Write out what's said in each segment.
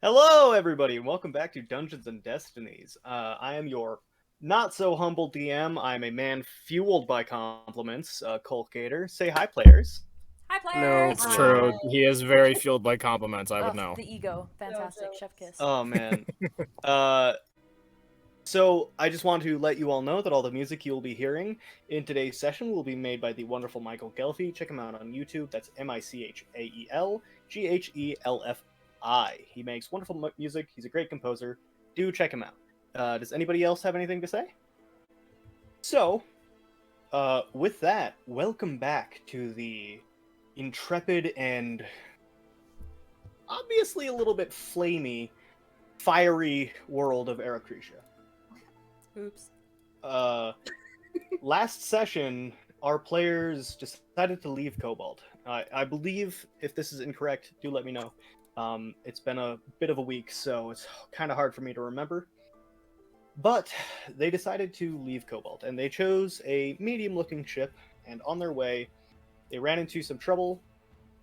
Hello, everybody, and welcome back to Dungeons and Destinies. I am your not so humble DM. I'm a man fueled by compliments, Colgator. Say hi, players. Hi, No, players! it's Hi. true. He is very fueled by compliments, I would Ugh, know. the ego. Fantastic. Jojo. Chef kiss. Oh man. Uh, so I just want to let you all know that all the music you'll be hearing in today's session will be made by the wonderful Michael Gelfi. Check him out on YouTube. That's Michaelgelfi. He makes wonderful music. He's a great composer. Do check him out. Does anybody else have anything to say? So, with that, welcome back to the intrepid and obviously a little bit flamey, fiery world of Aracretia. Oops. Last session, our players decided to leave Cobalt. I believe, if this is incorrect, do let me know. It's been a bit of a week, so it's kind of hard for me to remember. But they decided to leave Cobalt, and they chose a medium-looking ship, and on their way, they ran into some trouble,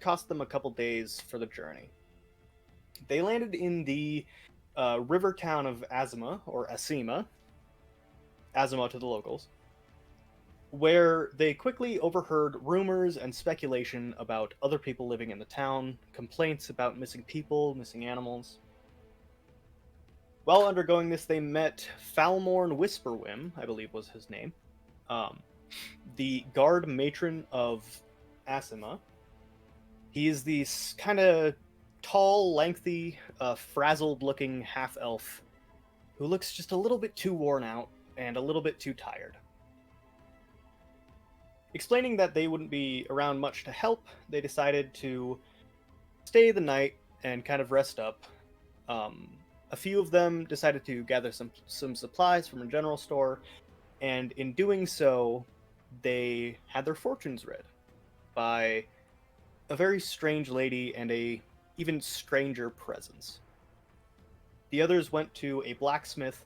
cost them a couple days for the journey. They landed in the river town of Azima, or Asima, Azima to the locals, where they quickly overheard rumors and speculation about other people living in the town, complaints about missing people, missing animals. While undergoing this, they met Falmorn Whisperwim, I believe was his name, the guard matron of Asima. He is the kind of tall, lengthy, frazzled-looking half-elf who looks just a little bit too worn out and a little bit too tired. Explaining that they wouldn't be around much to help, they decided to stay the night and kind of rest up. A few of them decided to gather some supplies from a general store, and in doing so, they had their fortunes read by a very strange lady and a even stranger presence. The others went to a blacksmith,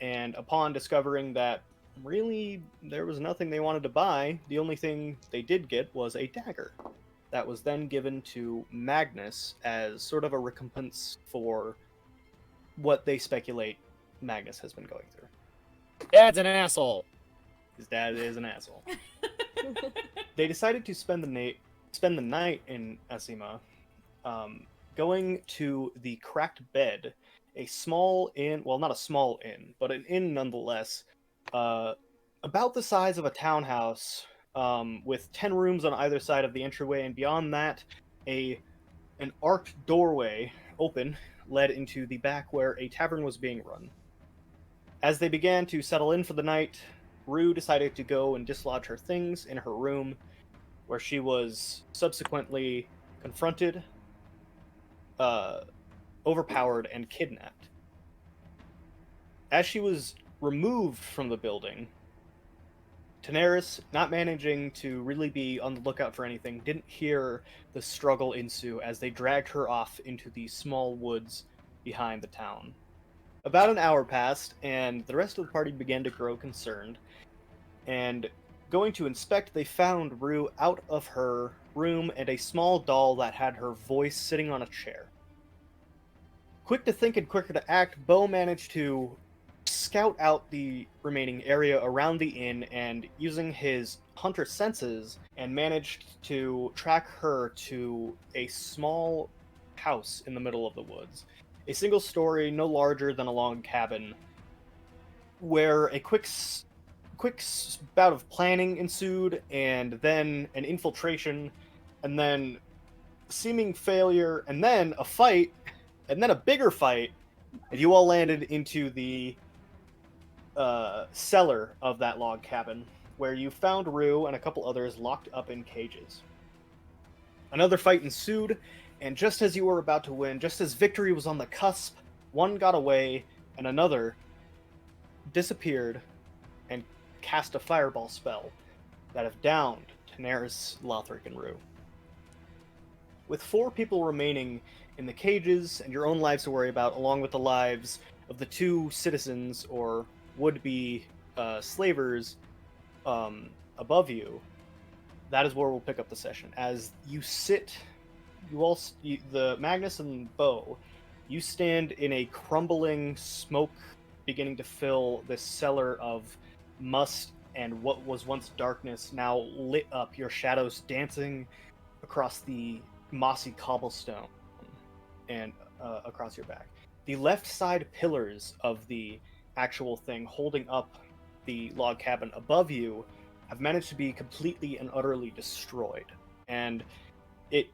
and upon discovering that really there was nothing they wanted to buy, the only thing they did get was a dagger that was then given to Magnus as sort of a recompense for what they speculate Magnus has been going through. Dad's an asshole. His dad is an asshole. They decided to spend the night in Asima, going to the Cracked Bed, a small inn, well, not a small inn, but an inn nonetheless, about the size of a townhouse, with 10 rooms on either side of the entryway, and beyond that, an arched doorway, open, led into the back where a tavern was being run. As they began to settle in for the night, Rue decided to go and dislodge her things in her room, where she was subsequently confronted, overpowered, and kidnapped. As she was removed from the building, Daenerys, not managing to really be on the lookout for anything, didn't hear the struggle ensue as they dragged her off into the small woods behind the town. About an hour passed, and the rest of the party began to grow concerned, and going to inspect, they found Rue out of her room and a small doll that had her voice sitting on a chair. Quick to think and quicker to act, Bo managed to scout out the remaining area around the inn, and using his hunter senses, and managed to track her to a small house in the middle of the woods. A single story, no larger than a log cabin, where a quick bout of planning ensued, and then an infiltration, and then seeming failure, and then a fight, and then a bigger fight, and you all landed into the cellar of that log cabin, where you found Rue and a couple others locked up in cages. Another fight ensued, and just as you were about to win, just as victory was on the cusp, one got away, and another disappeared and cast a fireball spell that have downed Daenerys, Lothric, and Rue. With 4 people remaining in the cages and your own lives to worry about, along with the lives of the 2 citizens or would-be slavers above you, that is where we'll pick up the session. As you sit, the Magnus and Bo You stand in a crumbling smoke beginning to fill this cellar of must and what was once darkness now lit up, your shadows dancing across the mossy cobblestone and across your back. The left side pillars of the actual thing holding up the log cabin above you have managed to be completely and utterly destroyed. And it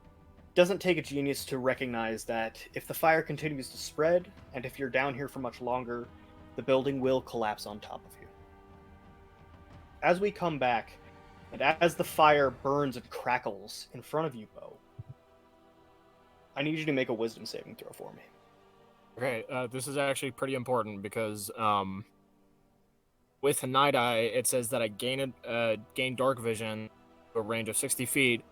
doesn't take a genius to recognize that if the fire continues to spread, and if you're down here for much longer, the building will collapse on top of you. As we come back, and as the fire burns and crackles in front of you, Bo, I need you to make a wisdom saving throw for me. Okay, this is actually pretty important because with Night Eye, it says that I gain dark vision to a range of 60 feet,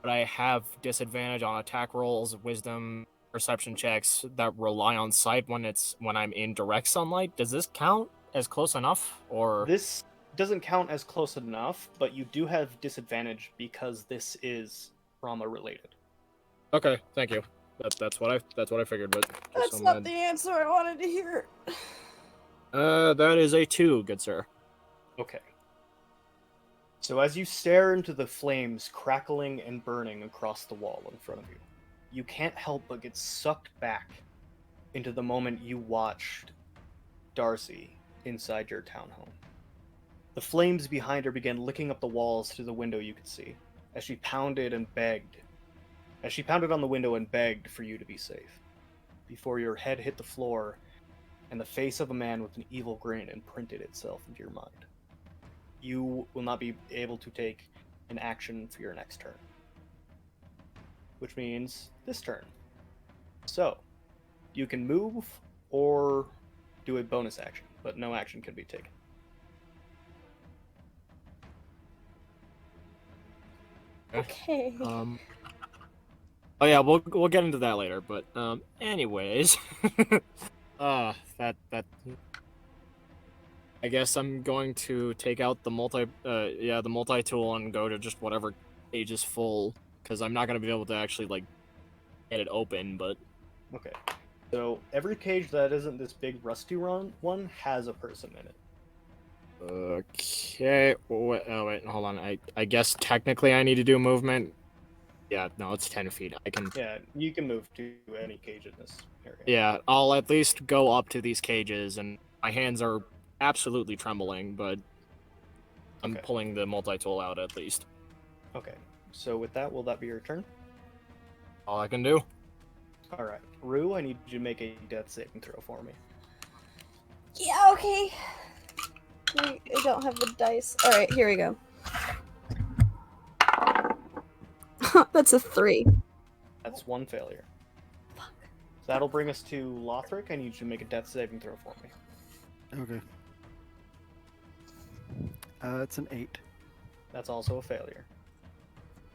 but I have disadvantage on attack rolls, wisdom, perception checks that rely on sight when I'm in direct sunlight. Does this count as close enough, or This doesn't count as close enough, but you do have disadvantage because this is trauma related. Okay, thank you. That's what I figured. But That's not the answer I wanted to hear. That is a 2, good sir. Okay. So as you stare into the flames crackling and burning across the wall in front of you, you can't help but get sucked back into the moment you watched Darcy inside your townhome. The flames behind her began licking up the walls through the window you could see, as she pounded and begged. As she pounded on the window and begged for you to be safe, before your head hit the floor and the face of a man with an evil grin imprinted itself into your mind. You will not be able to take an action for your next turn. Which means this turn. So, you can move or do a bonus action, but no action can be taken. Okay. Oh yeah, we'll get into that later. But anyways, that I guess I'm going to take out the multi tool and go to just whatever cage is full, because I'm not gonna be able to actually like get it open. But Okay. So every cage that isn't this big rusty one has a person in it. okay, wait, hold on. I guess technically I need to do movement. Yeah, no, it's 10 feet. I can. Yeah, you can move to any cage in this area. Yeah, I'll at least go up to these cages, and my hands are absolutely trembling, but I'm Okay. pulling the multi-tool out at least. Okay. So with that, will that be your turn? All I can do. All right. Rue, I need you to make a death saving throw for me. Yeah, okay. I don't have the dice. Alright, here we go. That's a 3. That's one failure. Fuck. So that'll bring us to Lothric. I need you to make a death saving throw for me. Okay. It's an 8. That's also a failure.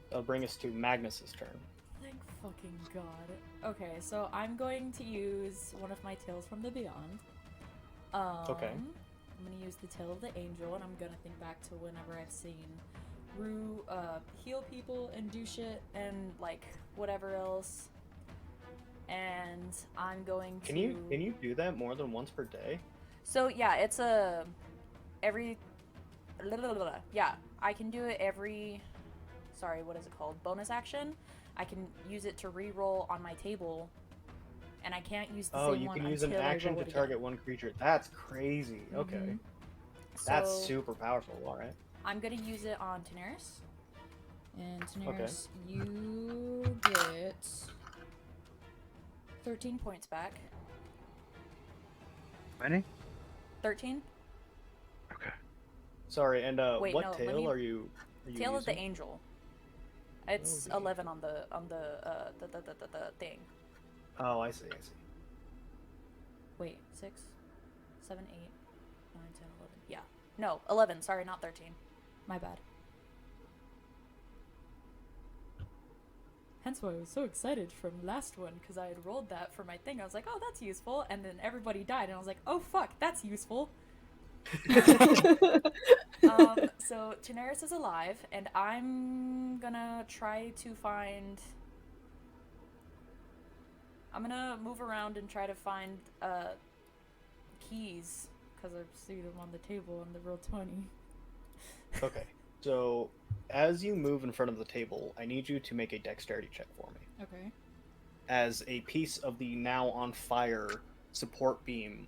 That'll bring us to Magnus's turn. Thank fucking god. Okay, so I'm going to use one of my Tales from the Beyond. Okay. I'm gonna use the Tale of the Angel, and I'm gonna think back to whenever I've seen Rue heal people and do shit and like whatever else. And I'm going to. Can you do that more than once per day? So yeah, it's a every. Yeah, I can do it every. Sorry, what is it called? Bonus action. I can use it to re-roll on my table, and I can't use the Oh, same you one can use an until I action roll to it target one creature. That's crazy. Okay. Mhm. That's So, super powerful. All right. I'm gonna use it on Daenerys. And Okay. Daenerys, you get 13 points back. Many? 13? Okay. Sorry, and Wait, what no, let tail me- are you Tale of the using? Angel. It's Oh, the 11 on the thing. Oh, I see. Wait, 6, 7, 8, 9, 10, 11. Yeah. No, 11. Sorry, not 13. My bad. Hence why I was so excited from last one, because I had rolled that for my thing. I was like, oh, that's useful. And then everybody died, and I was like, oh, fuck, that's useful. So Daenerys is alive, and I'm gonna try to find... I'm gonna move around and try to find keys, because I see them on the table on the roll 20. Okay, so as you move in front of the table, I need you to make a dexterity check for me. Okay. As a piece of the now on fire support beam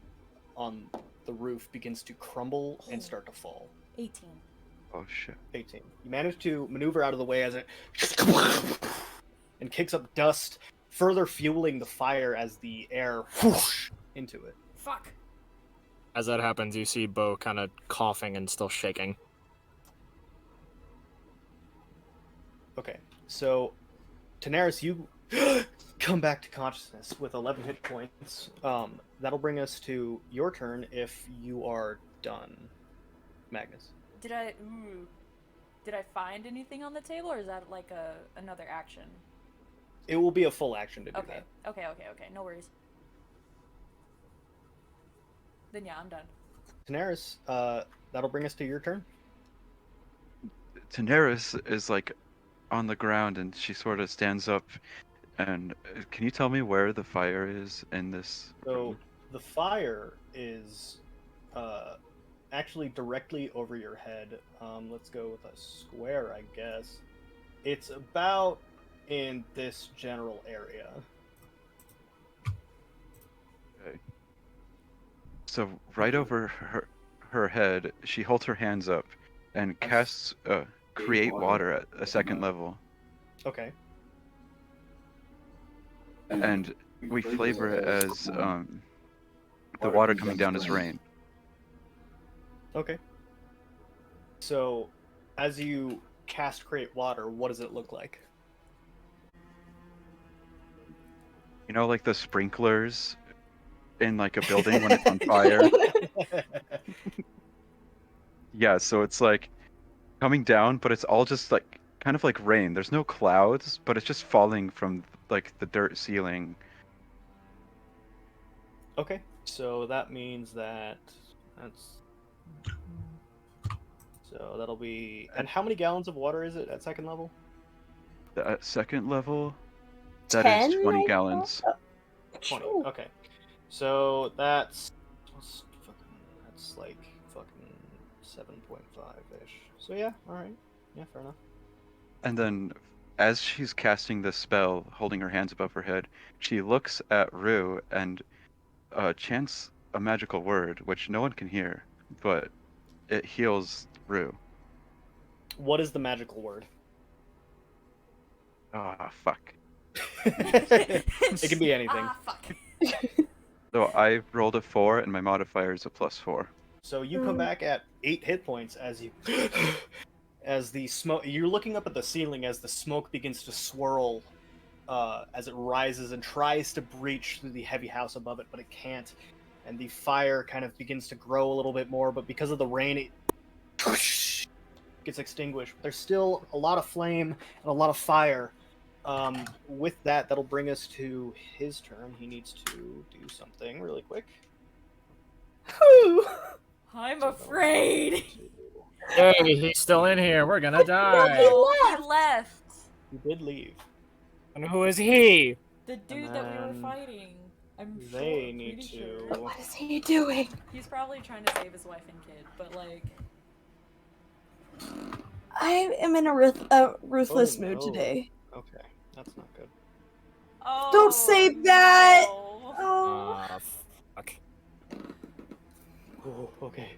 on the roof begins to crumble and start to fall. 18. Oh shit. 18. You manage to maneuver out of the way as it and kicks up dust, further fueling the fire as the air whoosh into it. Fuck. As that happens, you see Bo kind of coughing and still shaking. Okay, so Daenerys, you come back to consciousness with 11 hit points. That'll bring us to your turn if you are done, Magnus. Did I find anything on the table, or is that like another action? It will be a full action to do Okay. that. Okay. No worries. Then yeah, I'm done. Daenerys, that'll bring us to your turn. Daenerys is like on the ground and she sort of stands up. And can you tell me where the fire is in this So room? the fire is actually directly over your head. Let's go with a square, I guess. It's about in this general area. Okay. So right over her head, she holds her hands up and casts create water at a second level. Okay. And we flavor it as the water coming down as rain. Okay. So, as you cast create water, what does it look like? You know, like the sprinklers in like a building when it's on fire? Yeah, so it's like coming down, but it's all just like kind of like rain. There's no clouds, but it's just falling from like the dirt ceiling. Okay. So that means that's so that'll be. And how many gallons of water is it at second level? At second level, that is 10, 20 I gallons. thought? 20. Ooh. Okay. So that's like fucking 7.5-ish. So yeah, all right. Yeah, fair enough. And then as she's casting this spell, holding her hands above her head, she looks at Rue and chants a magical word, which no one can hear, but it heals Rue. What is the magical word? Ah, fuck. It can be anything. Ah, fuck. So I rolled a 4 and my modifier is a +4. So you come back at 8 hit points as you as the smoke. You're looking up at the ceiling as the smoke begins to swirl as it rises and tries to breach through the heavy house above it, but it can't. And the fire kind of begins to grow a little bit more, but because of the rain, it gets extinguished. There's still a lot of flame and a lot of fire. With that, that'll bring us to his turn. He needs to do something really quick. I'm afraid. Hey, he's still in here. We're gonna die. No, he left. He did leave. And who is he? The dude that we were then fighting. I'm sure, They need pretty to. sure. What is he doing? He's probably trying to save his wife and kid, but like. I am in a ruthless Oh, mood no. today. Okay, that's not good. Oh. Don't say that! no. Oh, Fuck. Oh, okay.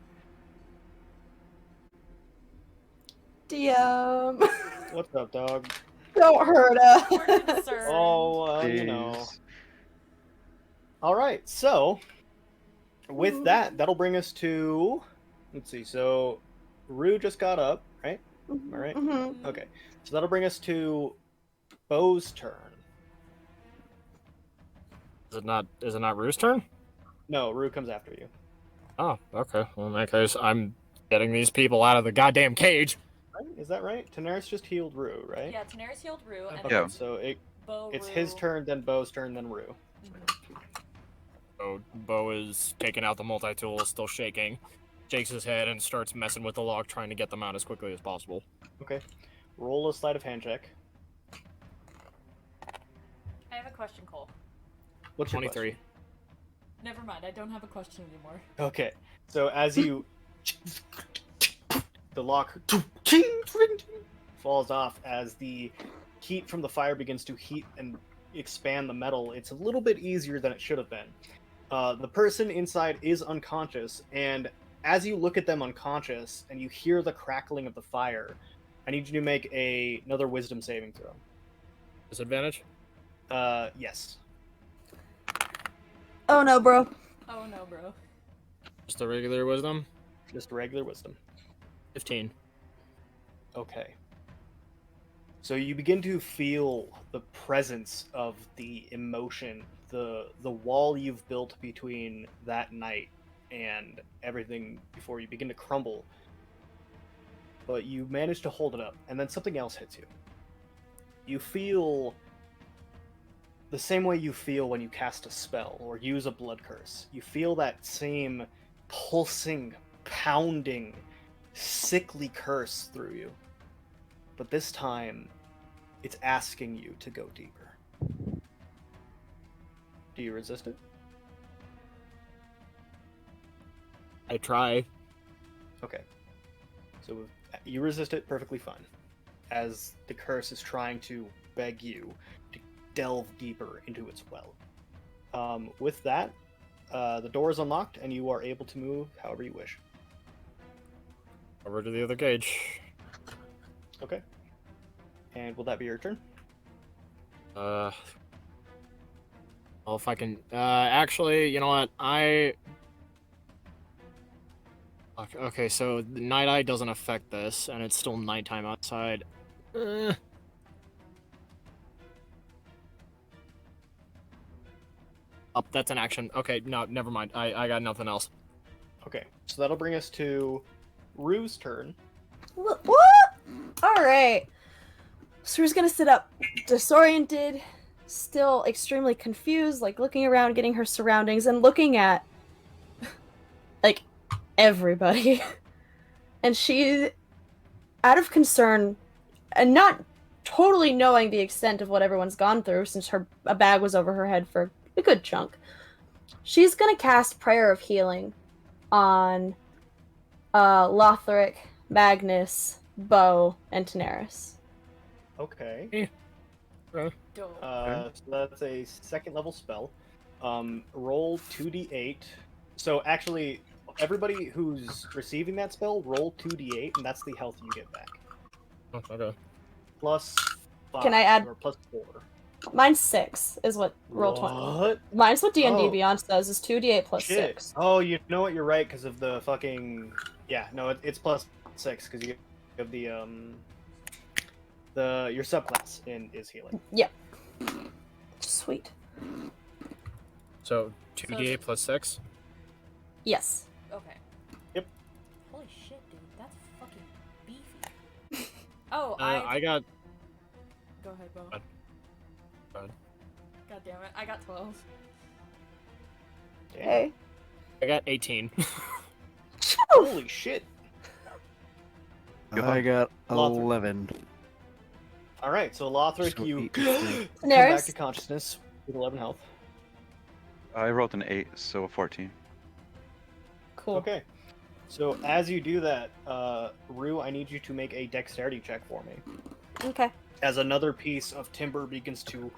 DM. What's up, dog? Don't hurt We're us. concerned. Oh, well, you know. Please. All right, so with that, that'll bring us to. Let's see. So, Rue just got up, right? All right. Mhm. Okay. So that'll bring us to Bo's turn. Is it not Rue's turn? No, Rue comes after you. Oh, okay. Well, in that case, I'm getting these people out of the goddamn cage. Right? Is that right? Daenerys just healed Rue, right? Yeah, Daenerys healed Rue, and Okay, Yeah. so it's Rue. his turn, then Bo's turn, then Rue. Mhm. So Bo is taking out the multi-tool, still shaking, shakes his head, and starts messing with the log, trying to get them out as quickly as possible. Okay. Roll a sleight of hand check. I have a question, Cole. What's your 23. question? Never mind, I don't have a question anymore. Okay, so as you, the lock falls off as the heat from the fire begins to heat and expand the metal. It's a little bit easier than it should have been. The person inside is unconscious, and as you look at them unconscious and you hear the crackling of the fire, I need you to make another wisdom saving throw. Disadvantage? Yes. Oh no, bro. Oh no, bro. Just a regular wisdom? Just regular wisdom. 15. Okay. So you begin to feel the presence of the emotion, the wall you've built between that night and everything before you begin to crumble. But you manage to hold it up, and then something else hits you. You feel the same way you feel when you cast a spell or use a blood curse. You feel that same pulsing, pounding, sickly curse through you. But this time, it's asking you to go deeper. Do you resist it? I try. Okay. So you resist it perfectly fine, as the curse is trying to beg you to delve deeper into its well. With that, the door is unlocked, and you are able to move however you wish. Over to the other cage. Okay. And will that be your turn? Well, if I can... actually, you know what? Okay, so the night eye doesn't affect this, and it's still nighttime outside. Oh, that's an action. Okay, no, never mind. I got nothing else. Okay, so that'll bring us to Rue's turn. What? Alright. So we're just gonna sit up, disoriented, still extremely confused, like looking around, getting her surroundings, and looking at, like, everybody. And she, out of concern, and not totally knowing the extent of what everyone's gone through, since a bag was over her head for a good chunk, she's gonna cast Prayer of Healing on Lothric, Magnus, Bo, and Daenerys. Okay. Dope. So that's a second level spell. Roll 2d8. So actually, everybody who's receiving that spell, roll 2d8, and that's the health you get back. Oh, okay. Plus 5. Can I add- Or plus 4. Mine's 6 is what roll 20. What? Mine's what D&D Oh. Beyond does is 2d8 plus Shit. 6. Oh, you know what? You're right because of the fucking. Yeah, no, it's plus 6 because you have the your subclass is healing. Sweet. So, 2d8 plus 6? Yes. Okay. Yep. Holy shit, dude. That's fucking beefy. Oh, I got... Go ahead, Bo. Go ahead. God damn it. I got 12. Damn. Okay. I got 18. Holy shit. Go I got Lothric. 11. All right, so Lothric, So you 8 come is back Daenerys? to consciousness with 11 health. I rolled an 8, so a 14. Cool. Okay. So as you do that, Rue, I need you to make a dexterity check for me. Okay. As another piece of timber begins to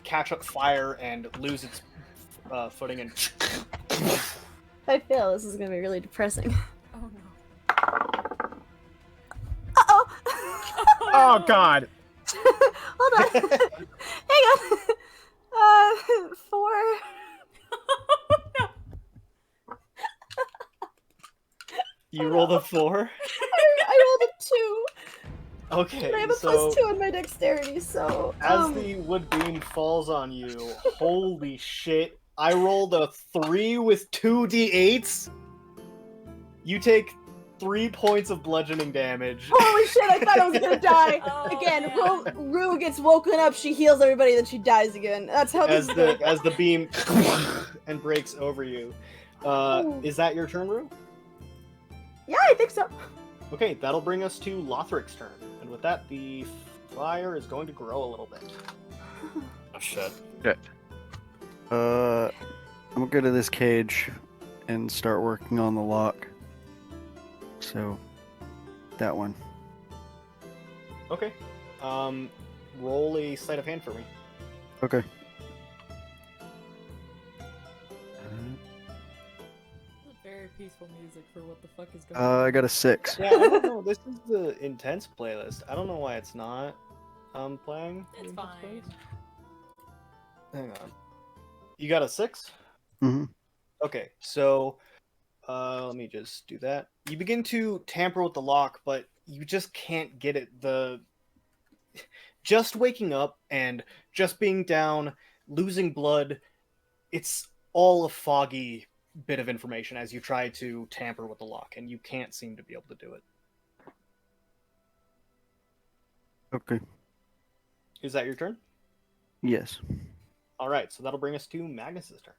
catch up fire and lose its footing and I feel this is gonna be really depressing. Oh no. Uh-oh! Oh, God! Hold on. Hang on. 4. you roll the 4. I rolled a 2. Okay, And I have a so plus 2 in my dexterity, so... as the wood beam falls on you, holy shit, I rolled a 3 with 2 d8s. You take 3 points of bludgeoning damage. Holy shit, I thought I was gonna die! Oh, Again, man. Rue gets woken up, she heals everybody, then she dies again. That's how as this is the as the beam and breaks over you. Ooh. Is that your turn, Rue? Yeah, I think so. Okay, that'll bring us to Lothric's turn. And with that, the fire is going to grow a little bit. Oh, shit. Shit. I'm gonna go to this cage and start working on the lock. So, that one. Okay. Roll a sleight of hand for me. Okay. Very peaceful music for what the fuck is going I got a 6. Yeah, I don't know. This is the intense playlist. I don't know why it's not playing. the It's intense fine. playlist. Hang on. You got a 6? Mm-hmm. Okay, so let me just do that. You begin to tamper with the lock, but you just can't get it. Just waking up and just being down, losing blood, it's all a foggy bit of information as you try to tamper with the lock, and you can't seem to be able to do it. Okay. Is that your turn? Yes. All right, so that'll bring us to Magnus's turn.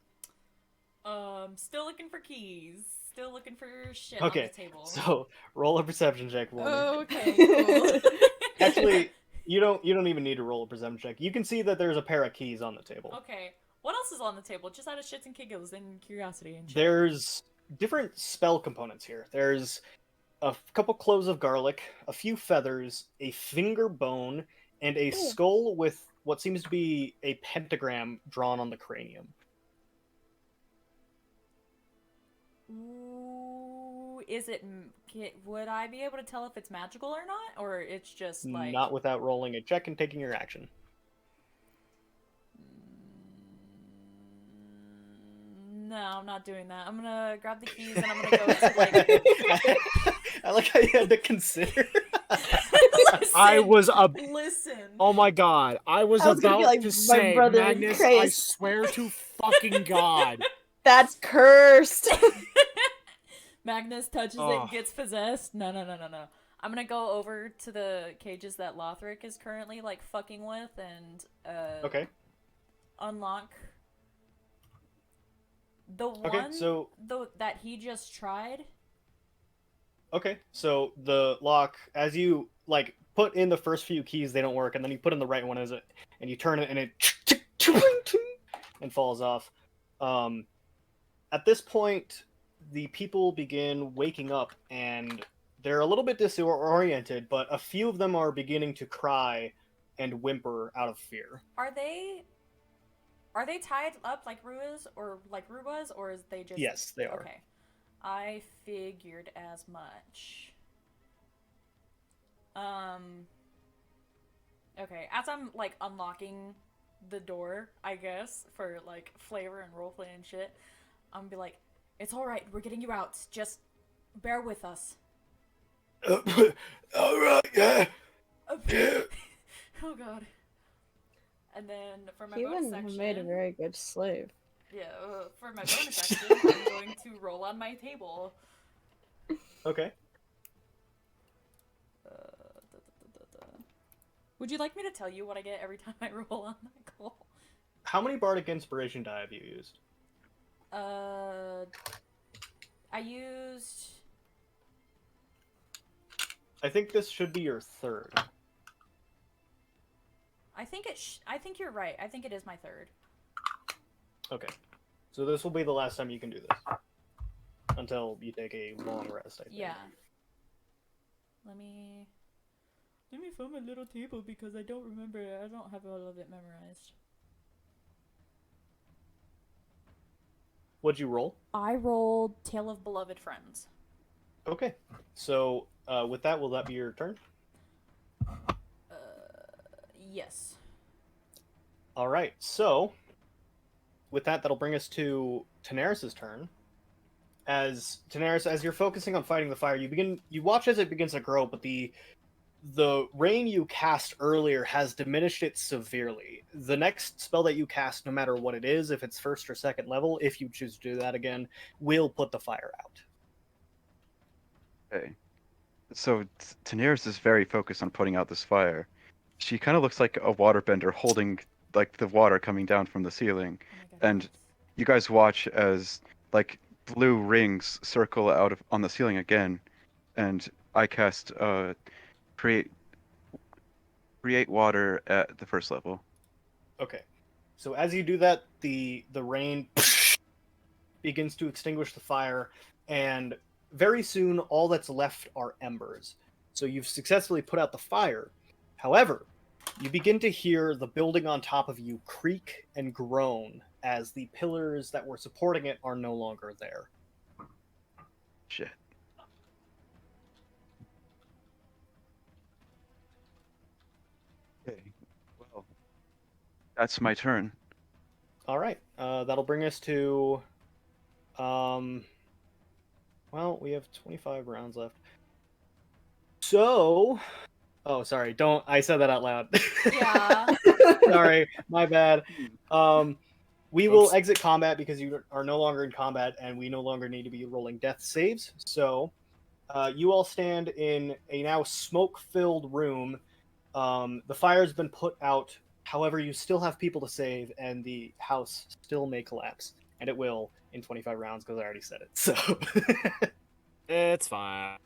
Still looking for keys. Still looking for shit Okay, on the table. so roll a perception check for me. Okay, cool. Actually, you don't even need to roll a perception check. You can see that there's a pair of keys on the table. Okay. What else is on the table? Just out of shits and giggles and curiosity and shit. There's different spell components here. There's a couple cloves of garlic, a few feathers, a finger bone, and a skull with what seems to be a pentagram drawn on the cranium. Ooh, is it? Would I be able to tell if it's magical or not, or it's just like Not without rolling a check and taking your action. No, I'm not doing that. I'm gonna grab the keys and I'm gonna go to like. I like how you had to consider. I was a. Listen. Oh my god! I was I was gonna about be like, to my say, brother Magnus. I Christ. swear to fucking god. That's cursed. Magnus touches Oh. it, gets possessed. No. I'm gonna go over to the cages that Lothric is currently like fucking with and Okay. unlock the Okay, one so that he just tried. Okay, so the lock, as you like put in the first few keys, they don't work, and then you put in the right one and you turn it, and it and falls off. At this point, the people begin waking up, and they're a little bit disoriented, but a few of them are beginning to cry and whimper out of fear. Are they tied up like Rue is, or like Rue was, or is they just? Yes, they are. Okay, I figured as much. Okay, as I'm like unlocking the door, I guess, for like flavor and roleplay and shit, I'm gonna be like, it's alright, we're getting you out. Just bear with us. Alright, yeah. Oh god. And then for my He bonus wouldn't have section, made a very good slave. yeah, for my bonus section, I'm going to roll on my table. Okay. Would you like me to tell you what I get every time I roll on that goal? How many bardic inspiration die have you used? I used. I think this should be your third. I think I think you're right. I think it is my third. Okay. So this will be the last time you can do this. Until you take a long rest, I think. Yeah. Let me find my little table because I don't remember. I don't have all of it memorized. What'd you roll? I rolled Tale of Beloved Friends. Okay. So, with that, will that be your turn? Yes. Alright, so... With that, that'll bring us to Daenerys' turn. As Daenerys, as you're focusing on fighting the fire, you watch as it begins to grow, but the rain you cast earlier has diminished it severely. The next spell that you cast, no matter what it is, if it's first or second level, if you choose to do that again, will put the fire out. Okay. So Daenerys is very focused on putting out this fire. She kind of looks like a waterbender holding like the water coming down from the ceiling. Oh my god. And you guys watch as like blue rings circle out on the ceiling again, and I cast create water at the first level. Okay. So as you do that, the rain begins to extinguish the fire, and very soon all that's left are embers. So you've successfully put out the fire. However, you begin to hear the building on top of you creak and groan as the pillars that were supporting it are no longer there. Shit. Okay. Well, that's my turn. All right, that'll bring us to, well, we have 25 rounds left. So, oh, sorry, I said that out loud. Yeah. Sorry, my bad. We will Oops. exit combat because you are no longer in combat, and we no longer need to be rolling death saves. So, you all stand in a now smoke-filled room. The fire's been put out. However, you still have people to save, and the house still may collapse, and it will in 25 rounds because I already said it. So, It's fine.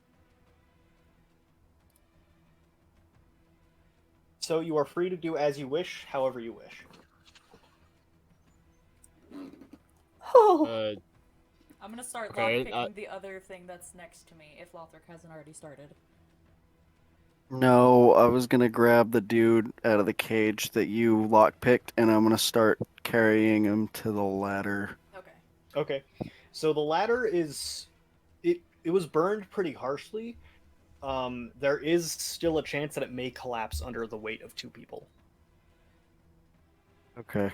so you are free to do as you wish, however you wish. Oh, I'm gonna start Okay, lockpicking the other thing that's next to me if Lothric hasn't already started. No, I was gonna grab the dude out of the cage that you lockpicked, and I'm gonna start carrying him to the ladder. Okay. Okay, so the ladder it was burned pretty harshly. There is still a chance that it may collapse under the weight of two people. Okay.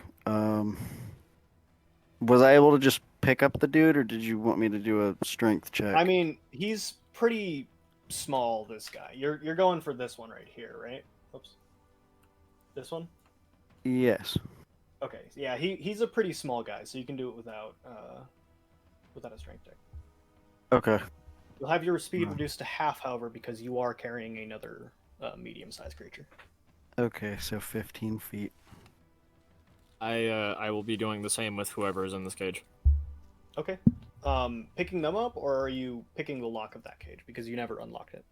Was I able to just pick up the dude, or did you want me to do a strength check? I mean, he's pretty small. This guy. You're going for this one right here, right? Oops. This one. Yes. Okay. Yeah, he's a pretty small guy, so you can do it without a strength check. Okay. You'll have your speed No. reduced to half, however, because you are carrying another medium-sized creature. Okay, so 15 feet. I will be doing the same with whoever is in this cage. Okay. Picking them up, or are you picking the lock of that cage because you never unlocked it?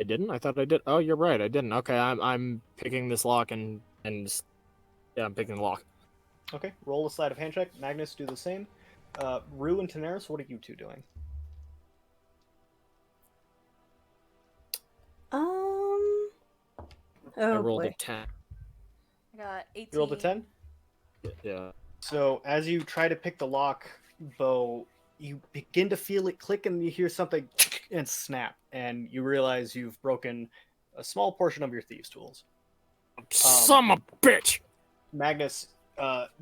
I didn't. I thought I did. Oh, you're right. I didn't. Okay, I'm picking this lock and yeah, I'm picking the lock. Okay. Roll a sleight of hand check. Magnus, do the same. Rue and Daenerys, what are you two doing? oh I rolled boy. a 10. I got 18. You rolled a 10? Yeah. So as you try to pick the lock, Bo, you begin to feel it click and you hear something and snap, and you realize you've broken a small portion of your thieves' tools. Son of a bitch! Magnus,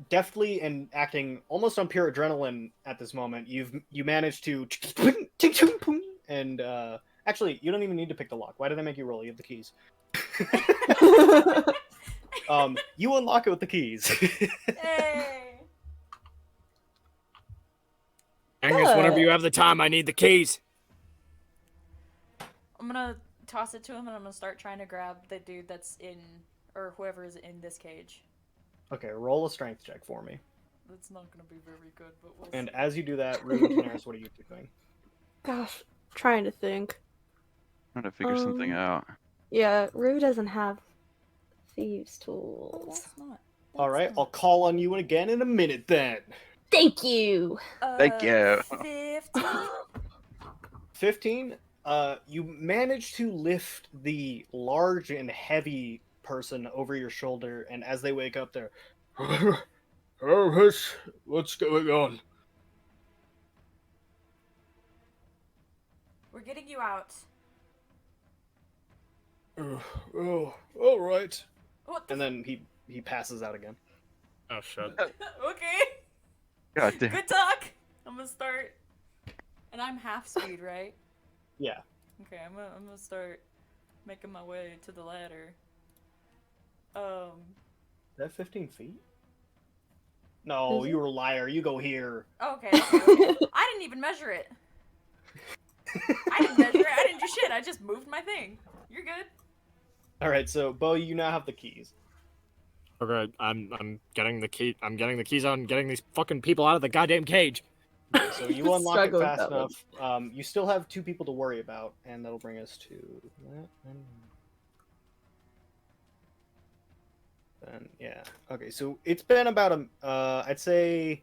deftly and acting almost on pure adrenaline at this moment, you managed to and actually, you don't even need to pick the lock. Why did I make you roll? You have the keys. You unlock it with the keys. Hey! Angus, whenever you have the time, I need the keys. I'm gonna toss it to him and I'm gonna start trying to grab the dude that's in, or whoever is in this cage. Okay, roll a strength check for me. That's not gonna be very good, but we'll And see. as you do that, Rue and Daenerys, what are you two doing? Gosh, trying to think. I'm trying to figure something out. Yeah, Rue doesn't have thieves' Oh, tools. that's not. All right, that's I'll not- call on you again in a minute then. Thank you. Thank you. 15. 15. You manage to lift the large and heavy person over your shoulder, and as they wake up, they're, oh, what's going on? We're getting you out. Oh, all right. What the And then he passes out again. Oh shit. Okay. God damn. Good talk. I'm gonna start. And I'm half speed, right? Yeah. Okay, I'm gonna start making my way to the ladder. Is that 15 feet? No, Is you're a liar. You go here. Okay. I didn't even measure it. I didn't measure it. I didn't do shit. I just moved my thing. You're good. All right, so Bo, you now have the keys. Okay, I'm getting the key. I'm getting the keys out and getting these fucking people out of the goddamn cage. So you unlock it Struggle with fast that one. enough. You still have two people to worry about, and that'll bring us to that. And yeah. Okay, so it's been about I'd say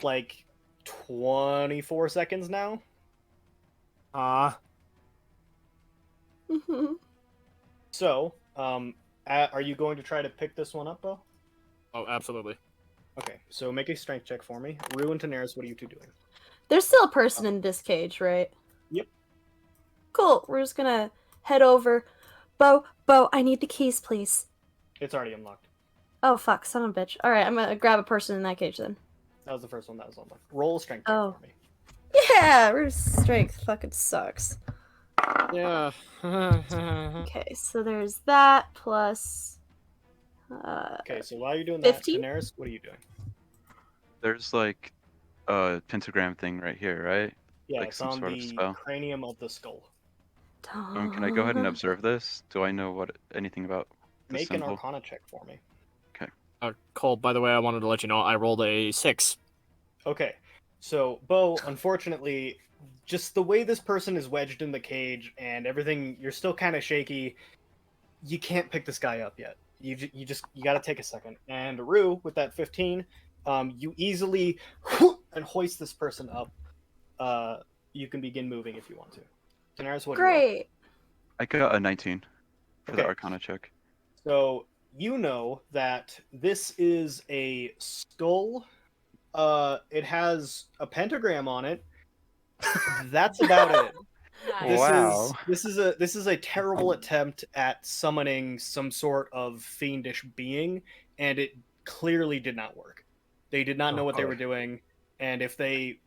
like 24 seconds now. Mhm. So, are you going to try to pick this one up, Bo? Oh, absolutely. Okay, so make a strength check for me. Rue and Daenerys, what are you two doing? There's still a person in this cage, right? Yep. Cool. We're just gonna head over. Bo, I need the keys, please. It's already unlocked. Oh fuck, son of a bitch. Alright, I'm gonna grab a person in that cage then. That was the first one that was unlocked. Roll a strength check Oh. for me. Yeah, Rue's strength fucking sucks. Yeah. Okay, so there's that plus Okay, so while you're doing that, 15? Daenerys, what are you doing? There's like a pentagram thing right here, right? Yeah, Like it's some on sort of the spell. cranium of the skull. Can I go ahead and observe this? Do I know anything about the Make an symbol? Arcana check for me. Cole, by the way, I wanted to let you know I rolled a 6. Okay, so Bo, unfortunately, just the way this person is wedged in the cage and everything, you're still kind of shaky. You can't pick this guy up yet. You got to take a second. And Rue, with that 15, you easily and hoist this person up. You can begin moving if you want to. Daenerys, what do you roll? Great. I got a 19 for the Okay. Arcana check. So you know that this is a skull. It has a pentagram on it. That's about it. Nice. Wow. This is a terrible attempt at summoning some sort of fiendish being, and it clearly did not work. They did not know what they were doing, and if they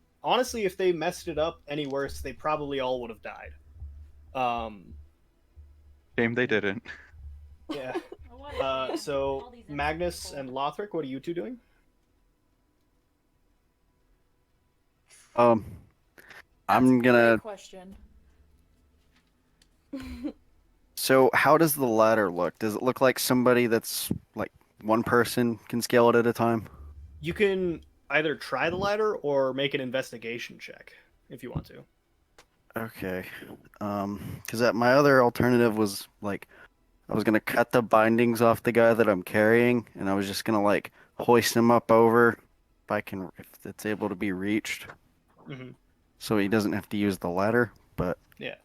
messed it up any worse, they probably all would have died. Shame they didn't. Yeah. Oh, what? So All these Magnus info. and Lothric, what are you two doing? Um, I'm That's a gonna. great question. So, how does the ladder look? Does it look like somebody that's like one person can scale it at a time? You can either try the ladder or make an investigation check if you want to. Okay. Because my other alternative was like I was gonna cut the bindings off the guy that I'm carrying, and I was just gonna like hoist him up over if it's able to be reached, Mm-hmm. so he doesn't have to use the ladder. But Yeah,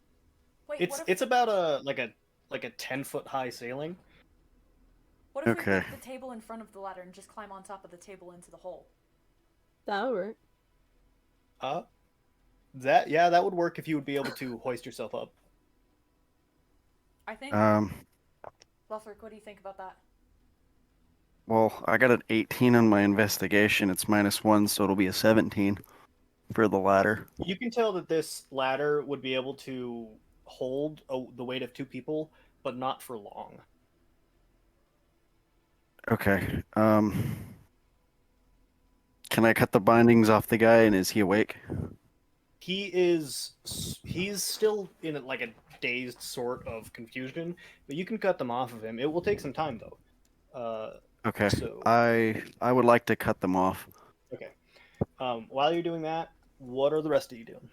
Wait, it's about a 10-foot high ceiling. what if we Okay. put the table in front of the ladder and just climb on top of the table into the hole? That'll work. That would work if you would be able to hoist yourself up. I think. Lothric, what do you think about that? well, I got an 18 on my investigation. It's -1, so it'll be a 17 for the ladder. You can tell that this ladder would be able to hold the weight of two people, but not for long. Okay. Can I cut the bindings off the guy, and is he awake? He's still in like a dazed sort of confusion, but you can cut them off of him. It will take some time though. Okay. So I would like to cut them off. okay. While you're doing that, what are the rest of you doing?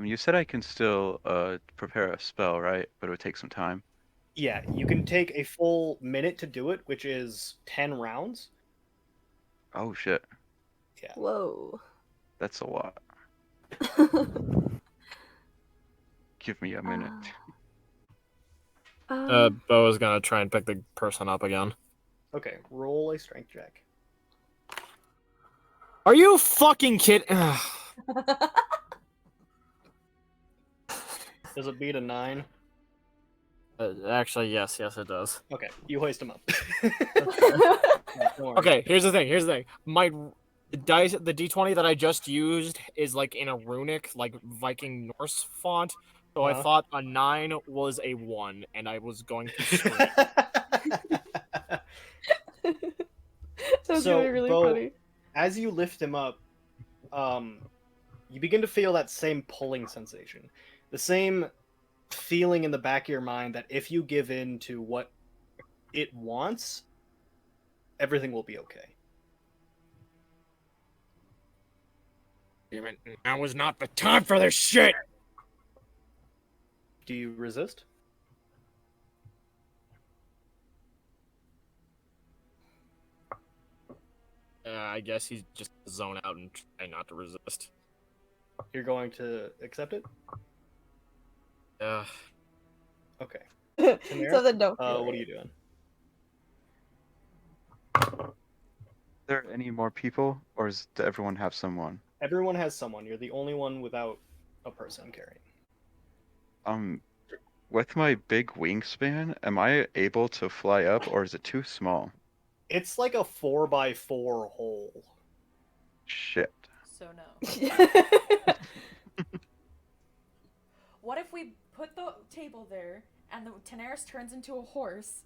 You said I can still prepare a spell, right? But it would take some time. Yeah, you can take a full minute to do it, which is 10 rounds. Oh shit, Whoa. that's a lot. Give me a minute. Bo is gonna try and pick the person up again. Okay, roll a strength check. Are you fucking kidding? Does it beat a 9? Actually, yes, it does. Okay, you hoist him up. Don't worry. Okay, here's the thing. My dice, the D20 that I just used is like in a runic, like Viking Norse font. So I Uh-huh. thought a 9 was a 1, and I was going to scream. That's So, really, really Bo, funny. as you lift him up, you begin to feel that same pulling sensation, the same feeling in the back of your mind that if you give in to what it wants, everything will be okay. Damn it, now was not the time for this shit! Do you resist? I guess he's just zone out and try not to resist. You're going to accept it? Yeah. Okay. So then don't. What are you doing? Are there any more people, or does everyone have someone? Everyone has someone. You're the only one without a person carrying. With my big wingspan, am I able to fly up, or is it too small? It's like a 4x4 hole. Shit. So no. What if we put the table there and the Daenerys turns into a horse?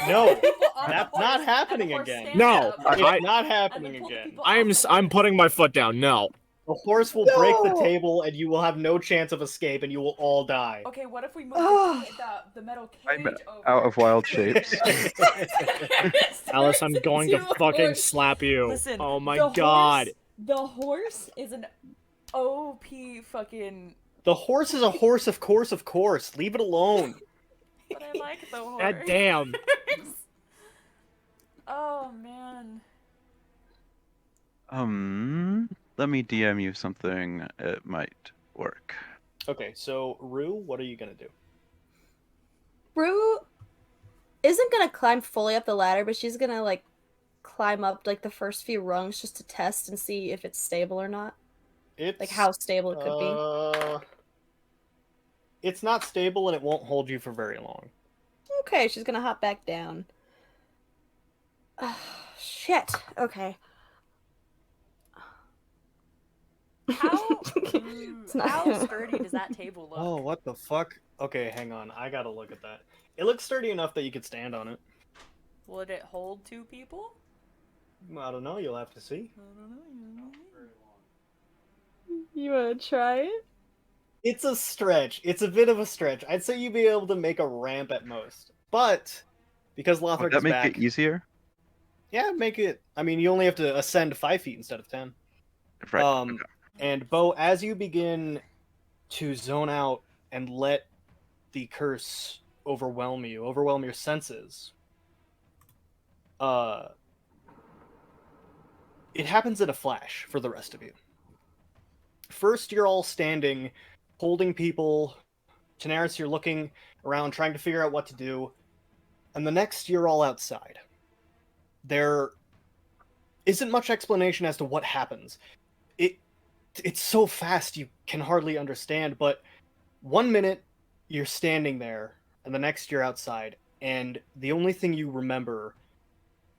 No, that's not happening again. No, It's not happening again. I'm putting my foot down. No. The horse will break the No! table, and you will have no chance of escape, and you will all die. Okay, what if we move Oh. the metal I'm cage over? out of wild shapes. Alice, I'm going to fucking slap you. Listen, oh my the god. The horse is an OP fucking. The horse is a horse, of course, of course. Leave it alone. But I like the horse. God damn. Oh man. Let me DM you something. It might work. Okay, so Rue, what are you gonna do? Rue isn't gonna climb fully up the ladder, but she's gonna like climb up like the first few rungs just to test and see if it's stable or not. It's Like how stable it could be. It's not stable, and it won't hold you for very long. Okay, she's gonna hop back down. Shit. Okay. How It's not- how sturdy does that table look? Oh, what the fuck? Okay, hang on. I gotta look at that. It looks sturdy enough that you could stand on it. Would it hold 2 people? I don't know. You'll have to see. I don't know. You wanna try it? It's a stretch. It's a bit of a stretch. I'd say you'd be able to make a ramp at most. But because Lothric Would that is make back, it easier? yeah, make it. I mean, you only have to ascend 5 feet instead of 10. Right. Um, okay. And Bo, as you begin to zone out and let the curse overwhelm you, overwhelm your senses, it happens in a flash for the rest of you. First, you're all standing, holding people. Daenerys, you're looking around, trying to figure out what to do. And the next, you're all outside. There isn't much explanation as to what happens. It's so fast you can hardly understand, but 1 minute you're standing there, and the next you're outside, and the only thing you remember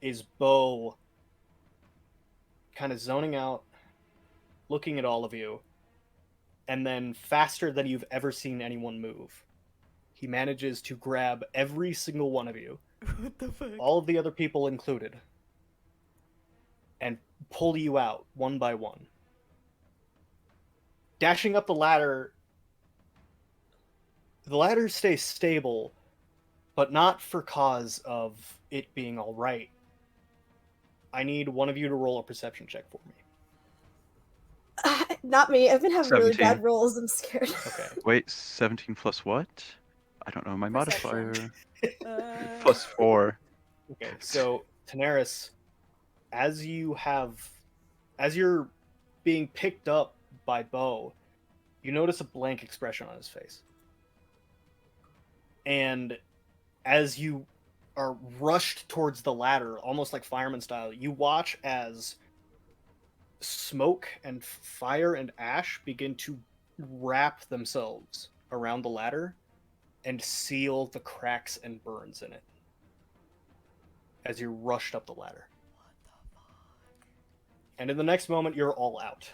is Bo kind of zoning out, looking at all of you, and then faster than you've ever seen anyone move, he manages to grab every single one of you, What the fuck? all of the other people included, and pull you out one by one. Dashing up the ladder stays stable, but not for cause of it being all right. I need one of you to roll a perception check for me. Not me. I've been having really 17. bad rolls. I'm scared. Okay. Wait, 17 plus what? I don't know my Perception. modifier. Plus 4. Okay. So, Daenerys, as you're being picked up by Bo, you notice a blank expression on his face. And as you are rushed towards the ladder, almost like fireman style, you watch as smoke and fire and ash begin to wrap themselves around the ladder and seal the cracks and burns in it as you're rushed up the ladder. What the fuck? And in the next moment, you're all out.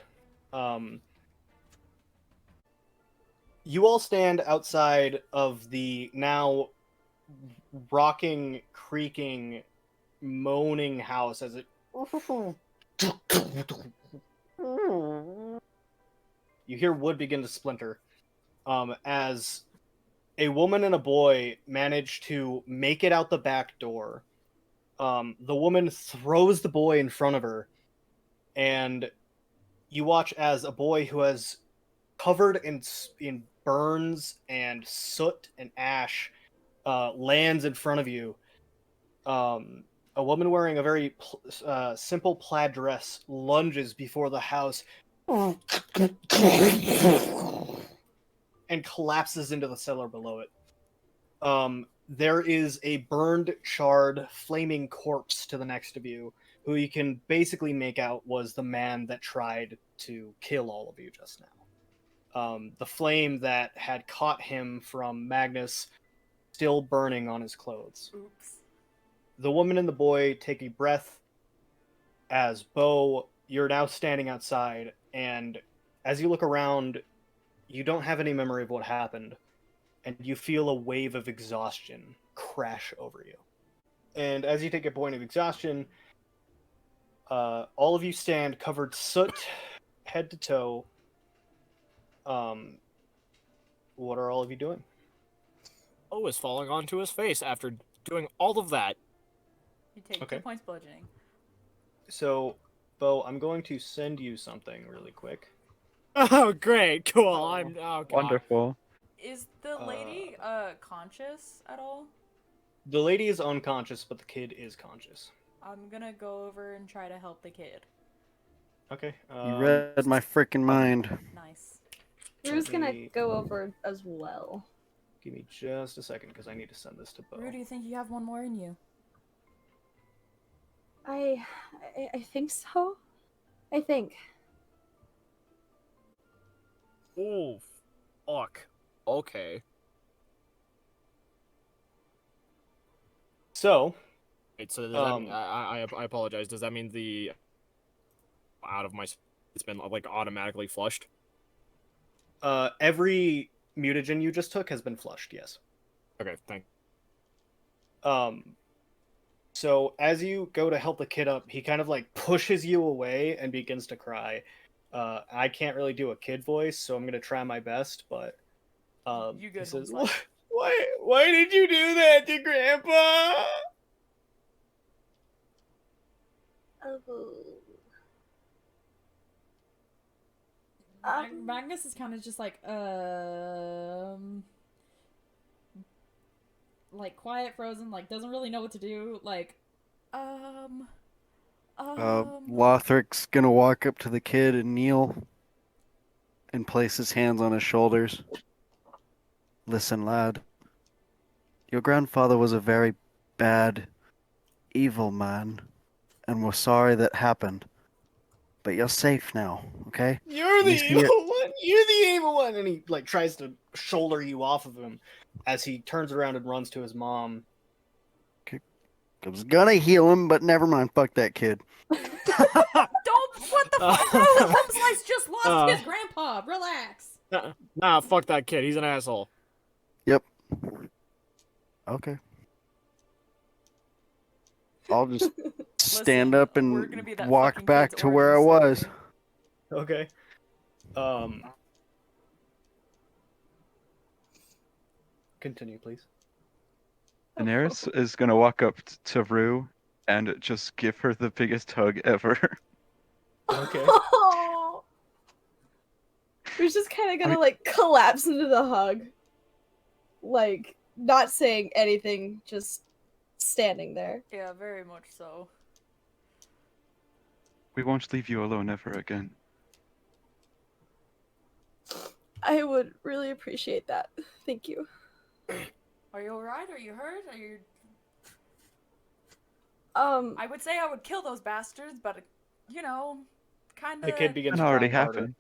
You all stand outside of the now rocking, creaking, moaning house as it... You hear wood begin to splinter as a woman and a boy manage to make it out the back door. The woman throws the boy in front of her, and you watch as a boy who has covered in burns and soot and ash lands in front of you. A woman wearing a very simple plaid dress lunges before the house and collapses into the cellar below it. There is a burned, charred, flaming corpse to the next of you, who you can basically make out was the man that tried to kill all of you just now. The flame that had caught him from Magnus still burning on his clothes. Oops. The woman and the boy take a breath as Bo, you're now standing outside, and as you look around, you don't have any memory of what happened, and you feel a wave of exhaustion crash over you. And as you take a point of exhaustion, all of you stand covered soot, head to toe. What are all of you doing? Oh, is falling onto his face after doing all of that. You take Okay. 2 points bludgeoning. So, Bo, I'm going to send you something really quick. Oh, great, cool. Oh, God. Wonderful. Is the lady conscious at all? The lady is unconscious, but the kid is conscious. I'm gonna go over and try to help the kid. Okay. You read my freaking mind. Nice. Rue's gonna me- go over as well. Give me just a second, because I need to send this to Bo. Rue, do you think you have one more in you? I think so. I think. Oh, fuck. Okay. So, Wait, so does that mean, I apologize. Does that mean the out of my it's been like automatically flushed? every mutagen you just took has been flushed, yes. Okay, thank. So as you go to help the kid up, he kind of like pushes you away and begins to cry. I can't really do a kid voice, so I'm gonna try my best, but You he good, says, homie. why did you do that to Grandpa? Oh. Magnus is kind of just like quiet, frozen, like doesn't really know what to do. Lothric's gonna walk up to the kid and kneel and place his hands on his shoulders. Listen, lad. Your grandfather was a very bad, evil man, and we're sorry that happened. But you're safe now, okay? You're the He's evil here. one. You're the evil one, and he like tries to shoulder you off of him as he turns around and runs to his mom. I was gonna heal him, but never mind. Fuck that kid. Don't. What the fuck, bro? Humpslice just lost his grandpa. Relax. Nah, fuck that kid. He's an asshole. Yep. Okay. I'll just stand Listen, up we're and gonna be that walk fucking back kid's to where I origin was. story. Okay. Continue, please. Daenerys is gonna walk up to Rue and just give her the biggest hug ever. Okay. Rue's just kind of gonna like collapse into the hug, like not saying anything, just standing there. Yeah, very much so. We won't leave you alone ever again. I would really appreciate that. Thank you. Are you alright? Are you hurt? Are you? I I would say I would kill those bastards, but you know, kind of. The kid begins It already crying harder. happened.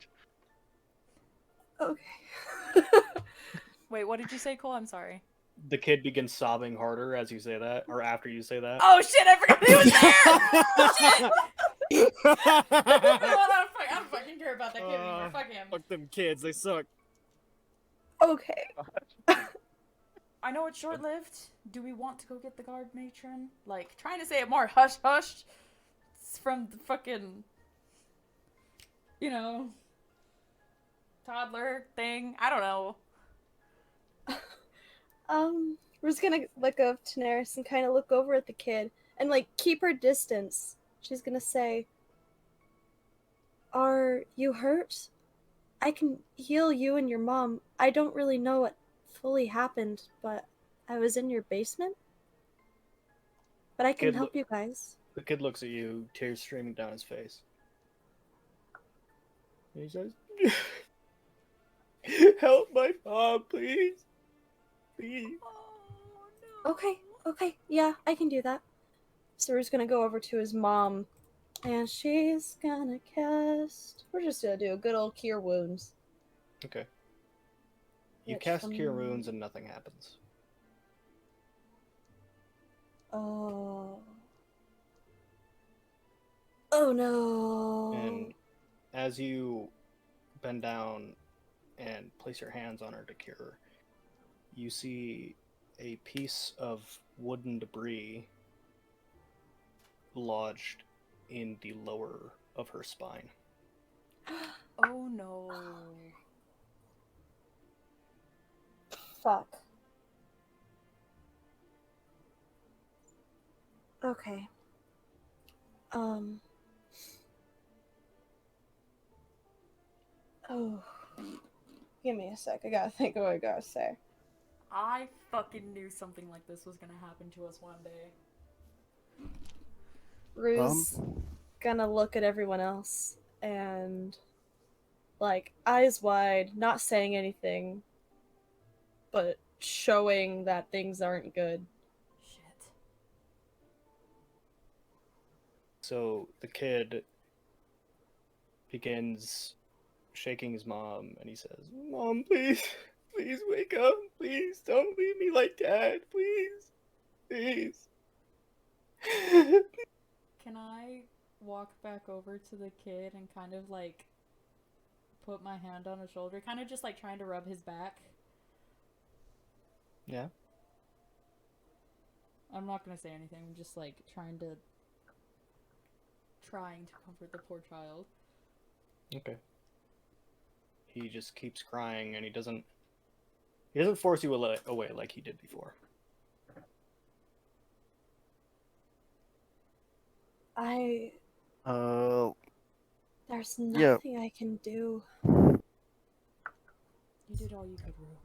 okay. Wait, what did you say, Cole? I'm sorry. The kid begins sobbing harder as you say that, or after you say that. Oh shit! I forgot he was there. Shit! I don't fucking care about that kid anymore. Fuck him. Fuck them kids. They suck. Okay. I know it's short-lived. Do we want to go get the guard matron? Like, trying to say it more hush-hush from the fucking, you know, toddler thing. I don't know. We're just gonna look up to Daenerys and kind of look over at the kid and like keep her distance. She's gonna say, "Are you hurt? I can heal you and your mom. I don't really know what fully happened, but I was in your basement." But I can Kid help you guys. The kid looks at you, tears streaming down his face. And he says, "Help my mom, please. Please." Okay, yeah, I can do that. Saru's gonna go over to his mom, and she's gonna cast. We're just gonna do a good old Cure Wounds. Okay. You Which cast Cure from- Wounds and nothing happens. Oh. Oh no. And as you bend down and place your hands on her to cure her, you see a piece of wooden debris lodged in the lower of her spine. Oh no. Fuck. Okay. Oh. Give me a sec. I gotta think of what I gotta say. I fucking knew something like this was gonna happen to us one day. Rue's gonna look at everyone else and, like, eyes wide, not saying anything, but showing that things aren't good. Shit. So the kid begins shaking his mom and he says, "Mom, please, please wake up. Please don't leave me like Dad. Please. Please." Can I walk back over to the kid and kind of like put my hand on his shoulder, kind of just like trying to rub his back? Yeah. I'm not gonna say anything. I'm just like trying to comfort the poor child. Okay. He just keeps crying and he doesn't force you away like he did before. There's Yeah. nothing I can do. You did all you could, Rue.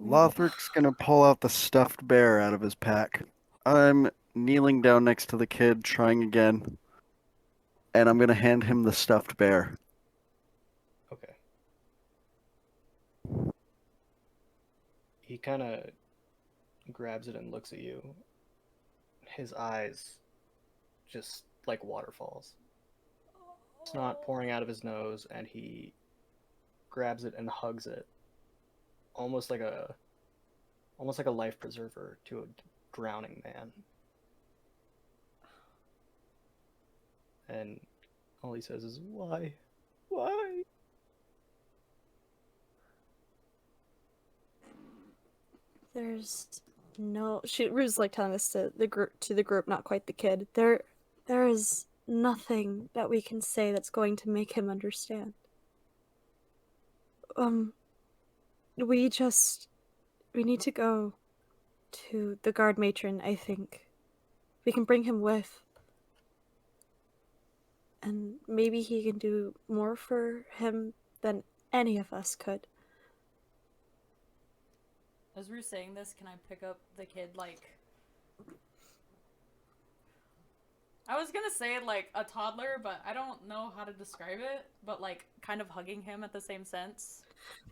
Lothric's gonna pull out the stuffed bear out of his pack. I'm kneeling down next to the kid, trying again, and I'm gonna hand him the stuffed bear. Okay. He kind of grabs it and looks at you. His eyes just like waterfalls. Snot pouring out of his nose, and he grabs it and hugs it, almost like a life preserver to a drowning man. And all he says is, "Why? Why?" There's no. Rue's like telling this to the group, not quite the kid. There is nothing that we can say that's going to make him understand. We need to go to the guard matron, I think. We can bring him with. And maybe he can do more for him than any of us could. As we're saying this, can I pick up the kid like... I was gonna say like a toddler, but I don't know how to describe it, but like kind of hugging him at the same sense.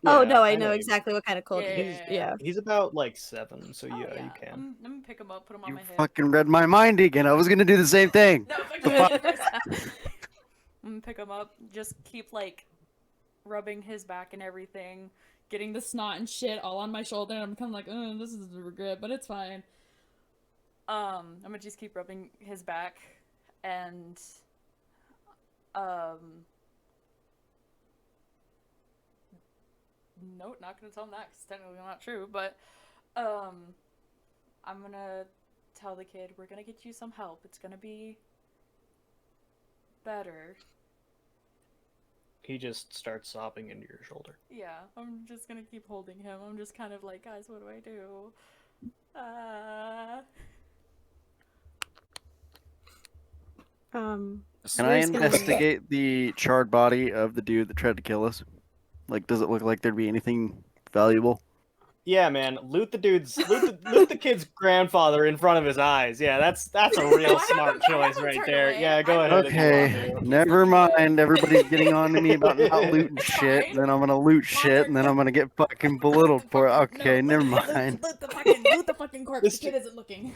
Oh Yeah, no, I know what you exactly what kind of clothing. Yeah. He's about like 7, so Oh, yeah, you can. I'm gonna pick him up, put him on You my head. fucking read my mind again. I was gonna do the same thing. No, fuck you. I'm gonna pick him up, just keep like rubbing his back and everything, getting the snot and shit all on my shoulder, and I'm kind of like, this is a regret, but it's fine. I'm gonna just keep rubbing his back, and nope, not gonna tell him that, 'cause it's technically not true, but I'm gonna tell the kid, we're gonna get you some help, it's gonna be better. He just starts sobbing into your shoulder. Yeah, I'm just gonna keep holding him. I'm just kind of like, guys, what do I do? Can I investigate the charred body of the dude that tried to kill us? Like, does it look like there'd be anything valuable? Yeah, man, loot the kid's grandfather in front of his eyes. Yeah, that's a No, real I smart haven't choice right turned there. away. Yeah, go I- ahead if you want Okay, to. never mind. Everybody's getting on to me about not looting It's shit. fine. Then I'm gonna loot shit, and then I'm gonna get fucking belittled for it. Okay, never mind. Loot the fucking corpse. This- The kid isn't looking.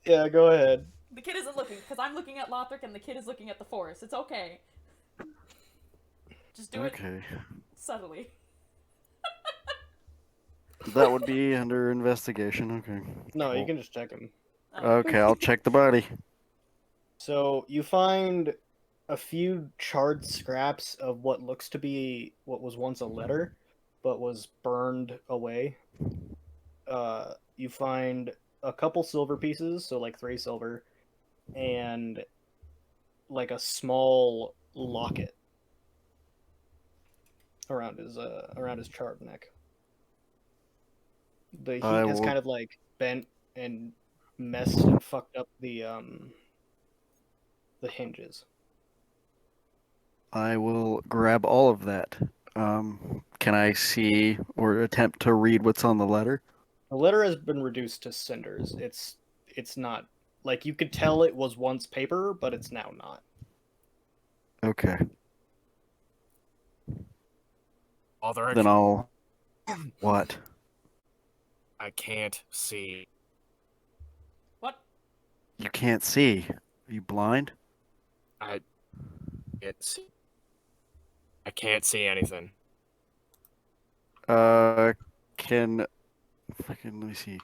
Yeah, go ahead. The kid isn't looking because I'm looking at Lothric and the kid is looking at the forest. It's okay. Just do it Okay, subtly. that would be under investigation. Okay. No, you Cool. can just check him. Oh. Okay, I'll check the body. So you find a few charred scraps of what looks to be what was once a letter, but was burned away. You find a couple silver pieces, so like 3 silver, and like a small locket around his charred neck. The heat I has will- kind of like bent and messed and fucked up the hinges. I will grab all of that. Can I see or attempt to read what's on the letter? The letter has been reduced to cinders. It's not like you could tell it was once paper, but it's now not. Okay, Lothric, then I'll. What? I can't see. What? You can't see. Are you blind? I can't see. I can't see anything. Can fucking let me see.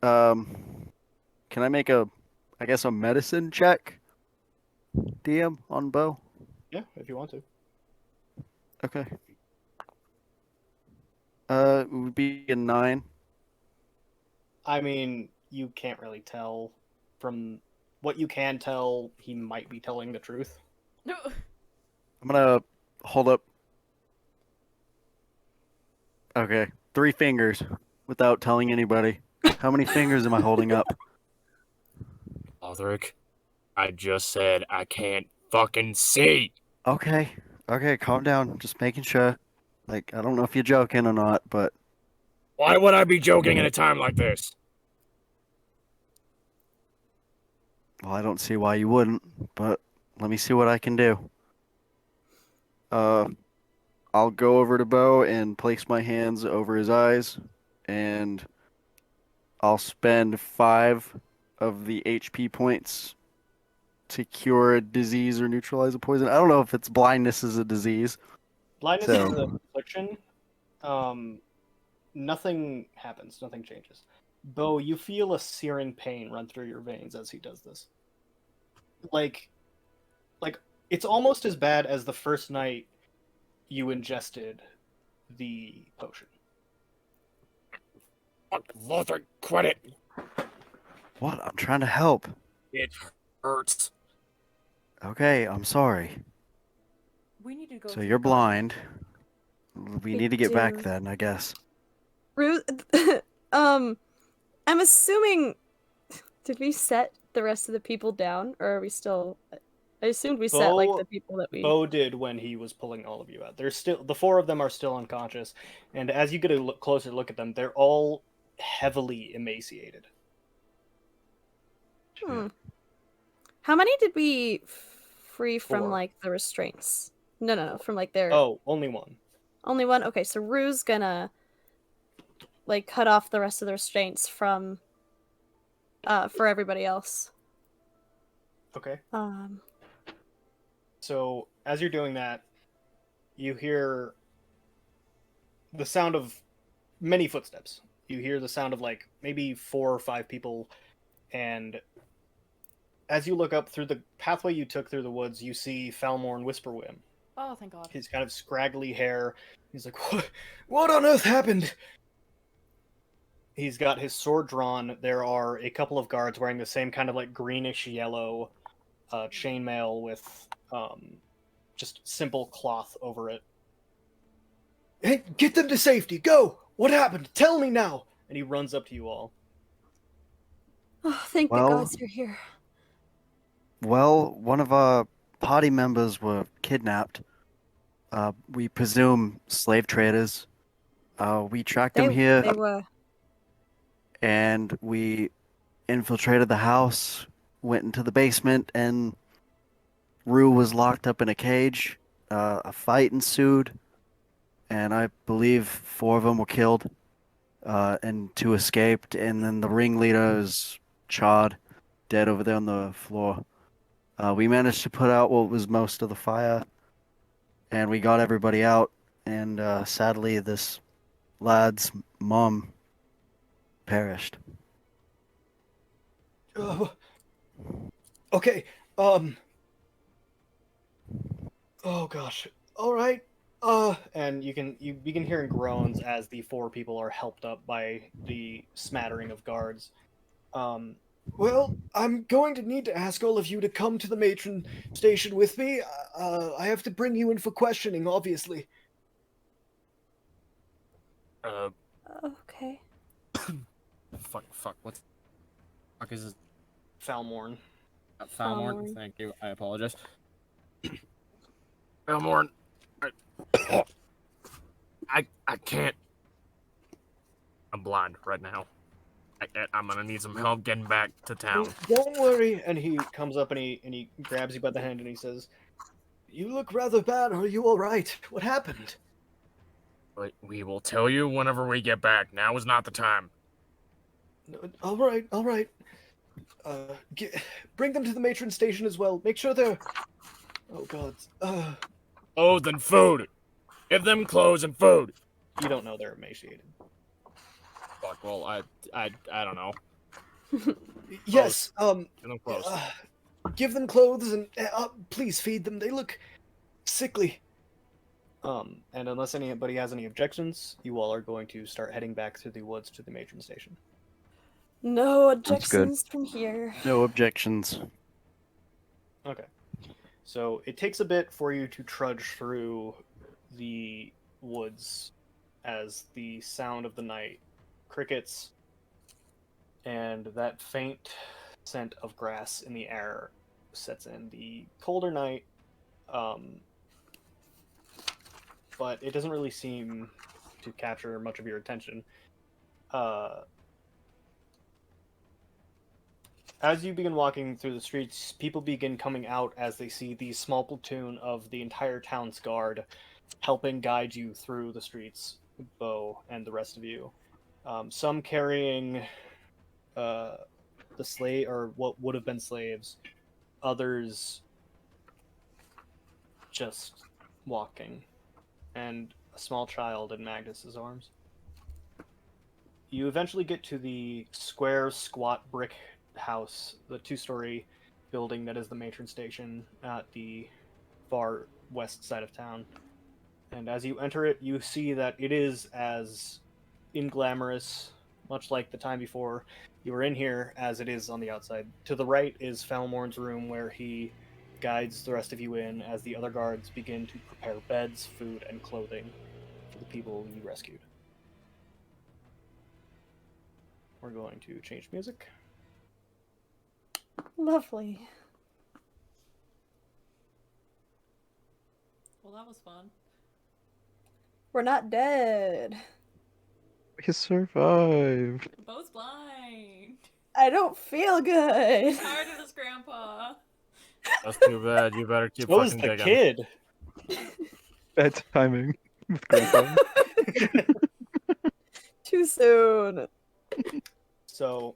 Can I make I guess a medicine check? DM on Bo. Yeah, if you want to. Okay. It would be a 9. I mean, you can't really tell. From what you can tell, he might be telling the truth. No. I'm gonna hold up. Okay, 3 fingers without telling anybody. How many fingers am I holding up? Lothric, I just said I can't fucking see. Okay, calm down. Just making sure. Like, I don't know if you're joking or not, but Why would I be joking at a time like this? well, I don't see why you wouldn't. But let me see what I can do. I'll go over to Bo and place my hands over his eyes, and I'll spend 5 of the HP points to cure a disease or neutralize a poison. I don't know if it's blindness is a disease. Blindness So- is an affliction. Nothing happens. Nothing changes. Bo, you feel a searing pain run through your veins as he does this. Like it's almost as bad as the first night you ingested the potion. Fuck, Lothric, quit it. What? I'm trying to help. It hurts. Okay, I'm sorry. We need to go. So to the you're garden. blind. We We need to get back do. then, I guess. I'm assuming. Did we set the rest of the people down, or are we still? I assumed we set like Bo- the people that we. Bo did when he was pulling all of you out. There's still the 4 of them are still unconscious, and as you get a closer look at them, they're all heavily emaciated. Hmm. How many did we free from 4. like the restraints? No, from like their Oh, only 1. only one. Okay, so Rue's gonna like cut off the rest of the restraints from for everybody else. Okay. Um. So as you're doing that, you hear the sound of many footsteps. You hear the sound of like maybe 4 or 5 people, and as you look up through the pathway you took through the woods, you see Falmorn Whisperwim. Oh, thank God. His kind of scraggly hair. He's like, what on earth happened? He's got his sword drawn. There are a couple of guards wearing the same kind of like greenish yellow chainmail with just simple cloth over it. Hey, get them to safety! Go! What happened? Tell me now! And he runs up to you all. Oh, thank Well- the gods you're here. Well, one of our party members were kidnapped. We presume slave traders. We tracked him They here, were. and we infiltrated the house, went into the basement, and Rue was locked up in a cage. A fight ensued, and I believe 4 of them were killed, and 2 escaped, and then the ringleader is charred, dead over there on the floor. We managed to put out what was most of the fire, and we got everybody out, and sadly, this lad's mom perished. Okay. Oh gosh. All right. And you begin hearing groans as the 4 people are helped up by the smattering of guards. Well, I'm going to need to ask all of you to come to the matron station with me. I have to bring you in for questioning, obviously. Okay. Fuck, what the fuck is this? Falmorn. Falmorn? Falmorn. Thank you, I apologize. Falmorn, I can't. I'm blind right now. I'm gonna need some help getting back to town. Don't worry. And he comes up and he grabs you by the hand and he says, "You look rather bad. Are you all right? What happened?" But we will tell you whenever we get back. Now is not the time. All right, all right. Bring them to the matron station as well. Make sure they're. Oh God. Clothes and food. Give them clothes and food. You don't know they're emaciated. Fuck. Well, I don't know. Yes. Give them clothes. Give them clothes and please feed them. They look sickly. And unless anybody has any objections, you all are going to start heading back through the woods to the matron station. No good. objections from here. No objections. Okay. So it takes a bit for you to trudge through the woods as the sound of the night, crickets, and that faint scent of grass in the air sets in. The colder night, but it doesn't really seem to capture much of your attention. As you begin walking through the streets, people begin coming out as they see the small platoon of the entire town's guard helping guide you through the streets, Bo and the rest of you. Some carrying the slave or what would have been slaves, others just walking, and a small child in Magnus's arms. You eventually get to the square, squat brick house, the 2-story building that is the matron station at the far west side of town. And as you enter it, you see that it is as inglamorous, much like the time before you were in here, as it is on the outside. To the right is Falmorn's room, where he guides the rest of you in as the other guards begin to prepare beds, food, and clothing for the people you rescued. We're going to change music. Lovely. Well, that was fun. We're not dead. We survived. Bo's blind. I don't feel good. Tired of this, Grandpa. That's too bad. You better keep So was fucking the digging. kid. Bad timing with Grandpa. Too soon. So,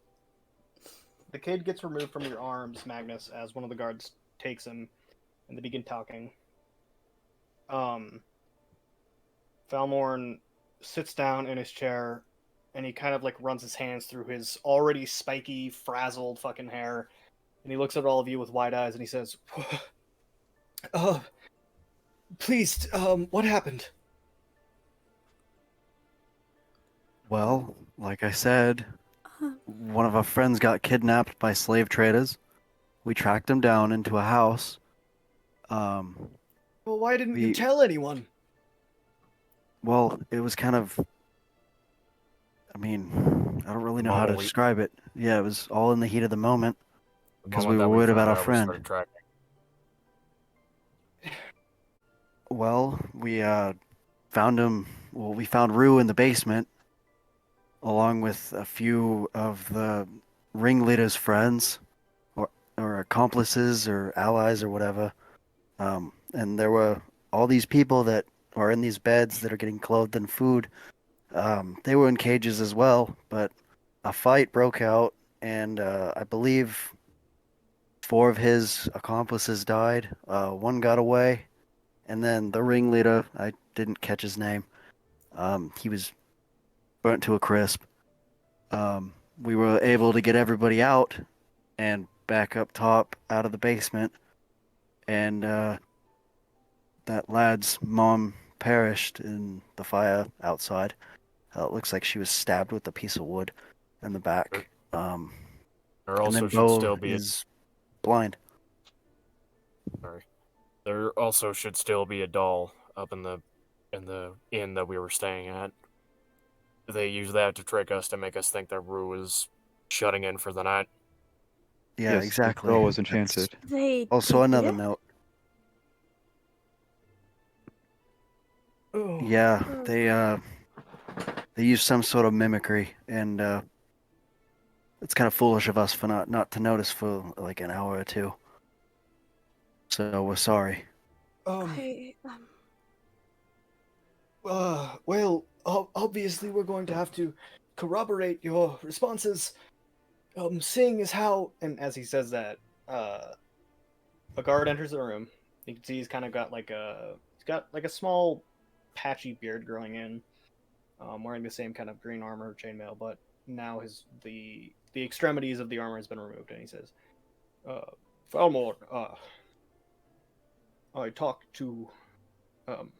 the kid gets removed from your arms, Magnus, as one of the guards takes him, and they begin talking. Falmorn sits down in his chair, and he kind of like runs his hands through his already spiky, frazzled fucking hair, and he looks at all of you with wide eyes, and he says, please, what happened? Well, like I said, one of our friends got kidnapped by slave traders. We tracked him down into a house. Well, why didn't you We- tell anyone? Well, it was kind of. I mean, I don't really know how to Moment we- describe it. Yeah, it was all in the heat of the moment. The 'Cause moment we that were worried found about our out, we friend. started tracking. Well, we found him well, we found Rue in the basement, along with a few of the ringleader's friends, or accomplices, or allies, or whatever. And there were all these people that are in these beds that are getting clothed and food. They were in cages as well, but a fight broke out, and I believe four of his accomplices died. One got away, and then the ringleader, I didn't catch his name. He was burnt to a crisp. We were able to get everybody out and back up top out of the basement, and that lad's mom perished in the fire outside. It looks like she was stabbed with a piece of wood in the back. There And then also should Bo still be is blind. sorry. There also should still be a doll up in the inn that we were staying at. They use that to trick us to make us think that Rue is shutting in for the night. Yeah, Yes, the exactly. doll was That's enchanted. also They another did? note. Oh. Yeah, they use some sort of mimicry, and it's kind of foolish of us for not to notice for like an hour or two. So we're sorry. I, Well, obviously we're going to have to corroborate your responses. Seeing as how, and as he says that, a guard enters the room. You can see he's got like a small patchy beard growing in, wearing the same kind of green armor, chainmail, but now the extremities of the armor has been removed, and he says, Falmore, I talked to, um,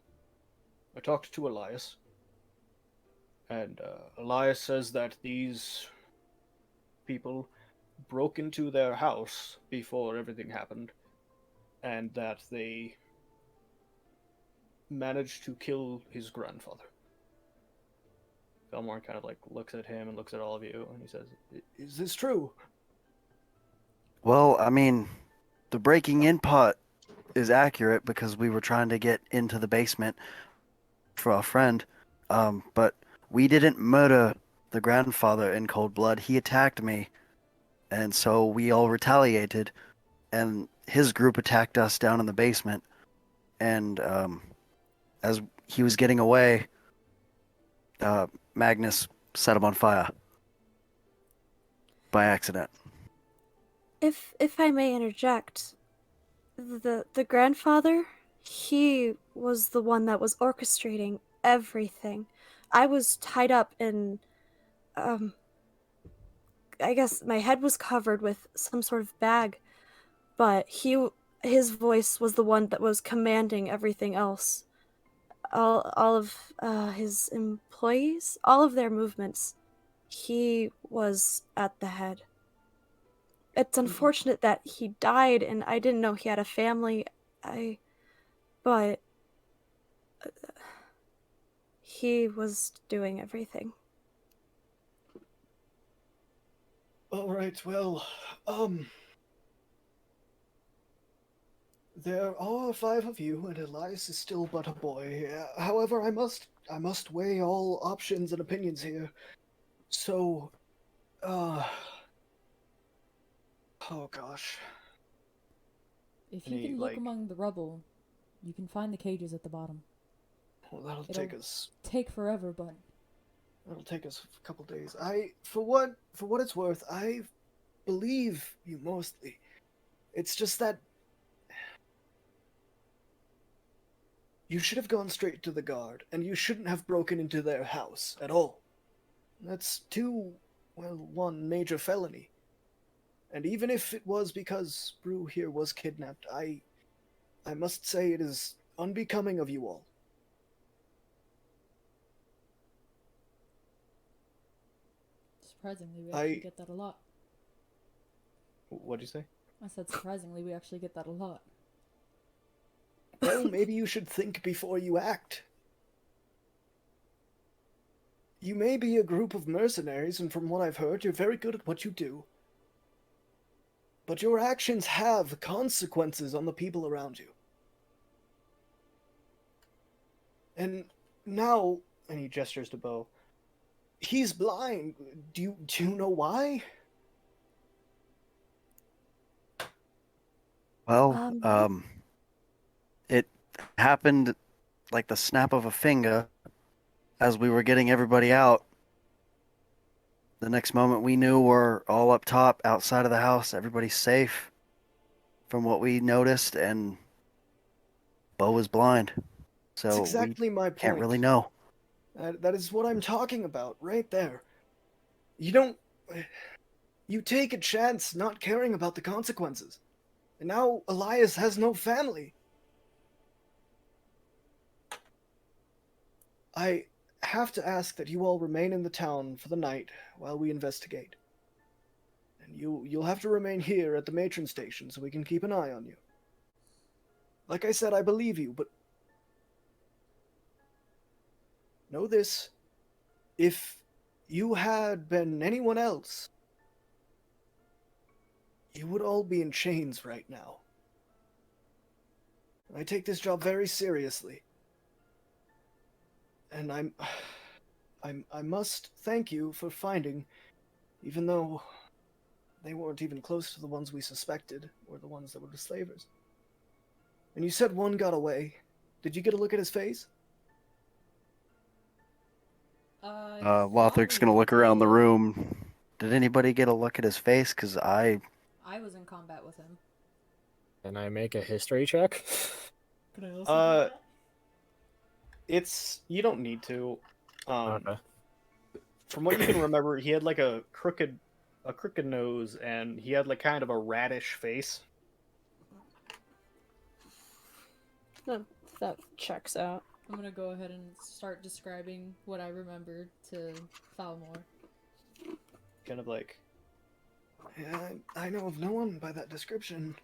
I talked to Elias, and Elias says that these people broke into their house before everything happened, and that they managed to kill his grandfather. Belmore kind of like looks at him and looks at all of you, and he says, "Is this true?" Well, I mean, the breaking in part is accurate because we were trying to get into the basement for our friend, but we didn't murder the grandfather in cold blood. He attacked me, and so we all retaliated, and his group attacked us down in the basement. And as he was getting away, Magnus set him on fire by accident. if I may interject, the grandfather, he was the one that was orchestrating everything. I was tied up in, um, I guess my head was covered with some sort of bag, but his voice was the one that was commanding everything else. All of his employees, all of their movements, he was at the head. It's unfortunate that he died, and I didn't know he had a family. But he was doing everything. All right, well, there are 5 of you, and Elias is still but a boy. However, I must weigh all options and opinions here. So, oh gosh. If And you he, can look like, among the rubble, you can find the cages at the bottom. well, that'll It'll- take us. Take forever, but That'll take us a couple days. For what it's worth, I believe you mostly. It's just that you should have gone straight to the guard, and you shouldn't have broken into their house at all. That's one major felony. And even if it was because Brew here was kidnapped, I must say it is unbecoming of you all. surprisingly, we actually get that a lot. What'd you say? I said surprisingly, we actually get that a lot. Well, maybe you should think before you act. You may be a group of mercenaries, and from what I've heard, you're very good at what you do. But your actions have consequences on the people around you. And now, And he gestures to Bo. He's blind. Do you know why? Well, it happened like the snap of a finger as we were getting everybody out. The next moment we knew we're all up top, outside of the house, everybody's safe from what we noticed, and Bo was blind. That's So exactly my we point. can't really know. That is what I'm talking about, right there. You don't... You take a chance not caring about the consequences. And now Elias has no family. I have to ask that you all remain in the town for the night while we investigate. And you'll have to remain here at the matron station so we can keep an eye on you. Like I said, I believe you, but know this. If you had been anyone else, you would all be in chains right now. I take this job very seriously. And I must thank you for finding, even though they weren't even close to the ones we suspected, or the ones that were the slavers. And you said one got away. Did you get a look at his face? Lothric's gonna look around the room. Did anybody get a look at his face? Because I was in combat with him. Can I make a history check? Can I also do that? You don't need to. Okay. From what you can remember, he had like a crooked nose, and he had like kind of a radish face. That checks out. I'm gonna go ahead and start describing what I remember to Falmore. Kind of like, yeah, I know of no one by that description.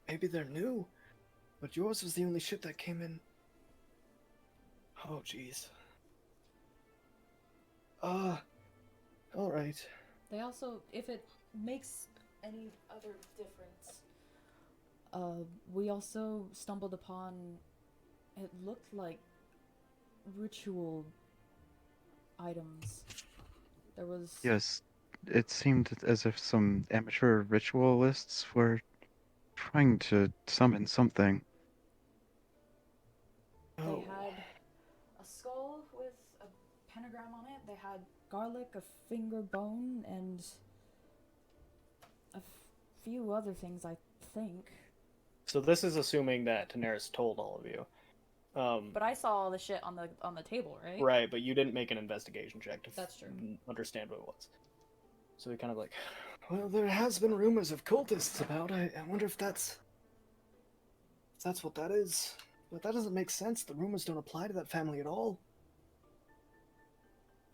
Maybe they're new, but yours was the only ship that came in. Oh, jeez. All right. They also, if it makes any other difference, we also stumbled upon, it looked like ritual items. There was... Yes, it seemed as if some amateur ritualists were trying to summon something. They Oh. had a skull with a pentagram on it. They had garlic, a finger bone, and a few other things, I think. So this is assuming that Daenerys told all of you. But I saw all the shit on the table, right? Right, but you didn't make an investigation check to That's true. Understand what it was. So he kind of like, well, there has been rumors of cultists about. I wonder if that's what that is. But that doesn't make sense. The rumors don't apply to that family at all.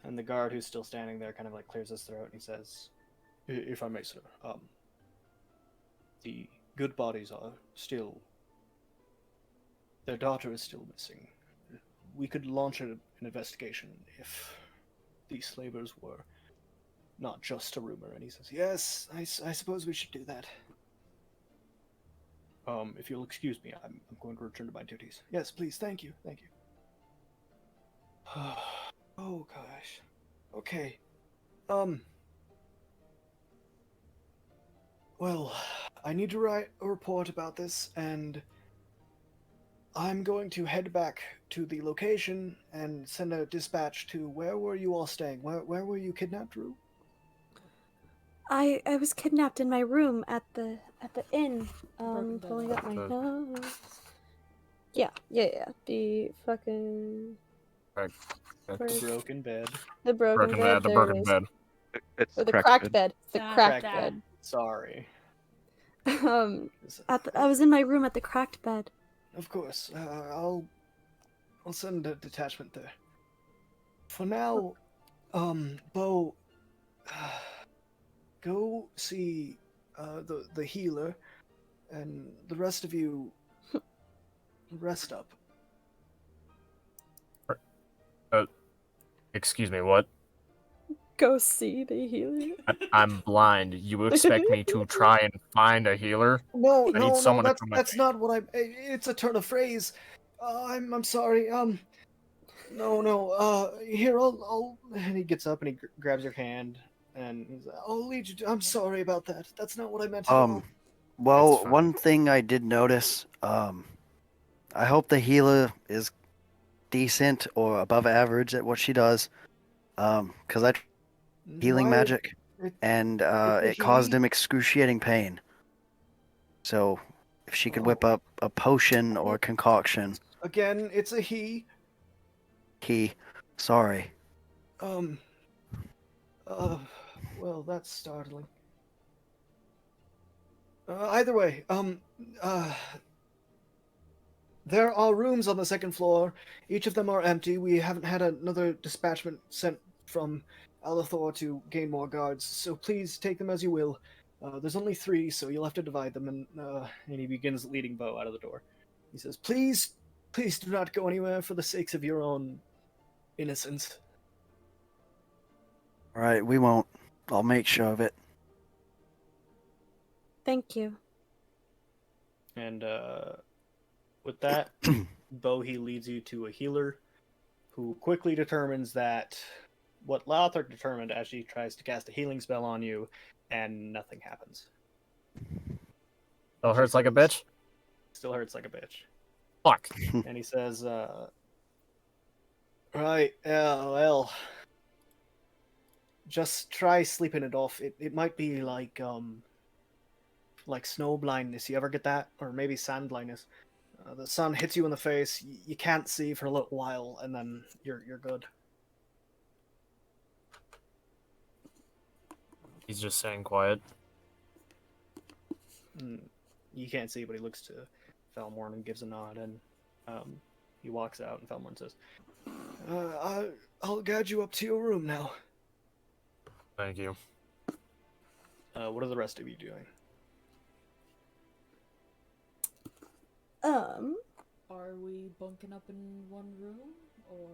And the guard who's still standing there kind of like clears his throat and he says, if I may, sir, the good bodies are still... Their daughter is still missing. We could launch an investigation if these slavers were not just a rumor. And he says, yes, I suppose we should do that. If you'll excuse me, I'm going to return to my duties. Yes, please, thank you. Oh, gosh. Okay. Well, I need to write a report about this, and I'm going to head back to the location and send a dispatch to where were you all staying? Where were you kidnapped, Drew? I was kidnapped in my room at the inn. Broken bed. Pulling up my The- notes. Yeah. The fucking Right. The Where's- broken bed. the broken bed. The there broken it is. bed. It's Or the cracked cracked bed. bed. The Cracked cracked bed. bed. Sorry. I was in my room at the cracked bed. Of course. I'll send a detachment there. For now, Bo, go see the healer, and the rest of you rest up. Excuse me, what? Go see the healer. I'm blind. You expect me to try and find a healer? No, I need someone to come that's not what I'm. It's a turn of phrase. I'm sorry. No. Here, I'll. And he gets up and he grabs your hand, and he's like, I'll lead you. I'm sorry about that. That's not what I meant at all. Well, fine. one thing I did notice, I hope the healer is decent or above average at what she does. Because I healing Why- magic, it- and it's a it caused he. him excruciating pain. So, if she could Oh. whip up a potion or a concoction, Again, it's a he. sorry. Um. Well, that's startling. Either way, there are rooms on the second floor. Each of them are empty. We haven't had another dispatchment sent from Livelaqour to gain more guards, so please take them as you will. There's only 3, so you'll have to divide them, and he begins leading Bo out of the door. He says, please do not go anywhere for the sakes of your own innocence. All right, we won't. I'll make sure of it. Thank you. And with that, Bo, he leads you to a healer who quickly determines that what Lothric determined as she tries to cast a healing spell on you, and nothing happens. Still hurts like a bitch? Still hurts like a bitch. Fuck. And he says, right, yeah, well, just try sleeping it off. It might be like snow blindness. You ever get that? Or maybe sand blindness. The sun hits you in the face, you can't see for a little while, and then you're good. He's just saying quiet. You can't see, but he looks to Falmorn and gives a nod, and he walks out, and Falmorn says, I'll guide you up to your room now. Thank you. What are the rest of you doing? Are we bunking up in one room, or?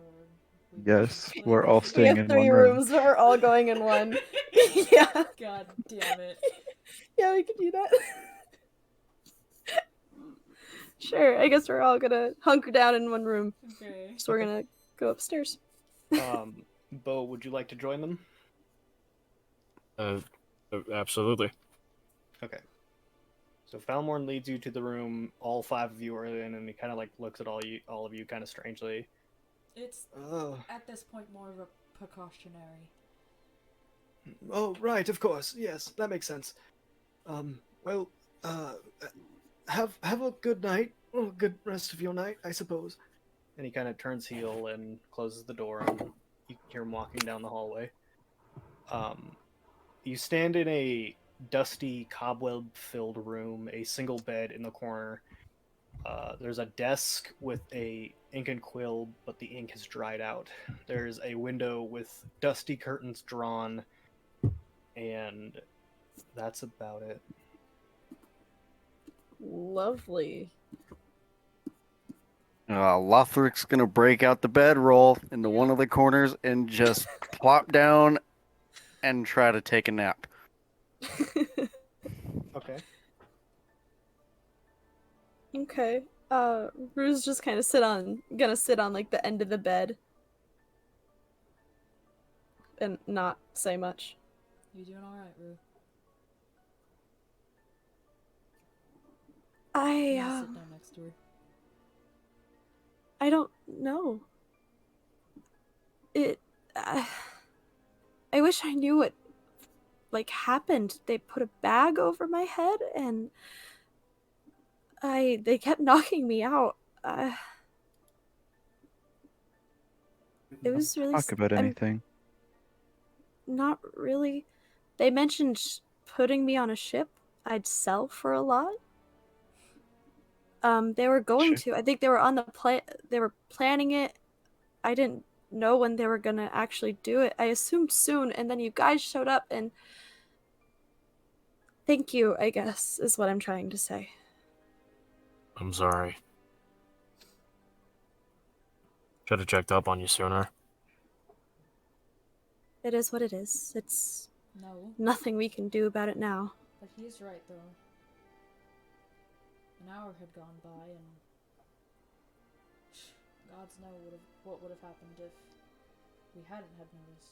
Yes, we're all We staying have in 3 one room. rooms, but we're all going in one. Yeah. God damn it. Yeah, we could do that. Sure, I guess we're all gonna hunker down in one room. Okay. So we're gonna go upstairs. Bo, would you like to join them? Absolutely. Okay. So Falmorn leads you to the room. All 5 of you are in, and he kind of like looks at all of you kind of strangely. It's at this point more of a precautionary. Oh, right, of course. Yes, that makes sense. Well, have a good night. Oh, good rest of your night, I suppose. And he kind of turns heel and closes the door, and you can hear him walking down the hallway. You stand in a dusty, cobweb-filled room, a single bed in the corner. There's a desk with a ink and quill, but the ink has dried out. There's a window with dusty curtains drawn, and that's about it. Lovely. Lothric's gonna break out the bedroll into one of the corners and just plop down and try to take a nap. Okay. Okay. Rue's just kind of gonna sit on like the end of the bed and not say much. You doing alright, Rue? I I'm gonna sit down next to her. I don't know. I wish I knew what like happened. They put a bag over my head and they kept knocking me out. It was really Talk about anything. not really. They mentioned putting me on a ship I'd sell for a lot. They were going to. I think they were on the they were planning it. I didn't know when they were gonna actually do it. I assumed soon, and then you guys showed up, and thank you, I guess, is what I'm trying to say. I'm sorry. Should have checked up on you sooner. It is what it is. It's No, nothing we can do about it now. but he is right, though. An hour had gone by, and gods know what would have happened if we hadn't had noticed.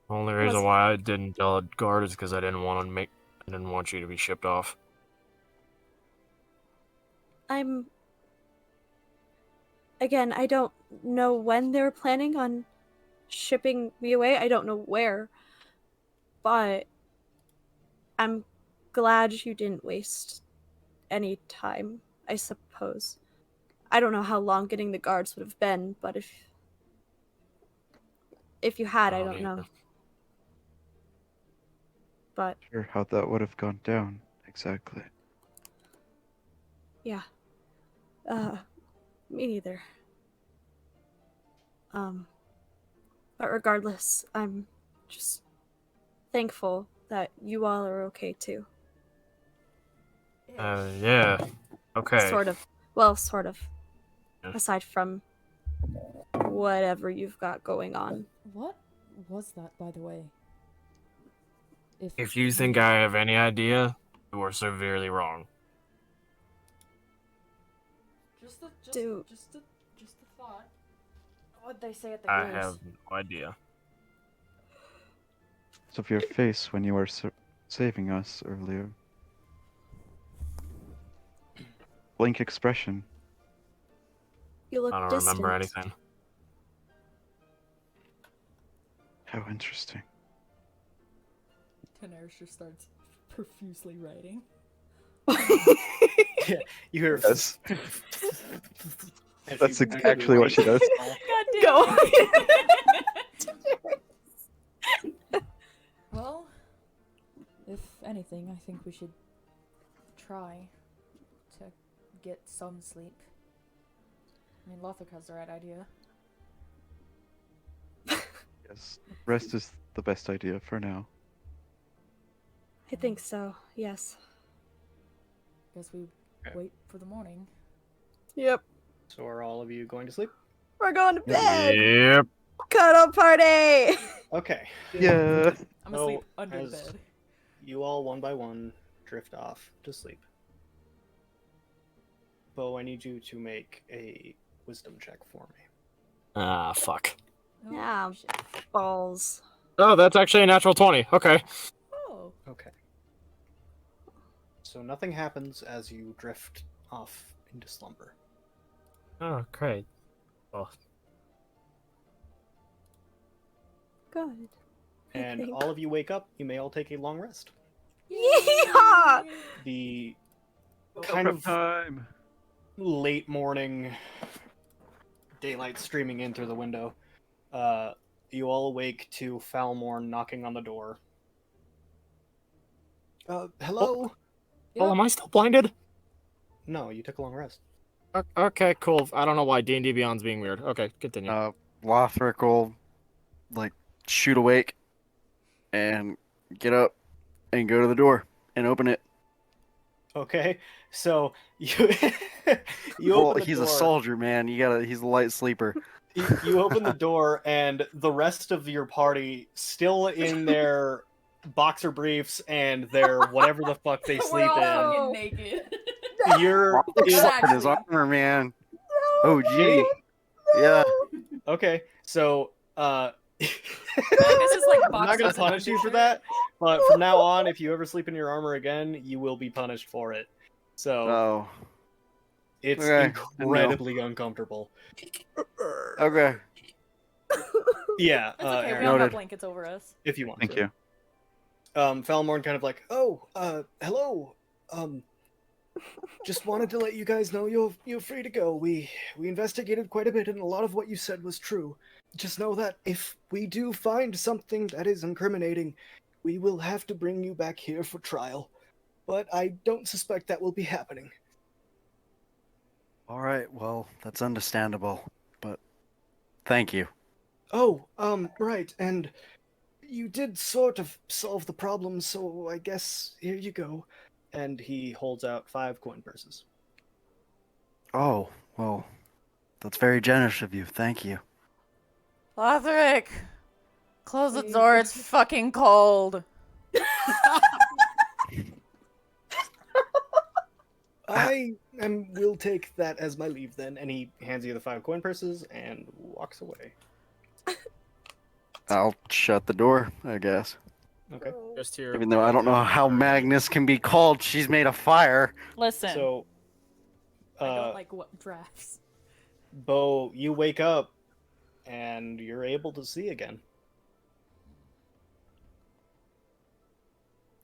Only reason why I didn't tell the guard is because I didn't want you to be shipped off. Again, I don't know when they're planning on shipping me away. I don't know where. But I'm glad you didn't waste any time, I suppose. I don't know how long getting the guards would have been, but if you had, I don't know. But Sure, how that would have gone down exactly. yeah. Me neither. But regardless, I'm just thankful that you all are okay too. Yeah. Okay. Sort of. Well, sort of. Yeah. Aside from whatever you've got going on. What was that, by the way? If you think I have any idea, you are severely wrong. Just a thought. What'd they say at the I Gills? have no idea. Of your face when you were saving us earlier. Blank expression. You look I don't distant. remember anything. How interesting. Daenerys just starts profusely writing. Yeah, you hear. Yes. as That's you actually what she does. God damn Go. Well, if anything, I think we should try to get some sleep. I mean, Lothric has the right idea. Yes. Rest is the best idea for now. I think so, yes. Guess we Okay. wait for the morning. Yep. So are all of you going to sleep? We're going to bed! Yep. Cuddle party! Okay. Yeah. I'm So, asleep under the as bed. you all one by one drift off to sleep. Bo, I need you to make a wisdom check for me. Ah, fuck. Oh, Yeah. shit. Balls. Oh, that's actually a natural 20. Okay. Oh. Okay. So nothing happens as you drift off into slumber. Oh, great. Well, Good. I And think. all of you wake up, you may all take a long rest. Yeehaw! The kind of time. late morning daylight streaming in through the window. You all awake to Falmorn knocking on the door. Hello? Oh, am I still blinded? No, you took a long rest. Okay, cool. I don't know why D&D Beyond's being weird. Okay, continue. Lothric will shoot awake and get up and go to the door and open it. Okay, so you you Well, open the he's door. a soldier, man. He's a light sleeper. You open the door, and the rest of your party still in their boxer briefs and their whatever the fuck they We're sleep all in. fucking naked. You're Lothric in, slept in his Exactly. armor, man. No, Oh, gee. Yeah. okay. So This is like I'm not gonna boxers and punish you for underwear. that, but from now on, if you ever sleep in your armor again, you will be punished for it. So Oh. it's okay. incredibly uncomfortable. Okay. Yeah, It's okay, we Aaron, all got Noted. blankets over us. if you want Thank to. you. Falmorn kind of like, oh, hello. Just wanted to let you guys know you're free to go. We investigated quite a bit, and a lot of what you said was true. Just know that if we do find something that is incriminating, we will have to bring you back here for trial. But I don't suspect that will be happening. All right. Well, that's understandable, but thank you. Oh, right, and you did sort of solve the problem, so I guess here you go. And he holds out 5 coin purses. Oh, well, that's very generous of you. Thank you. Lothric! Close the Please. door, it's fucking cold. I And we'll take that as my leave then. And he hands you the 5 coin purses and walks away. I'll shut the door, I guess. Okay. Just here. Even though I don't know how Magnus can be called, she's made a fire. Listen, So, I don't like what drafts. Bo, you wake up and you're able to see again.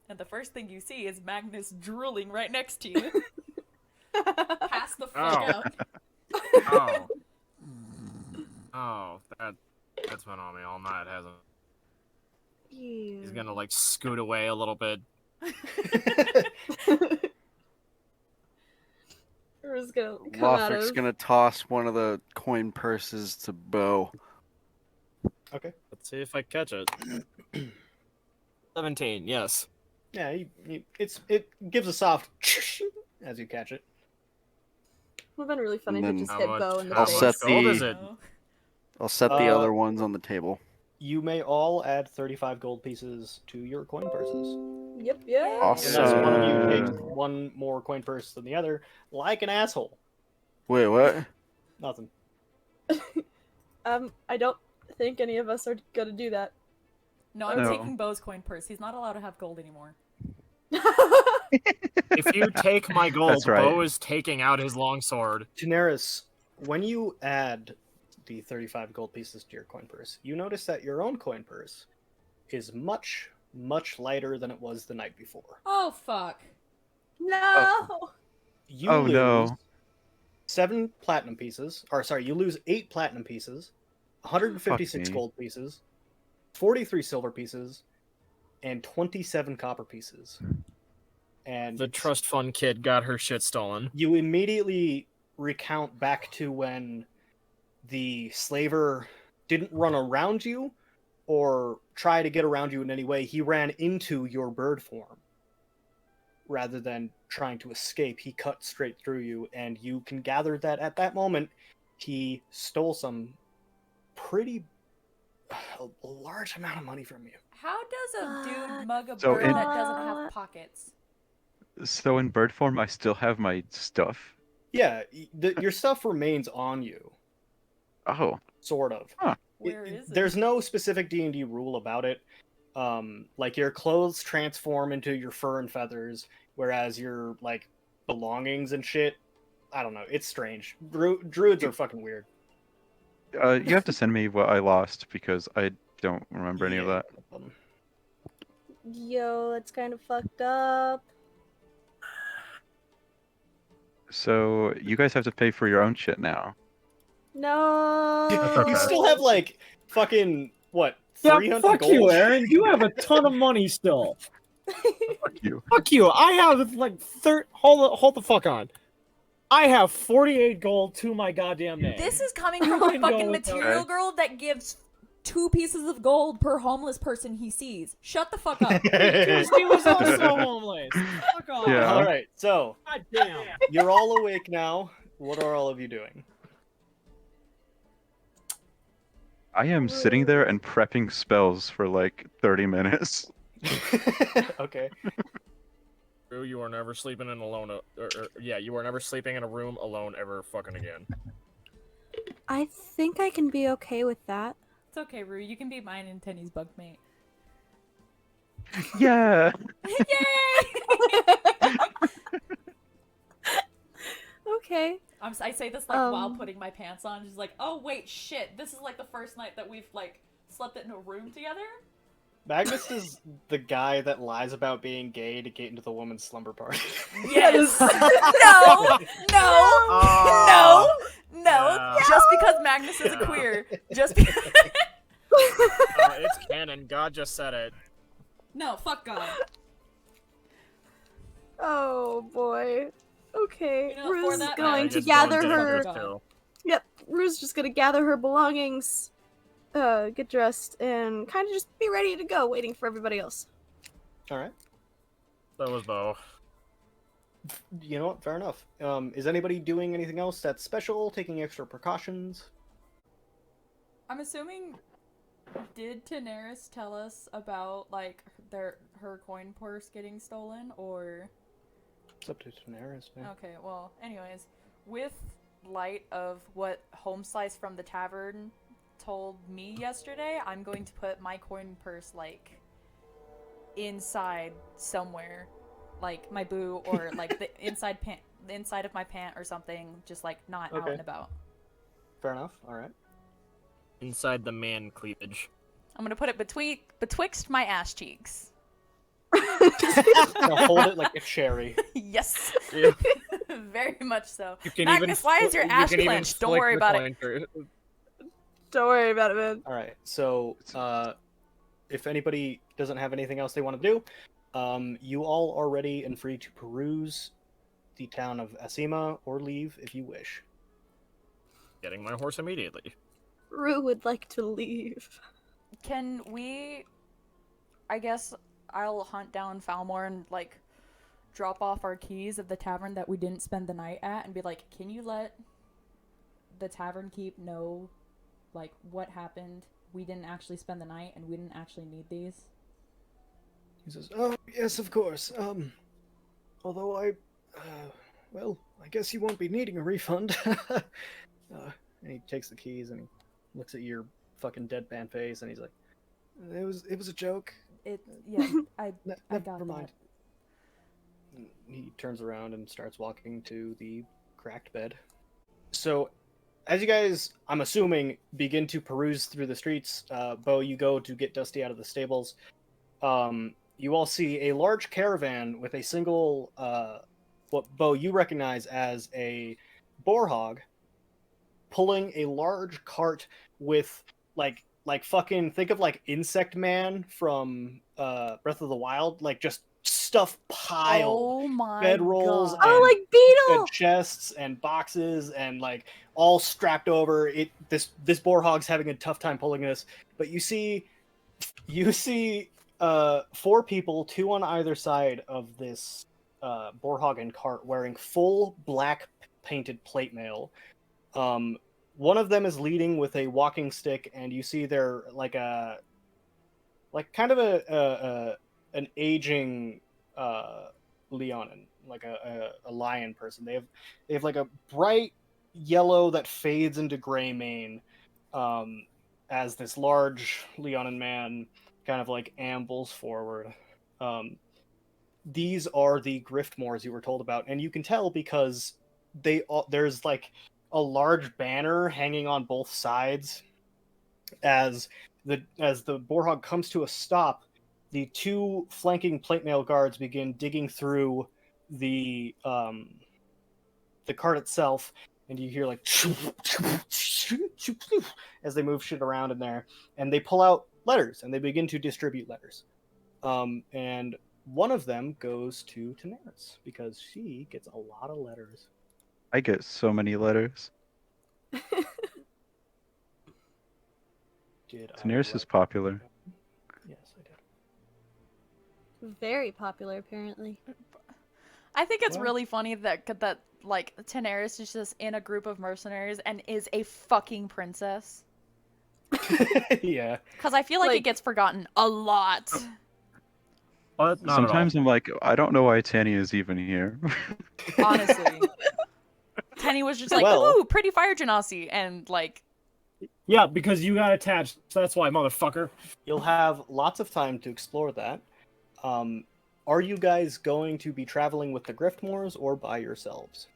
And the first thing you see is Magnus drooling right next to you. Pass the fuck out. Oh. Oh, that's been on me all night, hasn't it? He's gonna like scoot away a little bit. Rue's gonna come out Lofric's of... gonna toss one of the coin purses to Bo. Okay. Let's see if I catch it. 17, yes. Yeah, it gives a soft as you catch it. Would have been really funny And to then just hit Bo in the I'll face. set gold the- is it? I'll set the other ones on the table. You may all add 35 gold pieces to your coin purses. Yep, yeah. Awesome. Unless one of you takes one more coin purse than the other, like an asshole. Wait, what? Nothing. I don't think any of us are gonna do that. No, I'm No. taking Bo's coin purse. He's not allowed to have gold anymore. If you take my gold, That's right. Bo is taking out his longsword. Daenerys, when you add the 35 gold pieces to your coin purse, you notice that your own coin purse is much, much lighter than it was the night before. Oh, fuck. No! You Oh, lose no. 7 platinum pieces, or sorry, you lose 8 platinum pieces, 156 Fuck me. gold pieces, 43 silver pieces, and 27 copper pieces. And The trust fund kid got her shit stolen. you immediately recount back to when the slaver didn't run around you or try to get around you in any way. He ran into your bird form. Rather than trying to escape, he cut straight through you, and you can gather that at that moment, he stole some pretty a large amount of money from you. How does a dude mug a So bird in- that doesn't have pockets? So in bird form, I still have my stuff. Yeah, your stuff remains on you, Oh, sort of. Where is it? There's no specific D&D rule about it. Like your clothes transform into your fur and feathers, whereas your like belongings and shit, I don't know. It's strange. Druids are fucking weird. you have to send me what I lost because I don't remember any of Yeah. that. Yo, that's kind of fucked up. So you guys have to pay for your own shit now. No! You still have like fucking what? Yeah, 300 fuck gold? you, Aaron. You have a ton of money still. Fuck you. Fuck you! I have like hold the fuck on. I have 48 gold to my goddamn name. This is coming from I a can fucking go with that. material girl that gives 2 pieces of gold per homeless person he sees. Shut the fuck up. Because he was also homeless. Fuck off. Yeah. All right, so God damn. you're all awake now. What are all of you doing? I am sitting there and prepping spells for like 30 minutes. Okay. Drew, you are never sleeping in alone. You are never sleeping in a room alone ever fucking again. I think I can be okay with that. It's okay, Rue. You can be mine and Tenny's bunkmate. Yeah. Yay! Okay. I say this like while putting my pants on, just like, oh wait, shit, this is like the first night that we've like slept in a room together. Magnus is the guy that lies about being gay to get into the woman's slumber party. Yes. No. Yeah. Just because Magnus is a queer, just because. It's canon. God just said it. No, fuck God. Oh boy. Okay. You know, for Rue's that going matter, to just gather don't her. fuck God. Yep. Rue's just gonna gather her belongings, get dressed, and kind of just be ready to go, waiting for everybody else. All right. That was Bo. You know what? Fair enough. Is anybody doing anything else that's special? Taking extra precautions? I'm assuming. Did Daenerys tell us about like her coin purse getting stolen, or? It's up to Daenerys, man. Okay, well, anyways, with light of what Home Slice from the tavern told me yesterday, I'm going to put my coin purse, like, inside somewhere. Like, my boo, or, like, the inside of my pant or something, just, like, not out Okay. and about. Fair enough. All right. Inside the man cleavage. I'm gonna put it betwixt my ass cheeks. Now hold it like a cherry. Yes. Yeah. Very much so. You can Magnus, why is your ass clenched? Don't worry about it. Don't worry about it, man. All right. So, if anybody doesn't have anything else they want to do, you all are ready and free to peruse the town of Asima or leave if you wish. Getting my horse immediately. Rue would like to leave. Can we... I guess I'll hunt down Falmore and, like, drop off our keys of the tavern that we didn't spend the night at and be like, can you let the tavern keep know, like, what happened? We didn't actually spend the night and we didn't actually need these. He says, "Oh, yes, of course. Although well, I guess you won't be needing a refund." And he takes the keys and he looks at your fucking deadpan face and he's like, it was a joke. Yeah, I Never got mind. He turns around and starts walking to the cracked bed. So, as you guys, I'm assuming, begin to peruse through the streets, Bo, you go to get Dusty out of the stables. You all see a large caravan with a single, what Bo you recognize as a boar hog, pulling a large cart with like fucking, think of like Insect Man from Breath of the Wild, like just stuff piled. Oh my Bedrolls god. Oh, like Beetle! and chests and boxes and like all strapped over it. This boar hog's having a tough time pulling this, but you see 4 people, 2 on either side of this boar hog and cart, wearing full black painted plate mail. One of them is leading with a walking stick, and you see they're like kind of an aging Leonin, like a lion person. They have like a bright yellow that fades into gray mane, as this large Leonin man kind of like ambles forward. These are the Griftmoors you were told about, and you can tell because there's like a large banner hanging on both sides. As the boarhog comes to a stop, the 2 flanking plate mail guards begin digging through the cart itself, and you hear like as they move shit around in there, and they pull out letters and they begin to distribute letters. And one of them goes to Daenerys because she gets a lot of letters. I get so many letters. Daenerys is popular. Yes, I did. Very popular, apparently. I think it's Well- really funny that like Daenerys is just in a group of mercenaries and is a fucking princess. Yeah. Because I feel like it Like- gets forgotten a lot. But not Sometimes I'm like, I don't know why Tanya is even here. Honestly. Tenny was just like, Well- ooh, pretty fire genasi, and like, Yeah, because you got attached. So that's why, motherfucker. You'll have lots of time to explore that. Are you guys going to be traveling with the Griftmoors or by yourselves?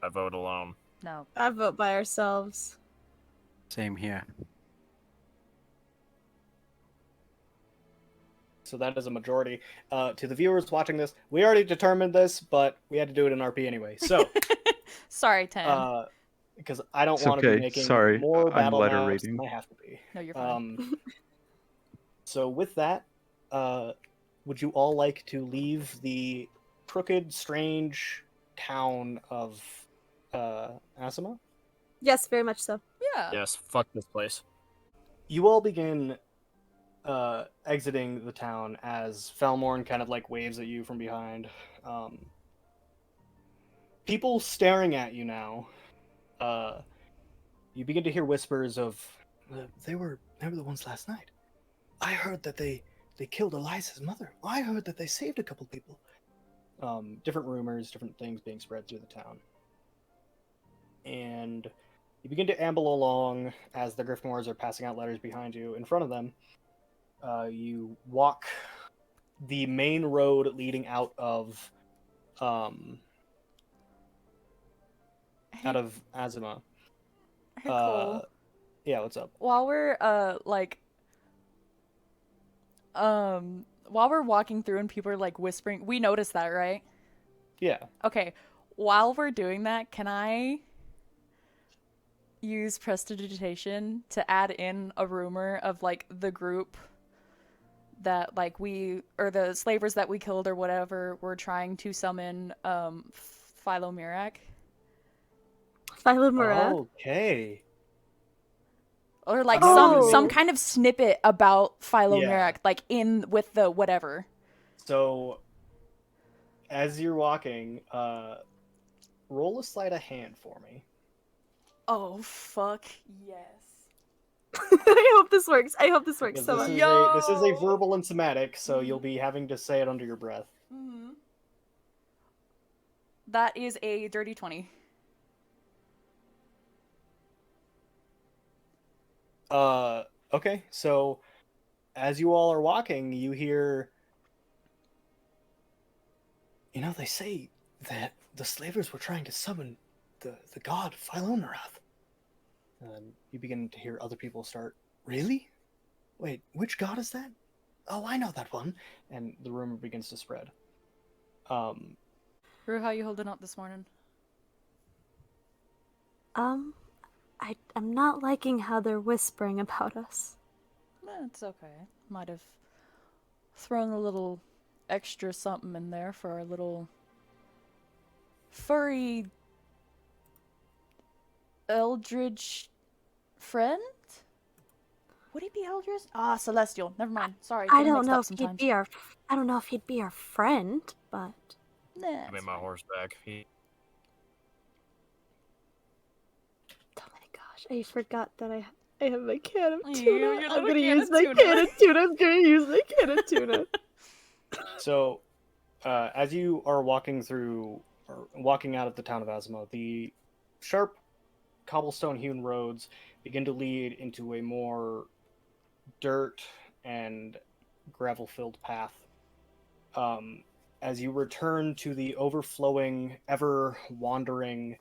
I vote alone. no. I vote by ourselves. Same here. So that is a majority. To the viewers watching this, we already determined this, but we had to do it in RP anyway. So, Sorry, Ten. because I don't It's want to be okay, making sorry, more I'm battle letter maps reading. than I have to be. No, you're fine. So with that, would you all like to leave the crooked, strange town of Asima? Yes, very much so. Yeah. Yes, fuck this place. You all begin exiting the town as Falmorn kind of like waves at you from behind. People staring at you now. You begin to hear whispers of, they were the ones last night. I heard that they killed Eliza's mother. I heard that they saved a couple people. different rumors, different things being spread through the town. And you begin to amble along as the Griffmores are passing out letters behind you. In front of them, you walk the main road leading out of Azuma. Hey, Cole. Yeah, what's up? While we're while we're walking through and people are like whispering, we noticed that, right? Yeah. Okay. While we're doing that, can I use prestidigitation to add in a rumor of like the group that like we or the slavers that we killed or whatever were trying to summon Philomirak? Philomirak? Okay. Or like Oh. some kind of snippet about Philomirak, Yeah. like in with the whatever. So, as you're walking, roll a sleight of hand for me. Oh fuck yes. I hope this works. I hope this works Because so this much. is a verbal and somatic, so you'll be having to say it under your breath. Mm-hmm. That is a dirty 20. Okay, so as you all are walking, you hear, they say that the slavers were trying to summon the god Philomerath. You begin to hear other people start, really? Wait, which god is that? Oh, I know that one. And the rumor begins to spread. Rue, how you holding up this morning? I'm not liking how they're whispering about us. It's okay. Might have thrown a little extra something in there for our little furry eldritch friend? Would he be eldritch? Ah, celestial. Never mind. Sorry. I getting don't mixed know up if sometimes. I don't know if he'd be our friend, but Nah, Give me it's my fine. horse back. oh my gosh, I forgot that I have my can of You- tuna. your I'm little gonna can use of my tuna. can of tuna. I'm gonna use my can of tuna. So, as you are walking out of the town of Azuma, the sharp cobblestone-hewn roads begin to lead into a more dirt and gravel-filled path. As you return to the overflowing, ever-wandering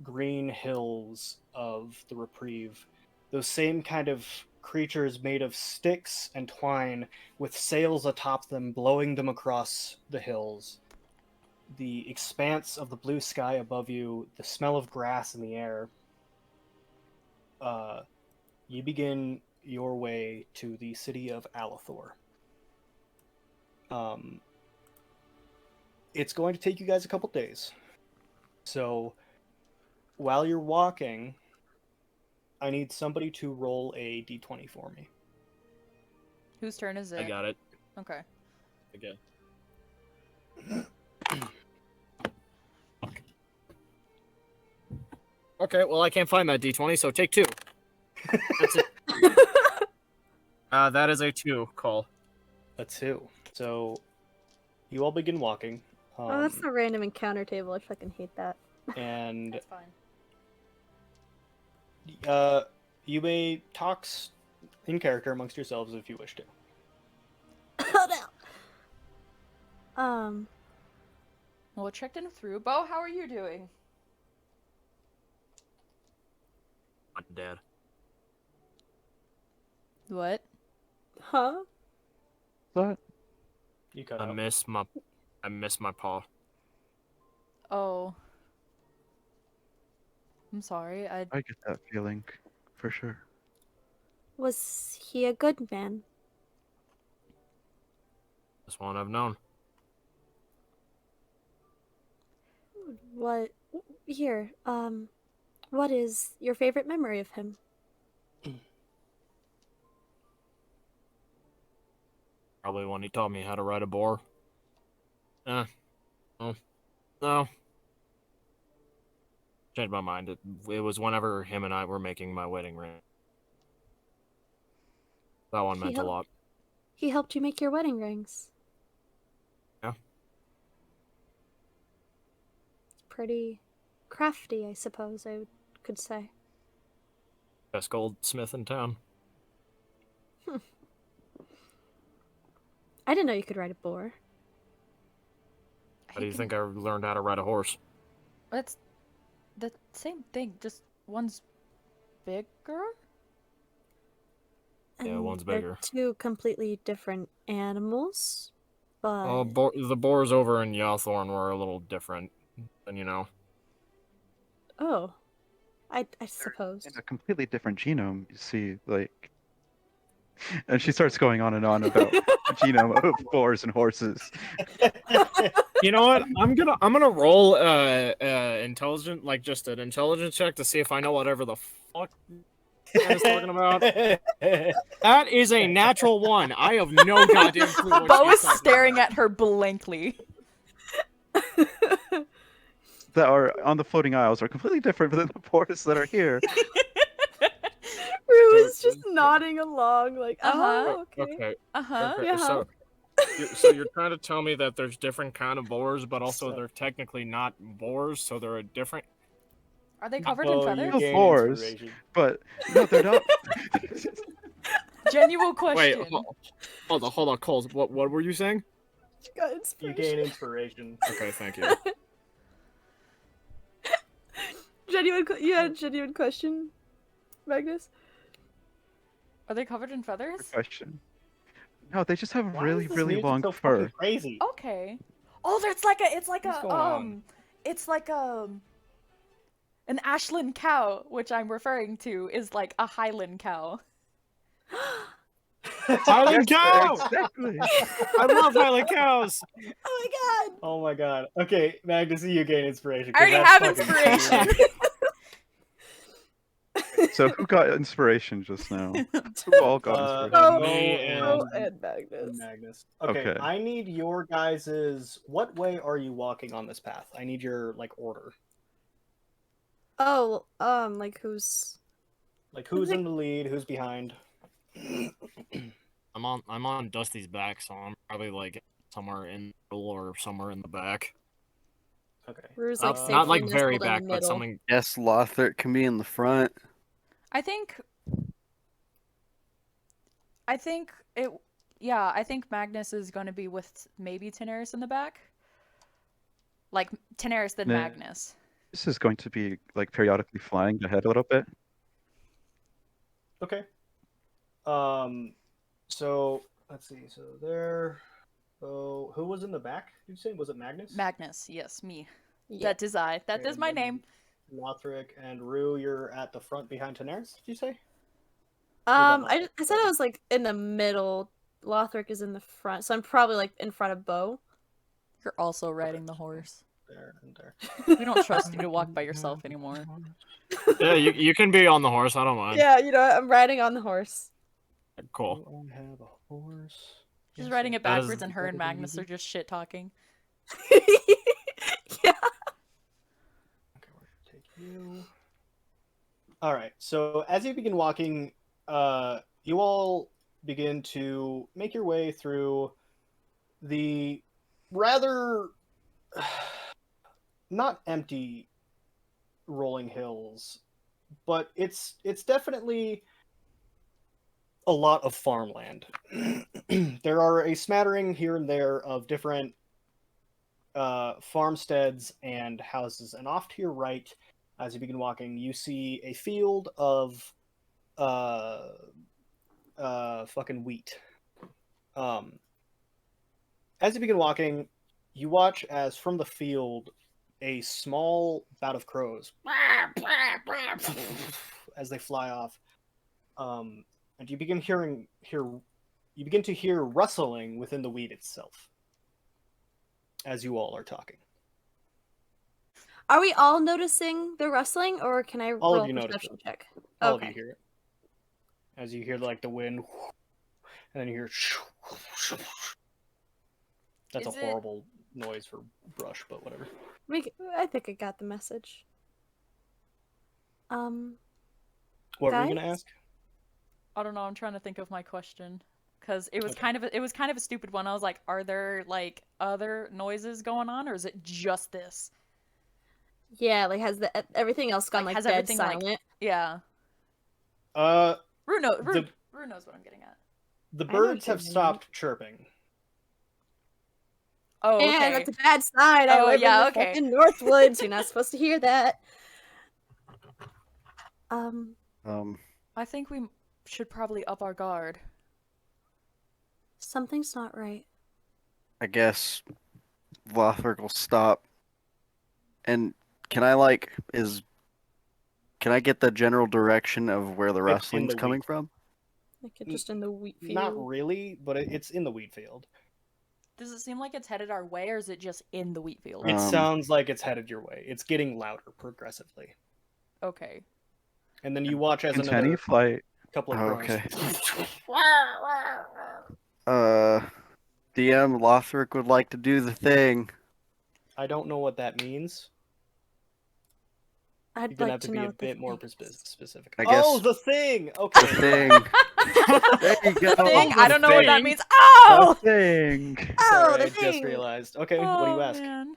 green hills of the Reprieve, those same kind of creatures made of sticks and twine with sails atop them blowing them across the hills, the expanse of the blue sky above you, the smell of grass in the air, you begin your way to the city of Alathor. It's going to take you guys a couple days. So, while you're walking, I need somebody to roll a d20 for me. Whose turn is it? I got it. Okay. Again. Okay, well, I can't find that d20, so take 2. That's it. That is a 2, Cole. A 2. So, you all begin walking. Oh, that's the random encounter table. I fucking hate that. And That's fine. you may talk in character amongst yourselves if you wish to. Oh no. Well, it checked in through. Bo, how are you doing? I'm dead. What? Huh? What? You cut I out. miss my paw. Oh. I'm sorry. I get that feeling, for sure. Was he a good man? This one I've known. What? Here. What is your favorite memory of him? Probably when he taught me how to ride a boar. No. Changed my mind. It was whenever him and I were making my wedding ring. That one meant a lot. He helped you make your wedding rings. Yeah. pretty crafty, I suppose could say. Best goldsmith in town. I didn't know you could ride a boar. How do you think I learned how to ride a horse? It's the same thing, just one's bigger? Yeah, And one's they're bigger. two completely different animals, but The boars over in Yawthorn were a little different, and oh, I suppose. In a completely different genome, you see, like, and she starts going on and on about genome of boars and horses. You know what? I'm gonna roll intelligent, like just an intelligence check to see if I know whatever the fuck I was talking about. That is a natural 1. I have no goddamn clue what Bo she's is talking staring about. at her blankly. That are on the floating isles are completely different than the boars that are here. Rue is just nodding along, like, Uh-huh. oh, okay. Okay. Uh-huh. Okay. Yeah. So you're trying to tell me that there's different kind of boars, but also they're technically not boars, so they're a different. Are they covered in Oh, you feathers? No gain boars. inspiration. But no, they're not. Genuine Wait, question. hold on, Coles. What were you saying? She got You inspiration. gain inspiration. Okay, thank you. You had a genuine question, Magnus? Are they covered in feathers? Question. No, they just have Why really, is this really music long so fur. fucking crazy. Okay. Oh, it's like What's going on? it's like an Ashland cow, which I'm referring to is like a Highland cow. Highland cow! Exactly. I love Highland cows. Oh my god! Oh my god. Okay, Magnus, you gain inspiration. I 'cause already that's have fucking inspiration. cool. So who got inspiration just now? Who all got inspiration? Oh, Me oh, and and Magnus. Magnus. Okay, Okay. I need your guys's. What way are you walking on this path? I need your order. Oh, like who's... Like who's in the lead, who's behind. I'm on Dusty's back, so I'm probably like somewhere in the middle or somewhere in the back. Okay. Rue's like Not like safely very nestled in back, the but middle. something. Yes, Lothric can be in the front. I think it. Yeah, I think Magnus is going to be with maybe Tenaris in the back. Like Tenaris then Nah. Magnus. This is going to be like periodically flying ahead a little bit. Okay. So let's see. So there. So who was in the back? Did you say was it Magnus? Magnus, yes, me. Yeah. That is I. That is And my then name. Lothric and Rue, you're at the front behind Tenaris. Did you say? I said I was like in the middle. Lothric is in the front, so I'm probably like in front of Bo. You're also riding the horse. There and there. We don't trust you to walk by yourself anymore. Yeah, you can be on the horse. I don't mind. Yeah, you know what? I'm riding on the horse. Cool. Do I have a horse? She's Yes, riding I it That is- backwards, and her and Magnus are just shit talking. Yeah. Okay, where should I take you? All right. So as you begin walking, you all begin to make your way through the rather not empty rolling hills, but it's definitely a lot of farmland. There are a smattering here and there of different farmsteads and houses, and off to your right, as you begin walking, you see a field of fucking wheat. As you begin walking, you watch as from the field a small bat of crows as they fly off, and you begin to hear rustling within the wheat itself as you all are talking. Are we all noticing the rustling, or can I All of roll you a notice perception check? All Okay. of you hear it. As you hear like the wind, and then you hear. That's Is a it- horrible noise for brush, but whatever. I think I got the message. What were you gonna Guys? ask? I don't know. I'm trying to think of my question because it was Okay. kind of a stupid one. I was like, are there like other noises going on, or is it just this? Yeah, like has everything else gone like has dead everything, silent? like, yeah. Uh, Rue knows the what I'm getting at. the I know what birds you have mean. stopped chirping. Oh, okay. And that's a bad sign. I Oh, live yeah, in the okay. fucking Northwoods. You're not supposed to hear that. I think we should probably up our guard. Something's not right. I guess Lothric will stop. And can I get the general direction of where the in rustling's the coming wheat. from? Like just in the wheat field. Not really, but it's in the wheat field. Does it seem like it's headed our way, or is it just in the wheat field? It sounds like it's headed your way. It's getting louder progressively. Okay. And then you watch as Continue another flight. couple of crows. Okay. DM Lothric would like to do the thing. I don't know what that means. You're I'd gonna like have to to be know a what the bit more thing is. specific. I Oh, guess- the thing. Okay. The thing. There you go. Thing? I don't know what that thing. means. Oh! The thing. Oh, Sorry, the I just thing. realized. Okay, what do you ask? Man.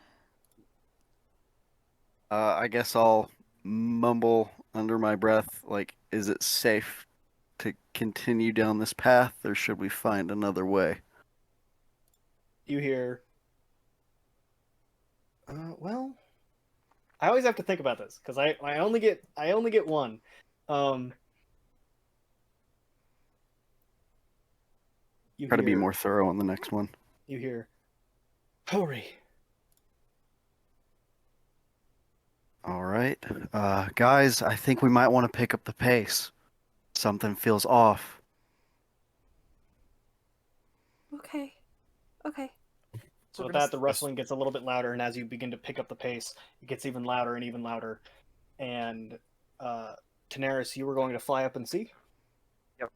I guess I'll mumble under my breath, like, is it safe to continue down this path, or should we find another way? You hear. Well, I always have to think about this because I only get one. You Try to be hear- more thorough on the next one. You hear. Hurry. All right. Guys, I think we might want to pick up the pace. Something feels off. Okay. Okay. So We're with gonna that, the rustling gets a little bit louder, and as you begin to pick up the pace, it gets even louder and even louder. And Daenerys, you were going to fly up and see? Yep.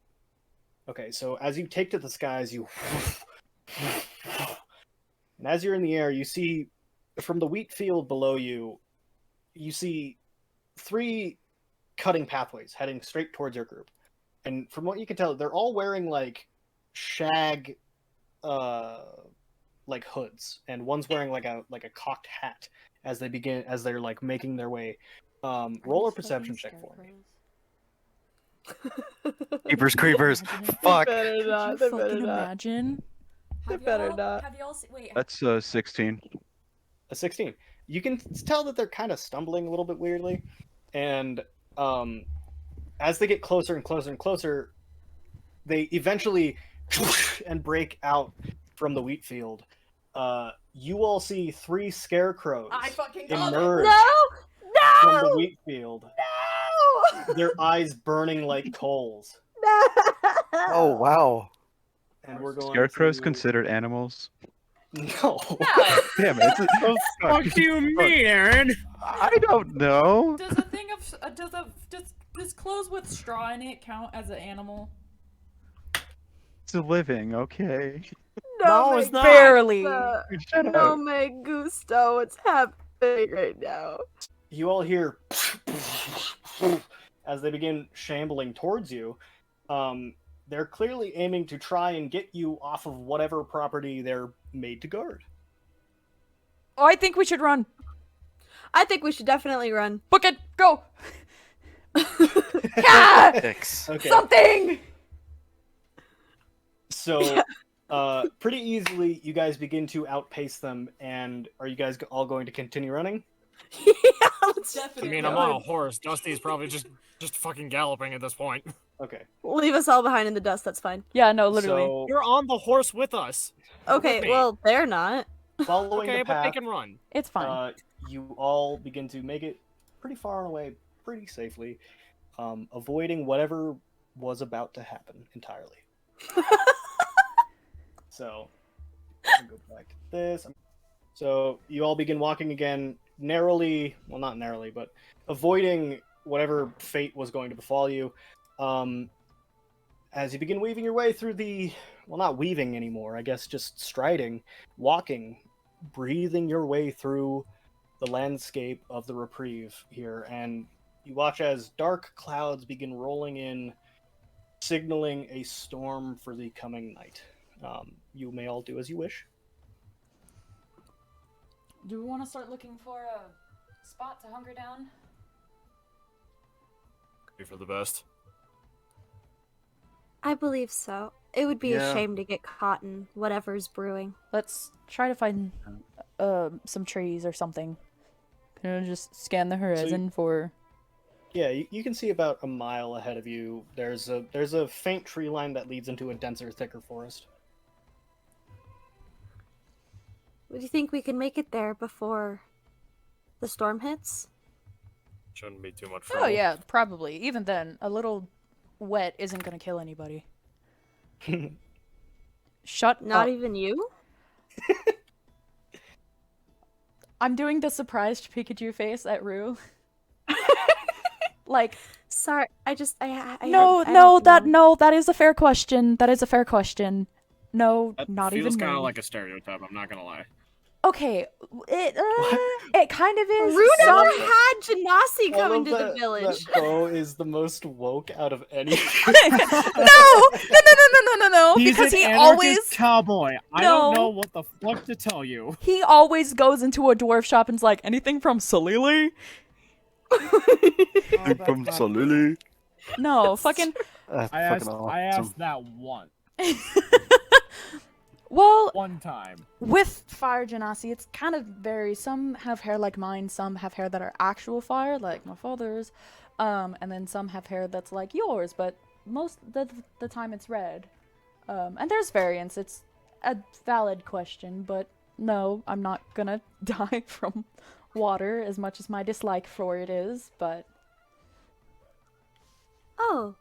Okay, so as you take to the skies, you... And as you're in the air, you see, from the wheat field below you, you see 3 cutting pathways heading straight towards your group. And from what you can tell, they're all wearing, like, shag... like hoods, and one's wearing like a cocked hat as they're like making their way. Roll a perception check for me. Creepers. Fuck. Better not. They better not. Imagine? They better not. Have y'all seen... Wait. That's 16. A 16. You can tell that they're kind of stumbling a little bit weirdly, and as they get closer and closer and closer, they eventually and break out from the wheat field. You all see 3 scarecrows I fucking called it. emerge No! from the No! wheat field, No! their eyes burning like coals. No! Oh, wow. And we're going Scarecrows to... considered animals? No. No. Damn it. The fuck do you mean, Aaron? I don't know. Does a thing of does clothes with straw in it count as an animal? It's a living, okay. No, it's not. Barely. Shut No up. me gusta. What's happening right now? You all hear as they begin shambling towards you. They're clearly aiming to try and get you off of whatever property they're made to guard. Oh, I think we should run. I think we should definitely run. Book it. Go. Ah! Six. Okay. Something. So, pretty easily, you guys begin to outpace them. And are you guys all going to continue running? Yeah, let's I Definitely. mean, I'm on a horse. Dusty's probably just fucking galloping at this point. Okay. leave us all behind in the dust. That's fine. Yeah, no, literally. So, You're on the horse with us. Okay, me. well, they're not. following Okay, the but they path, can run. It's fine. you all begin to make it pretty far away, pretty safely, avoiding whatever was about to happen entirely. So, I'll go back to this. So, you all begin walking again, narrowly, well, not narrowly, but avoiding whatever fate was going to befall you. As you begin weaving your way through the, well, not weaving anymore, I guess just striding, walking, breathing your way through the landscape of the reprieve here, and you watch as dark clouds begin rolling in, signaling a storm for the coming night. You may all do as you wish. Do we want to start looking for spot to hunker down? Be for the best. I believe so. It would be Yeah. a shame to get caught in whatever's brewing. Let's try to find some trees or something. Can I just scan the horizon for? Yeah, you can see about a mile ahead of you. There's a faint tree line that leads into a denser, thicker forest. Do you think we can make it there before the storm hits? Shouldn't be too much Oh trouble. yeah, probably. Even then, a little wet isn't gonna kill anybody. Shut Not up. even you? I'm doing the surprised Pikachu face at Rue. Like, Sorry, I no, I no, don't know. that is a fair question. That is a fair question. No, That not feels even kind of me. like a stereotype. I'm not gonna lie. Okay, it kind of is. Rue some- never had Genasi All coming of to the that- village. That Bo is the most woke out of any. No, He's because an he anarchist always cowboy. I No. don't know what the fuck to tell you. he always goes into a dwarf shop and's like, anything from Salili? From Salili. No, fucking. That's I fucking asked awesome. that once. Well, One time. with fire genasi, it's kind of varies. Some have hair like mine, some have hair that are actual fire, like my father's, and then some have hair that's like yours, but most the time it's red. And there's variance. It's a valid question, but no, I'm not gonna die from water as much as my dislike for it is, but Oh,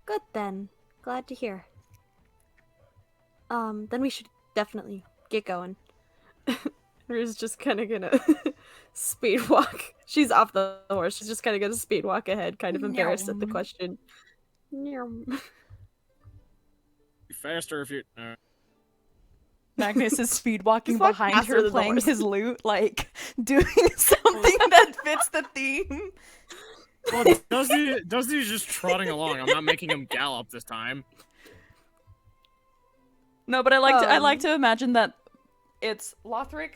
good then. Glad to hear. Then we should definitely get going. Rue's just kind of gonna speed walk. She's off the horse. She's just kind of gonna speed walk ahead, kind of embarrassed at the Nyam. question. Nyam. Be faster if you. Magnus is speed walking Just walk behind faster her than the playing horse. his lute, like doing something that fits the theme. Well, Dusty's just trotting along. I'm not making him gallop this time. No, but I like to imagine that it's Lothric,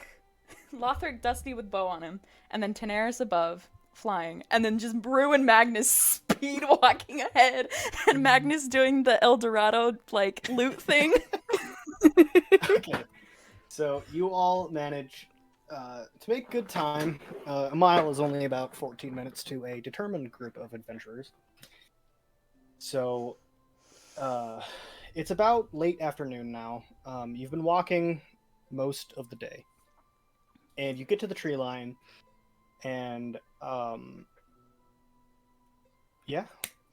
Dusty with bow on him, and then Tenaris above, flying, and then just Brew and Magnus speed walking ahead, and Magnus doing the El Dorado like loot thing. Okay. So you all manage to make good time. A mile is only about 14 minutes to a determined group of adventurers. So it's about late afternoon now. You've been walking most of the day. And you get to the tree line, and yeah.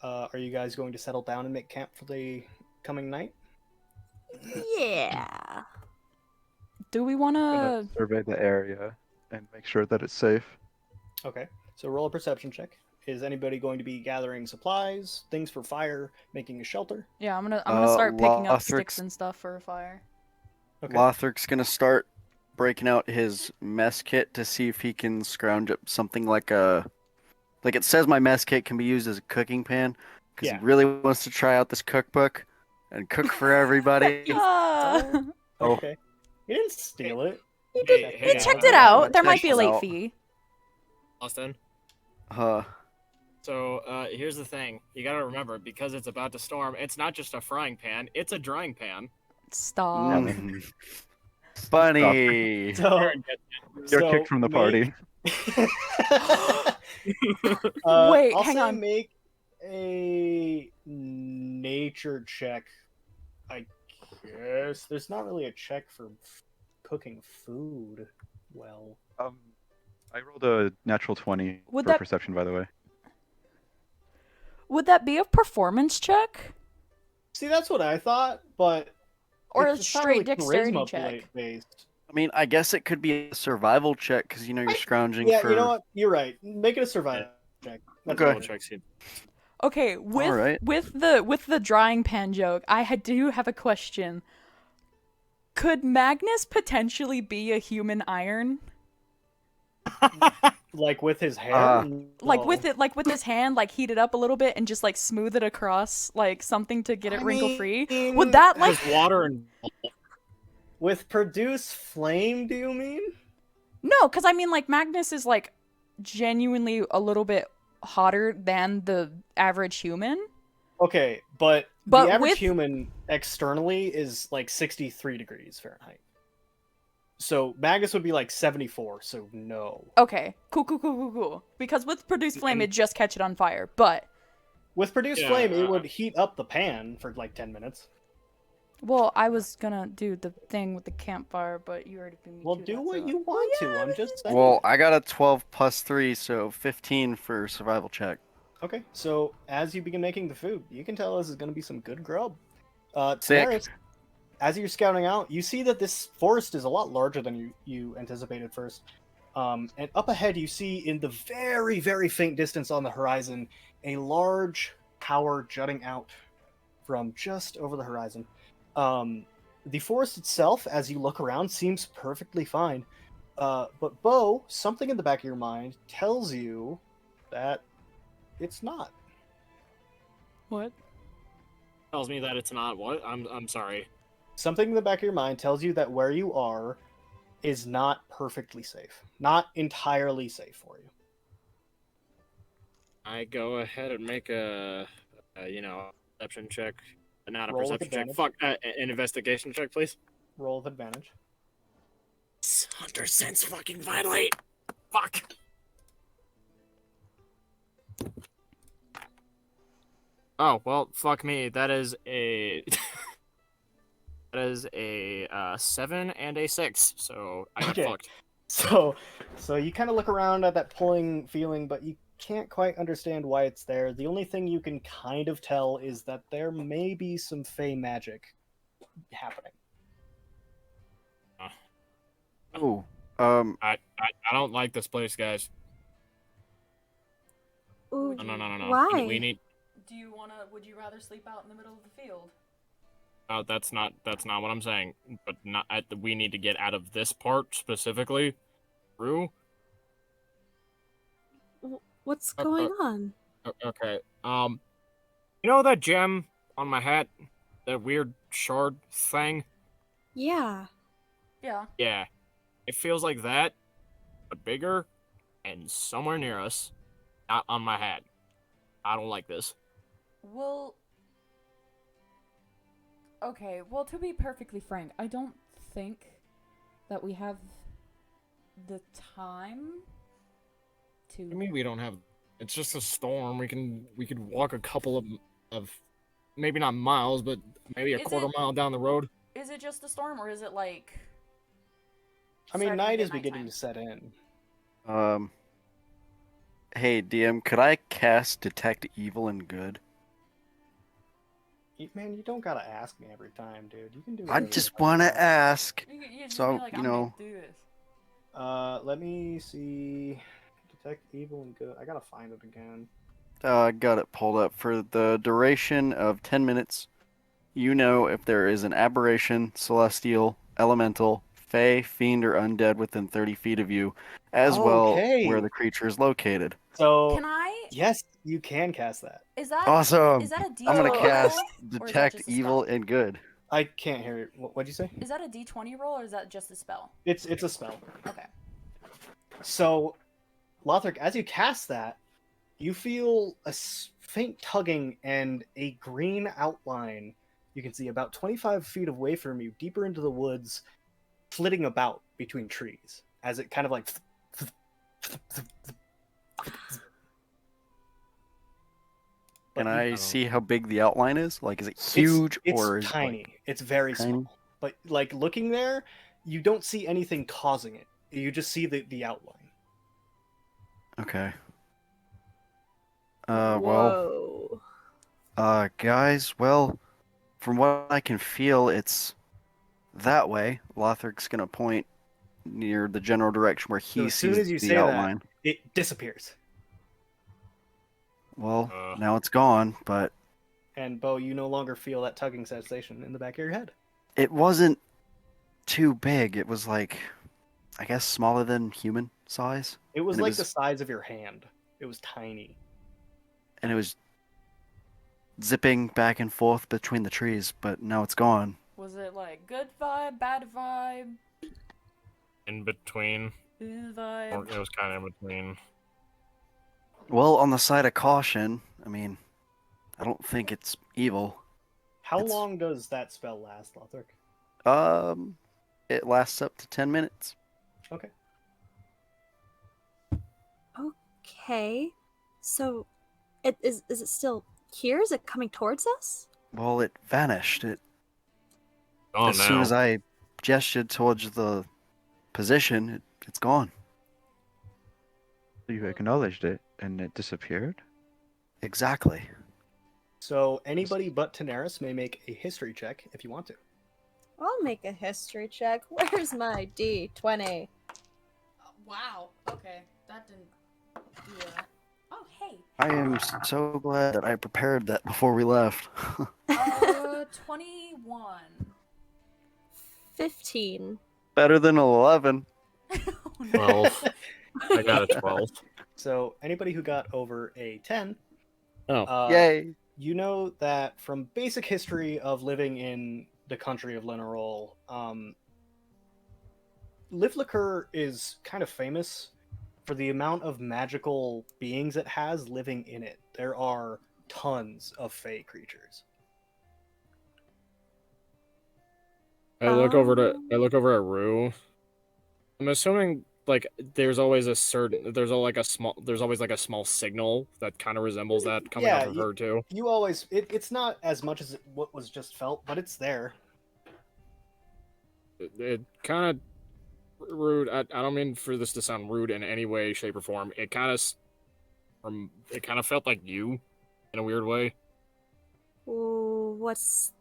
Are you guys going to settle down and make camp for the coming night? Yeah. Do we want Gonna to? survey the area and make sure that it's safe. Okay, so roll a perception check. Is anybody going to be gathering supplies, things for fire, making a shelter? Yeah, I'm gonna start picking up Lothric's- sticks and stuff for a fire. Okay. Lothric's gonna start breaking out his mess kit to see if he can scrounge up something like it says my mess kit can be used as a cooking pan because Yeah. he really wants to try out this cookbook and cook for everybody. Ah. Oh. Okay. You didn't steal it. He Hey, checked it out. There might checked be a it late out. fee. Austin. So Here's the thing. You gotta remember, because it's about to storm, it's not just a frying pan, it's a drying pan. Stop. Funny. So, You're kicked from the party. Wait, I'll hang say on. Make a nature check. I guess there's not really a check for cooking food. Well, I rolled a natural 20 Would for that- perception, by the way. Would that be a performance check see, that's what I thought, but or a it's not straight really dexterity charisma check? based. I mean, I guess it could be a survival check because you're scrounging Yeah, for. you know what? You're right. Make it a survival check. That's Okay. what Checks here. Okay, with Alright. with the drying pan joke, do have a question. Could Magnus potentially be a human iron? Like with his hair, Like No. with his hand, like heat it up a little bit and just like smooth it across, like something to get it wrinkle free? Would that like There's water and with produce flame? Do you mean? no? Because I mean, like Magnus is like genuinely a little bit hotter than the average human. Okay, but the But average with- human externally is like 63 degrees Fahrenheit. So Magus would be like 74, so no. Okay, cool. Because with produced flame, And- it just catch it on fire. But With produced Yeah, flame, it would heat up the pan for like 10 minutes. well, I was gonna do the thing with the campfire, but you already beat me Well, to do that, what so- you want to. I'm just saying. Well, I got a 12 plus 3, so 15 for survival check. Okay, so as you begin making the food, you can tell this is going to be some good grub. Sick. Daenerys, as you're scouting out, you see that this forest is a lot larger than you anticipated first. And up ahead, you see in the very, very faint distance on the horizon a large tower jutting out from just over the horizon. The forest itself, as you look around, seems perfectly fine. But Bo, something in the back of your mind tells you that it's not. What? Tells me that it's not what? I'm sorry. Something in the back of your mind tells you that where you are is not perfectly safe. Not entirely safe for you. I go ahead and make a perception check. Not a Roll with perception check. advantage. Fuck, an investigation check, please. Roll with advantage. Hunter sense fucking violate. Fuck. Oh well, fuck me. That is a that is a 7 and a 6. So I got Okay. fucked. So you kind of look around at that pulling feeling, but you can't quite understand why it's there. The only thing you can kind of tell is that there may be some fey magic happening. Oh, I don't like this place, guys. Ooh, No. Why? We need. Would you rather sleep out in the middle of the field? Oh, that's not what I'm saying. But not. We need to get out of this part specifically. Rue. What's going on? Okay. You know that gem on my hat? That weird shard thing? Yeah. Yeah. Yeah. It feels like that, but bigger and somewhere near us. Not on my hat. I don't like this. Well. Okay, well, to be perfectly frank, I don't think that we have the time to. I mean, we don't have. It's just a storm. We could walk a couple of maybe not miles, but maybe a Is quarter it- mile down the road. Is it just a storm, or is it like? I mean, starting to night get is beginning nighttime? to set in. Hey DM, could I cast Detect Evil and Good? Man, you don't gotta ask me every time, dude. You can do it. I just want to ask. You just So, be like, you I'm know- gonna do this. Let me see. Detect evil and good. I gotta find it again. I got it pulled up. For the duration of 10 minutes, you know if there is an aberration, celestial, elemental, fey, fiend, or undead within 30 feet of you, as well Okay. where the creature is located. So Can I? yes, you can cast that. Is that? Awesome! Is that a D20 I'm gonna roll, cast or is that Detect just a Evil spell? and Good. I can't hear it. What'd you say? Is that a D20 roll, or is that just a spell? It's a spell. Okay. So, Lothric, as you cast that, you feel a faint tugging and a green outline. You can see about 25 feet away from you, deeper into the woods, flitting about between trees, as it kind of like. Can But I see how big the outline is? Like, is it huge it's or is it, tiny? like, It's very tiny? small. But like looking there, you don't see anything causing it. You just see the outline. Okay. Whoa. Guys, well, from what I can feel, it's that way. Lothric's gonna point near the general direction where he So as soon sees as you the say outline. that, it disappears. Well, Uh. now it's gone, but And Bo, you no longer feel that tugging sensation in the back of your head. it wasn't too big. It was like, I guess, smaller than human size, It was And it like was- the size of your hand. It was tiny. and it was zipping back and forth between the trees, but now it's gone. Was it like good vibe, bad vibe, In between, good or vibe? it was kind of in between. Well, on the side of caution, I mean, I don't think it's evil. How It's- long does that spell last, Lothric? It lasts up to 10 minutes. Okay. Okay. So, is it still here? Is it coming towards us? Well, it vanished. Oh, As soon no. as I gestured towards the position, it's gone. You acknowledged it, and it disappeared? Exactly. So anybody but Daenerys may make a history check if you want to. I'll make a history check. Where's my D20? Wow. Okay, that didn't do that. Oh, hey. I am so glad that I prepared that before we left. 21. 15. Better than 11. Oh, no. 12. I got a 12. So anybody who got over a 10, Oh. Yay. you know that from basic history of living in the country of Linerol, Livelaqour is kind of famous for the amount of magical beings it has living in it. There are tons of fey creatures. I look over at Rue. I'm assuming like there's always a small signal that kind of resembles that coming Yeah, off of her too. You always it's not as much as what was just felt, but it's there. It kind of rude. I don't mean for this to sound rude in any way, shape, or form. It kind of felt like you in a weird way. Ooh, what's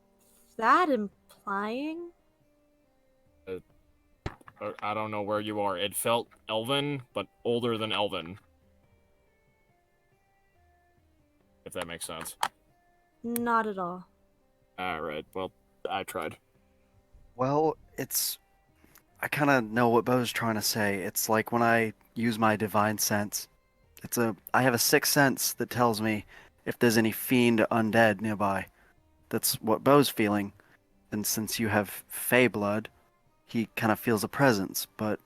that implying? I don't know where you are. It felt elven, but older than elven. If that makes sense. Not at all. Alright, well, I tried. Well, I kind of know what Bo's trying to say. It's like when I use my divine sense. I have a sixth sense that tells me if there's any fiend or undead nearby. That's what Bo's feeling. And since you have fey blood, he kind of feels a presence, but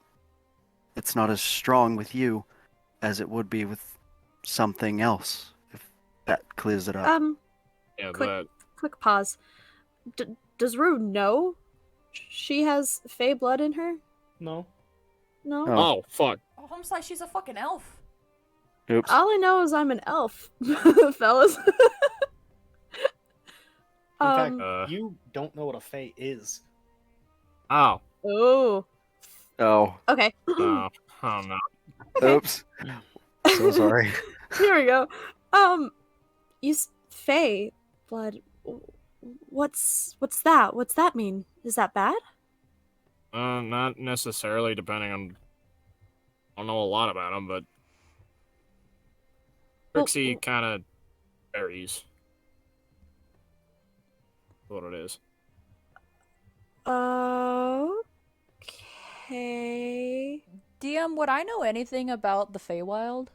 it's not as strong with you as it would be with something else, if that clears it up. Yeah, Quick pause. Does Rue know she has fey blood in her? No. No? Oh. Oh, fuck. Almost like she's a fucking elf. Oops. All I know is I'm an elf, fellas. In fact, Uh. you don't know what a fey is. Oh. Oh. Oh. Okay. Oh no. Okay. Oops. So sorry. Here we go. Fey blood. What's that? What's that mean? Is that bad? Not necessarily, depending on... I don't know a lot about him, but... Trixie kind of varies. What it is. Okay. DM, would I know anything about the Feywild?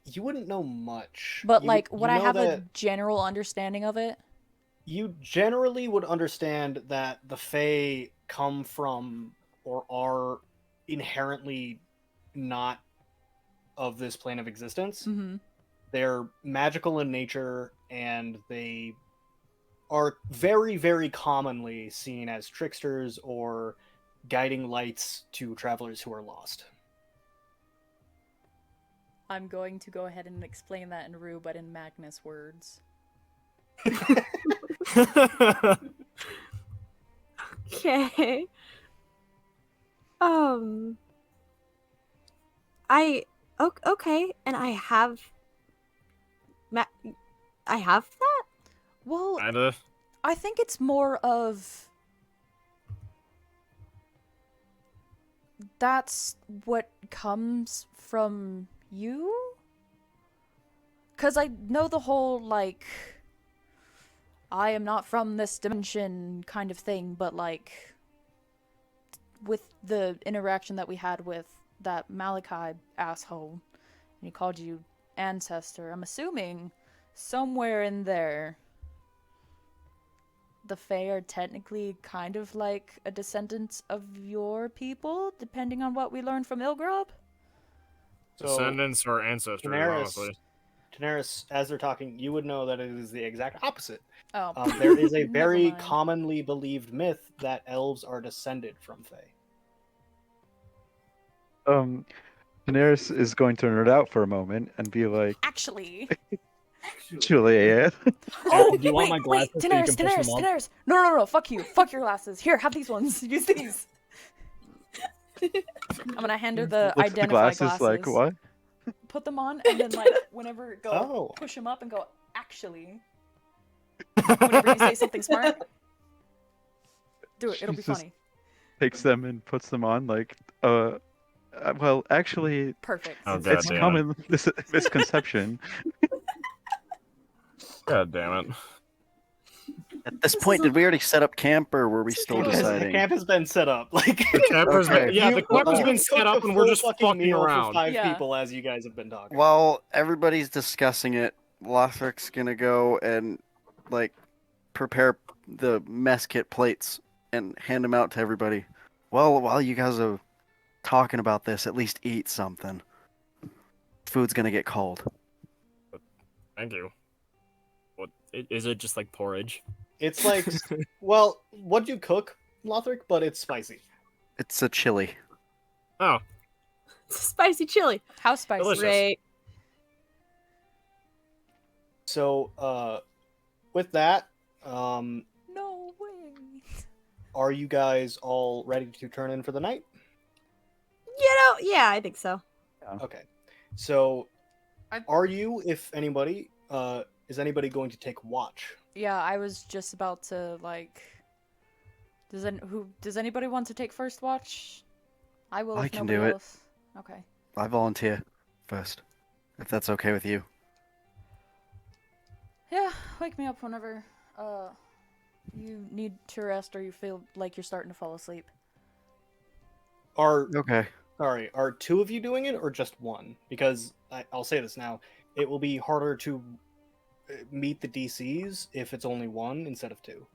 You wouldn't know much. But, You- like, would you I know have a that general understanding of it? You generally would understand that the Fae come from or are inherently not of this plane of existence. Mm-hmm. They're magical in nature, and they are very, very commonly seen as tricksters or guiding lights to travelers who are lost. I'm going to go ahead and explain that in Rue, but in Magnus words. Okay. Okay, and I have I have that? Well, Kinda. I think it's more of... That's what comes from you? Because I know the whole, like... I am not from this dimension kind of thing, but, like... With the interaction that we had with that Malachi asshole, and he called you ancestor, I'm assuming somewhere in there the Fae are technically kind of like a descendant of your people, depending on what we learned from Ilgrub. So Descendants or ancestors, honestly. Daenerys, as they're talking, you would know that it is the exact opposite. Oh, There is a never very mind. commonly believed myth that elves are descended from Fae. Daenerys is going to nerd out for a moment and be like, Actually. Julia. Oh, Do you want my wait, glasses so you Daenerys, can push them Daenerys, up? Daenerys. No, fuck you. Fuck your glasses. Here, have these ones. Use these. I'm gonna hand her the Looks at the identify glasses like, what? Put them on, and then, like, whenever go Oh. push them up and go, actually. Whenever you say something smart, do it. It'll be She's just- funny. Takes them and puts them on like, well, actually, Perfect. Oh, Since God it's damn it. common misconception. God damn it. At this point, did we already set up camp, or were we still The deciding? camp has been set up. Like The camper's Okay. been, yeah, the camper's been set up and we're just fucking meal around. for 5 Yeah. people as you guys have been talking. While everybody's discussing it, Lothric's gonna go and like prepare the mess kit plates and hand them out to everybody. Well, while you guys are talking about this, at least eat something. Food's gonna get cold. Thank you. What is it? Just like porridge? It's like, well, what'd you cook, Lothric? But it's spicy. It's a chili. Oh, Spicy chili. How spicy? Delicious. Right. So, with that, No way. are you guys all ready to turn in for the night? Yeah, I think so. Okay. So, I- are you, if anybody, is anybody going to take watch? Yeah, I was just about to, like... Does anybody want to take first watch? I will I if can nobody do it. else. Okay. I volunteer first, if that's okay with you. Yeah, wake me up whenever you need to rest or you feel like you're starting to fall asleep. Okay. Are 2 of you doing it or just 1? Because I'll say this now, it will be harder to meet the DCs if it's only 1 instead of 2.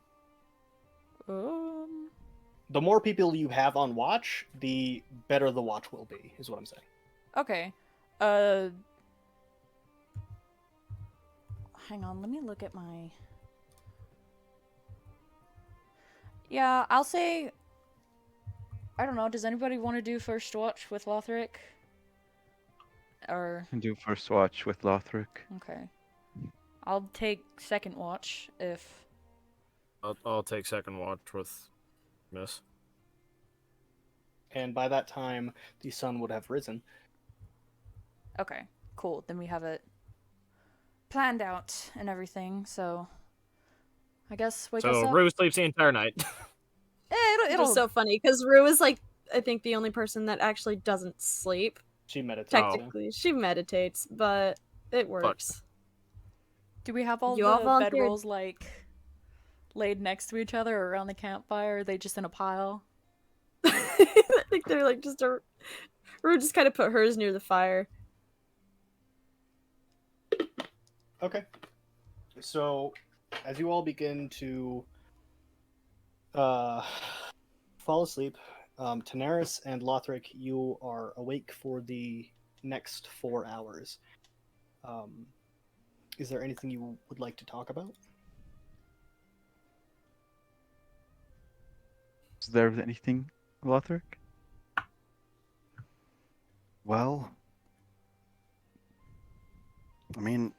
The more people you have on watch, the better the watch will be, is what I'm saying. Okay. Hang on, let me look at my... Yeah, I'll say... I don't know, does anybody want to do first watch with Lothric? Or... And do first watch with Lothric. Okay. I'll take second watch if... I'll take second watch with Miss. And by that time, the sun would have risen. Okay, cool. Then we have it planned out and everything, so... I guess wake us So up. Rue sleeps the entire night. It'll It's so funny because Rue is like, I think, the only person that actually doesn't sleep. She meditates. Technically, she meditates, but it works. Do we have all You the all volunteered. bedrolls, like, laid next to each other or around the campfire? Are they just in a pile? I think they're like just a. Rue just kind of put hers near the fire. Okay. So, as you all begin to fall asleep, Daenerys and Lothric, you are awake for the next 4 hours. Is there anything you would like to talk about? Is there anything, Lothric? Well, I mean,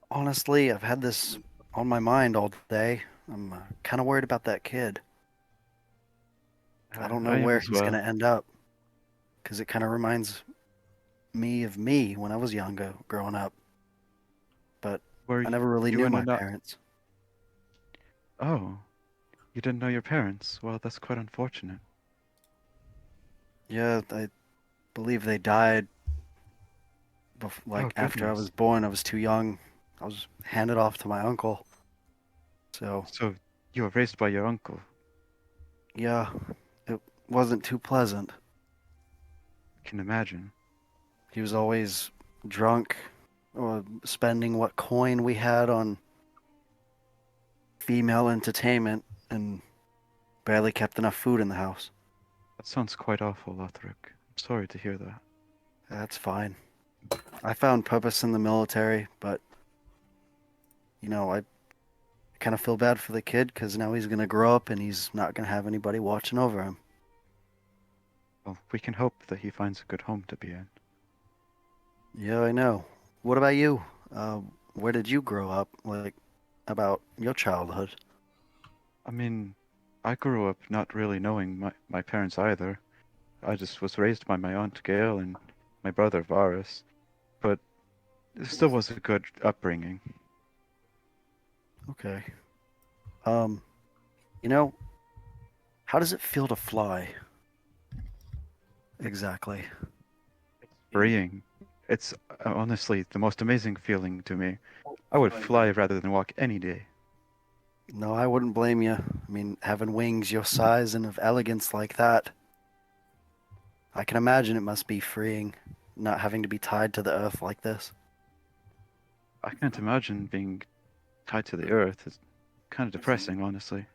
honestly, I've had this on my mind all day. I'm kind of worried about that kid. I don't know am where as he's well. going to end up. Because it kind of reminds me of me when I was younger, growing up. But Were I never really you knew in my ano- parents. Oh, you didn't know your parents? Well, that's quite unfortunate. Yeah, I believe they died. After I goodness. was born, I was too young. I was handed off to my uncle. So, So, you were raised by your uncle. yeah, it wasn't too pleasant. I can imagine. He was always drunk or spending what coin we had on female entertainment and barely kept enough food in the house. That sounds quite awful, Lothric. I'm sorry to hear that. That's fine. I found purpose in the military, but I kind of feel bad for the kid because now he's gonna grow up and he's not gonna have anybody watching over him. Well, we can hope that he finds a good home to be in. Yeah, I know. What about you? Where did you grow up? Like, about your childhood? I mean, I grew up not really knowing my parents either. I just was raised by my aunt Gail and my brother Varus, but it still was a good upbringing. Okay. Um, you know, how does it feel to fly? Exactly. Freeing. It's honestly the most amazing feeling to me. I would fly rather than walk any day. No, I wouldn't blame you. I mean, having wings your size and of elegance like that, I can imagine it must be freeing, not having to be tied to the earth like this. I can't imagine being tied to the earth. It's kind of depressing, honestly.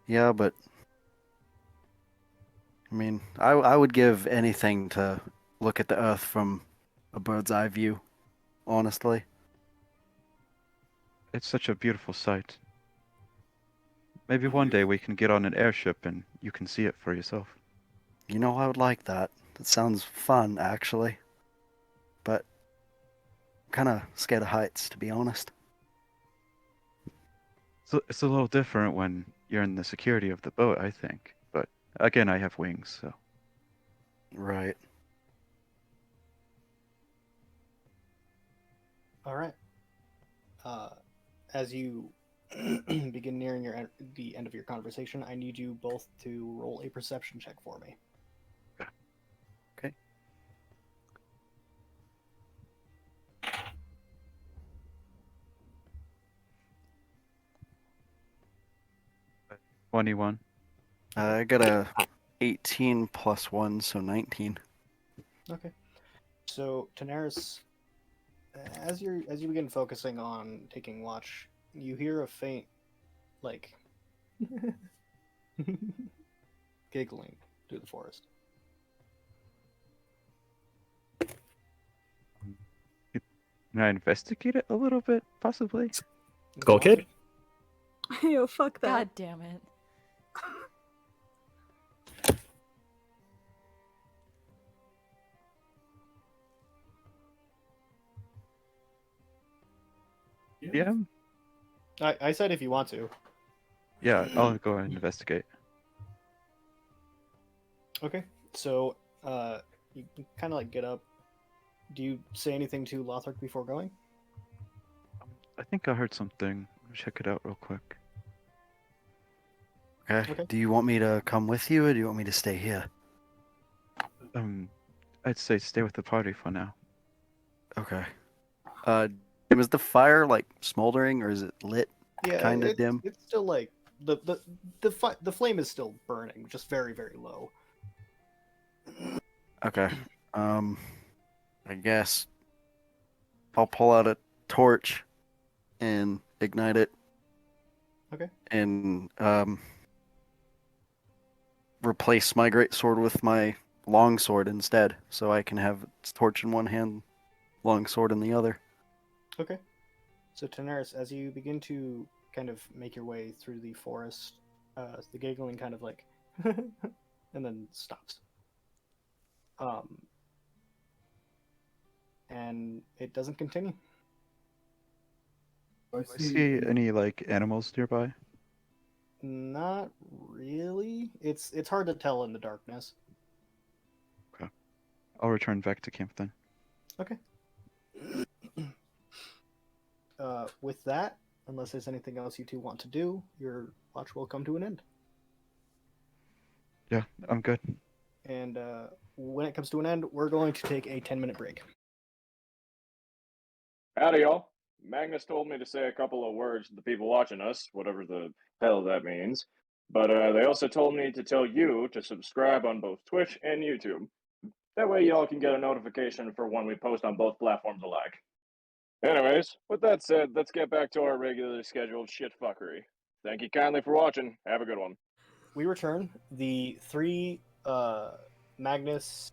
Yeah, but I mean, I would give anything to look at the earth from a bird's eye view, honestly. It's such a beautiful sight. Maybe one day we can get on an airship and you can see it for yourself. I would like that. That sounds fun, actually. But kind of scared of heights, to be honest. So it's a little different when you're in the security of the boat, I think. But again, I have wings, so. Right. All right. As you begin nearing the end of your conversation, I need you both to roll a perception check for me. Okay. 21. I got a 18 plus 1, so 19. Okay. So, Daenerys, as you begin focusing on taking watch, you hear a faint, like, giggling through the forest. Can I investigate it a little bit, possibly? Skull Kid? Ew, fuck that. God damn it. Yeah. I said if you want to. Yeah, I'll go ahead and investigate. Okay. So, you kind of like get up. Do you say anything to Lothric before going? I think I heard something. Check it out real quick. Okay. Do you want me to come with you, or do you want me to stay here? I'd say stay with the party for now. Okay. Was the fire like smoldering, or is it lit? Yeah, Kind of dim. It's still like the flame is still burning, just very very low. Okay. I guess I'll pull out a torch and ignite it. Okay. And replace my great sword with my long sword instead, so I can have torch in one hand, long sword in the other. Okay. So Daenerys, as you begin to kind of make your way through the forest, the giggling kind of like and then stops. And it doesn't continue. Do I see any like animals nearby? Not really. It's hard to tell in the darkness. Okay. I'll return back to camp then. Okay. With that, unless there's anything else you two want to do, your watch will come to an end. Yeah, I'm good. And when it comes to an end, we're going to take a 10-minute break. Howdy, y'all. Magnus told me to say a couple of words to the people watching us, whatever the hell that means. But they also told me to tell you to subscribe on both Twitch and YouTube. That way y'all can get a notification for when we post on both platforms alike. Anyways, with that said, let's get back to our regularly scheduled shitfuckery. Thank you kindly for watching. Have a good one. We return. The three Magnus,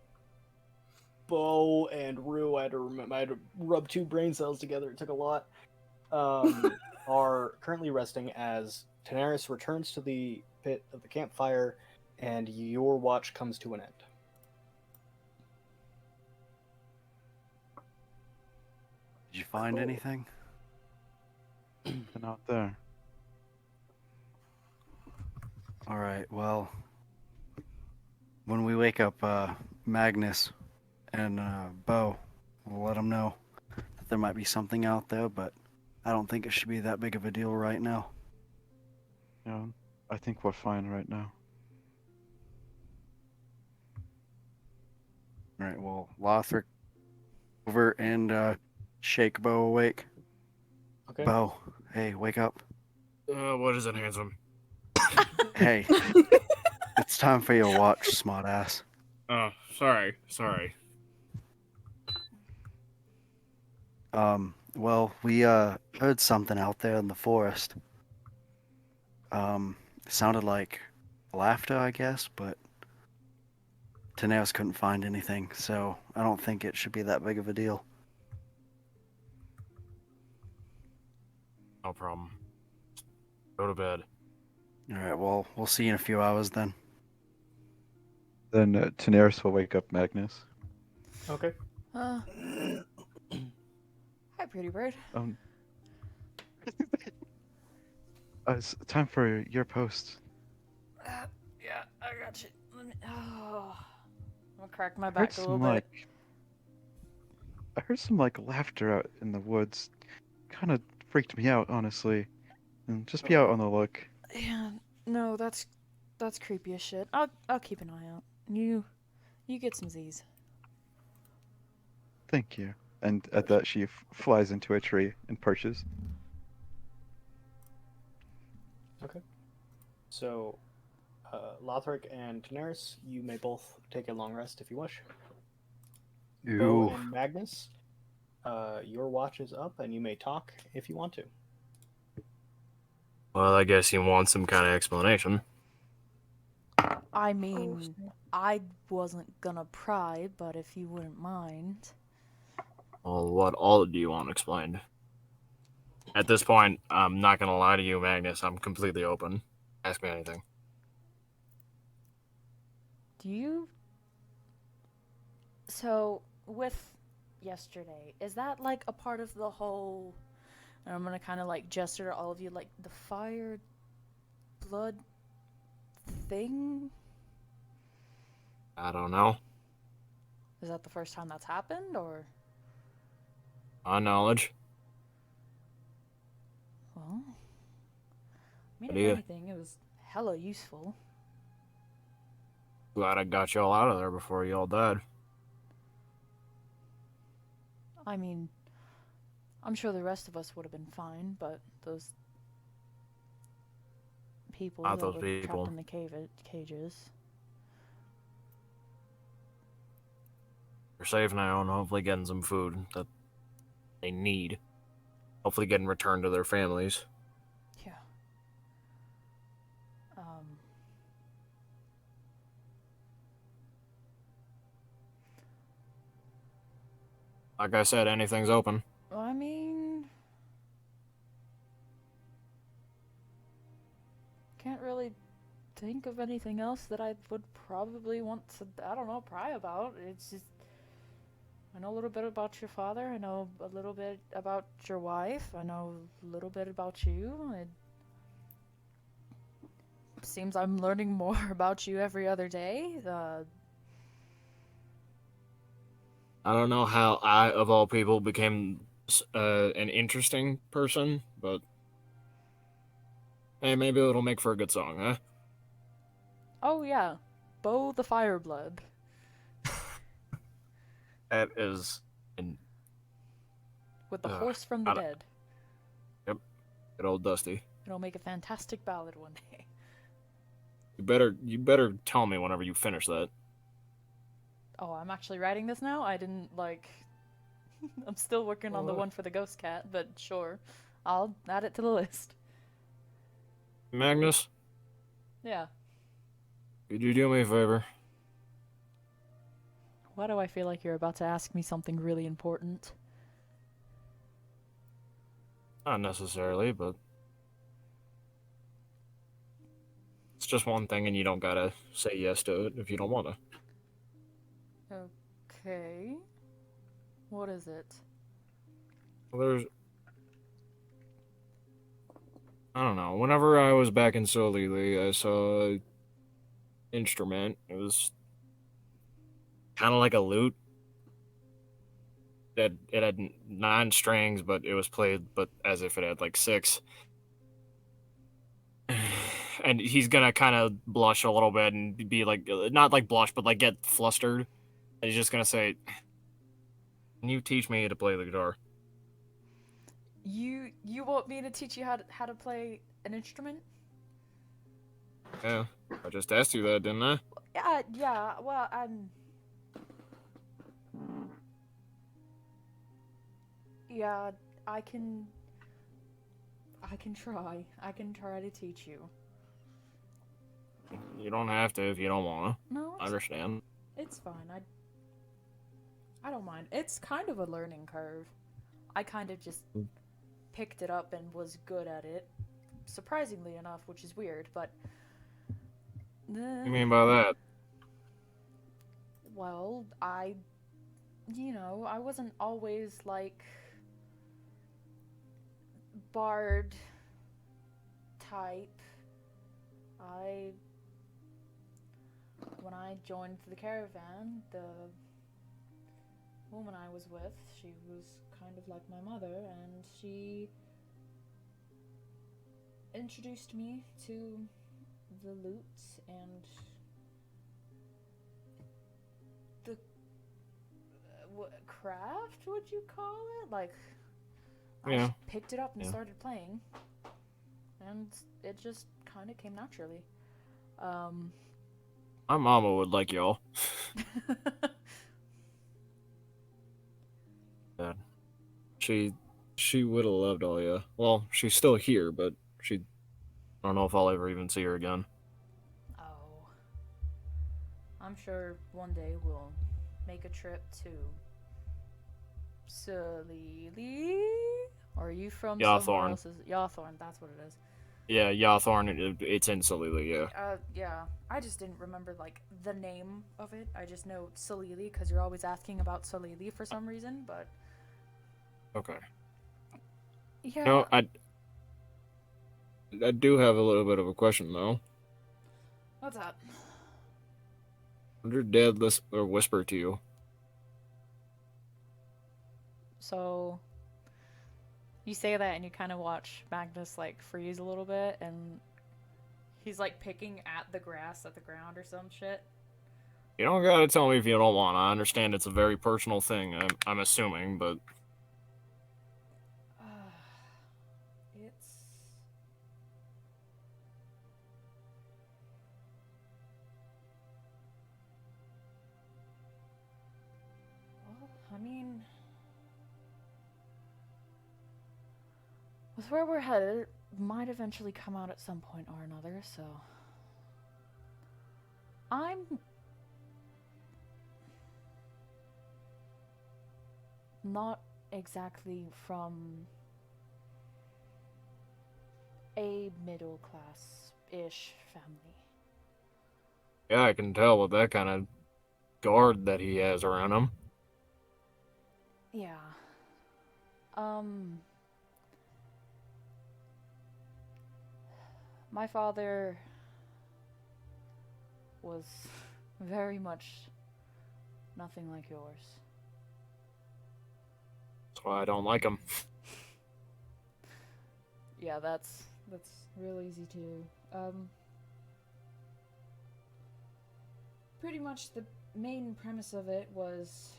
Bo, and Rue, I had to rub two brain cells together. It took a lot. Are currently resting as Daenerys returns to the pit of the campfire, and your watch comes to an end. Did you find anything? Nothing out there. All right. Well, when we wake up Magnus and Bo, we'll let them know that there might be something out there, but I don't think it should be that big of a deal right now. Yeah, I think we're fine right now. All right. Well, Lothric over and shake Bo awake. Okay. Bo, hey, wake up. What is it, handsome? Hey, it's time for your watch, smartass. Oh, sorry. Well, we heard something out there in the forest. It sounded like laughter, I guess, but Daenerys couldn't find anything, so I don't think it should be that big of a deal. No problem. Go to bed. All right, well, we'll see you in a few hours then. Then Daenerys will wake up Magnus. Okay. Hi, pretty bird. It's time for your post. Yeah, I got you. I'm gonna crack my I heard back a little bit. I heard some laughter out in the woods. Kind of freaked me out, honestly. And just be out on the look. Yeah, no, that's creepy as shit. I'll keep an eye out. You get some Z's. Thank you. And at that, she flies into a tree and perches. Okay. So, Lothric and Daenerys, you may both take a long rest if you wish. Bo Ooh. and Magnus, your watch is up, and you may talk if you want to. Well, I guess you want some kind of explanation. I mean, I wasn't gonna pry, but if you wouldn't mind. Well, what all do you want explained? At this point, I'm not gonna lie to you, Magnus. I'm completely open. Ask me anything. Do you? So, with yesterday, is that like a part of the whole? And I'm gonna kind of gesture to all of you, like the fire, blood thing. I don't know. Is that the first time that's happened, or? My knowledge. Well, I mean, What if do you- anything, it was hella useful. Glad I got y'all out of there before y'all died. I mean, I'm sure the rest of us would have been fine, but those people Not that those were people. trapped in the cages. They're safe now and hopefully getting some food that they need. Hopefully getting returned to their families. Yeah. Like I said, anything's open. I mean, can't really think of anything else that I would probably want to, I don't know, pry about. It's just, I know a little bit about your father. I know a little bit about your wife. I know a little bit about you. It seems I'm learning more about you every other day. I don't know how I, of all people, became an interesting person, but hey, maybe it'll make for a good song, huh? Oh yeah, Bo the Fireblood. That is an With the horse from the dead. good old Dusty. It'll make a fantastic ballad one day. You better tell me whenever you finish that. Oh, I'm actually writing this now? I didn't, I'm still working on the one for the ghost cat, but sure. I'll add it to the list. Magnus, Yeah. could you do me a favor? Why do I feel like you're about to ask me something really important? Not necessarily, but it's just one thing, and you don't gotta say yes to it if you don't want to. Okay. What is it? Well, I don't know. Whenever I was back in Solili, I saw an instrument. It was kind of like a lute. It had 9 strings, but it was played, but as if it had like 6. And he's gonna kind of blush a little bit and be like, not like blush, but like get flustered. And he's just gonna say, "Can you teach me to play the guitar?" You want me to teach you how to play an instrument? Yeah, I just asked you that, didn't I? Yeah. Well, I'm. Yeah, I can. I can try. I can try to teach you. You don't have to if you don't want to. No, I understand. it's fine. I don't mind. It's kind of a learning curve. I kind of just picked it up and was good at it, surprisingly enough, which is weird, but. What do you mean by that? Well, I wasn't always like bard type. When I joined the caravan, the woman I was with, she was kind of like my mother, and she introduced me to the lute and the what craft would you call it? Like, I Yeah. just picked it up and Yeah. started playing, and it just kind of came naturally. My mama would like y'all. Yeah. She would have loved all ya. Well, she's still here, but I don't know if I'll ever even see her again. Oh, I'm sure one day we'll make a trip to Solili. Or are you from somewhere Yawthorn. else? Yawthorn, that's what it is. Yeah, Yawthorn, it's in Solili, yeah. Yeah. I just didn't remember, like, the name of it. I just know Solili, because you're always asking about Solili for some reason, but... Okay. Yeah. No, I do have a little bit of a question, though. What's up? What did your dad whisper to you? So... You say that and you kind of watch Magnus, like, freeze a little bit, and he's, like, picking at the grass at the ground or some shit. You don't gotta tell me if you don't want. I understand it's a very personal thing, I'm assuming, but... It's... Well, I mean... With where we're headed, it might eventually come out at some point or another, so... I'm... not exactly from a middle-class-ish family. Yeah, I can tell with that kind of guard that he has around him. Yeah. My father was very much nothing like yours. That's why I don't like him. Yeah, that's real easy to. Pretty much the main premise of it was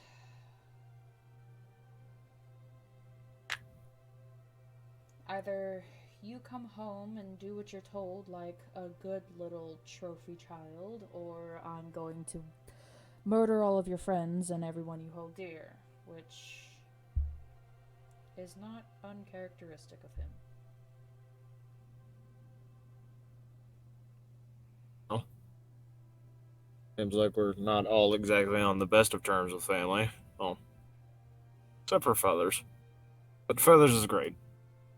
either you come home and do what you're told like a good little trophy child, or I'm going to murder all of your friends and everyone you hold dear, which is not uncharacteristic of him. Seems like we're not all exactly on the best of terms with family. Well, except for Feathers. But Feathers is great.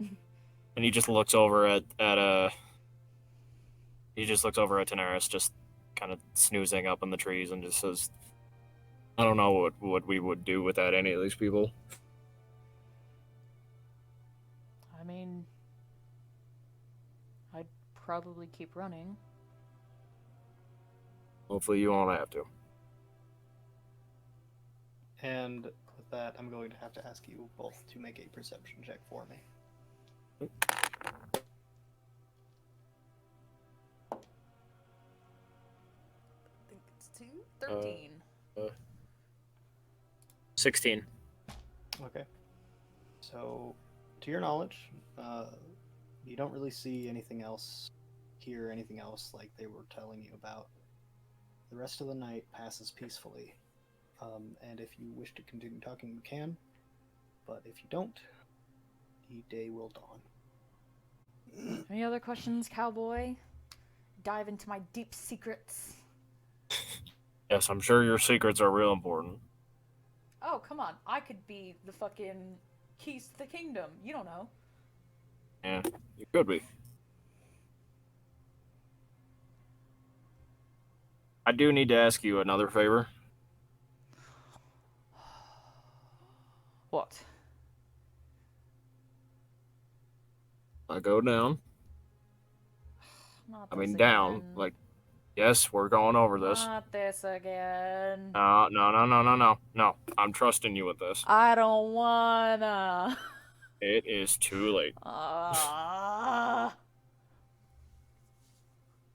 And he just looks over at Daenerys, just kind of snoozing up in the trees, and just says, "I don't know what we would do without any of these people." I mean, I'd probably keep running. Hopefully, you won't have to. And with that, I'm going to have to ask you both to make a perception check for me. I think it's 13. 16. Okay. So, to your knowledge, you don't really see anything else, hear anything else like they were telling you about. The rest of the night passes peacefully. And if you wish to continue talking, you can. But if you don't, the day will dawn. Any other questions, cowboy? Dive into my deep secrets. Yes, I'm sure your secrets are real important. Oh, come on. I could be the fucking keys to the kingdom. You don't know. Yeah, you could be. I do need to ask you another favor. What? I go down. Not I this mean down. again. Like, yes, we're going over this. Not this again. No. I'm trusting you with this. I don't wanna. It is too late.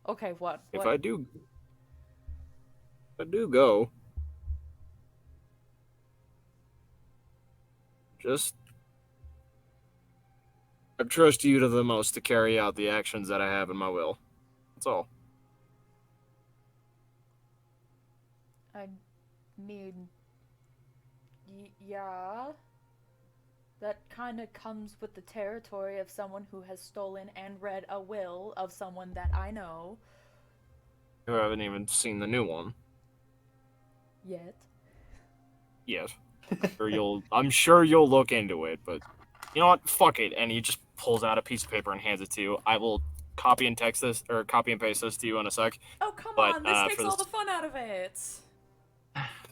Okay, what? If What? I do go, just I trust you to the most to carry out the actions that I have in my will. That's all. I mean, yeah. That kind of comes with the territory of someone who has stolen and read a will of someone that I know. You haven't even seen the new one. Yet. Yes. I'm sure you'll look into it, but you know what? Fuck it. And he just pulls out a piece of paper and hands it to you. I will copy and paste this to you in a sec. Oh, come But, on. This takes for all this- the fun out of it.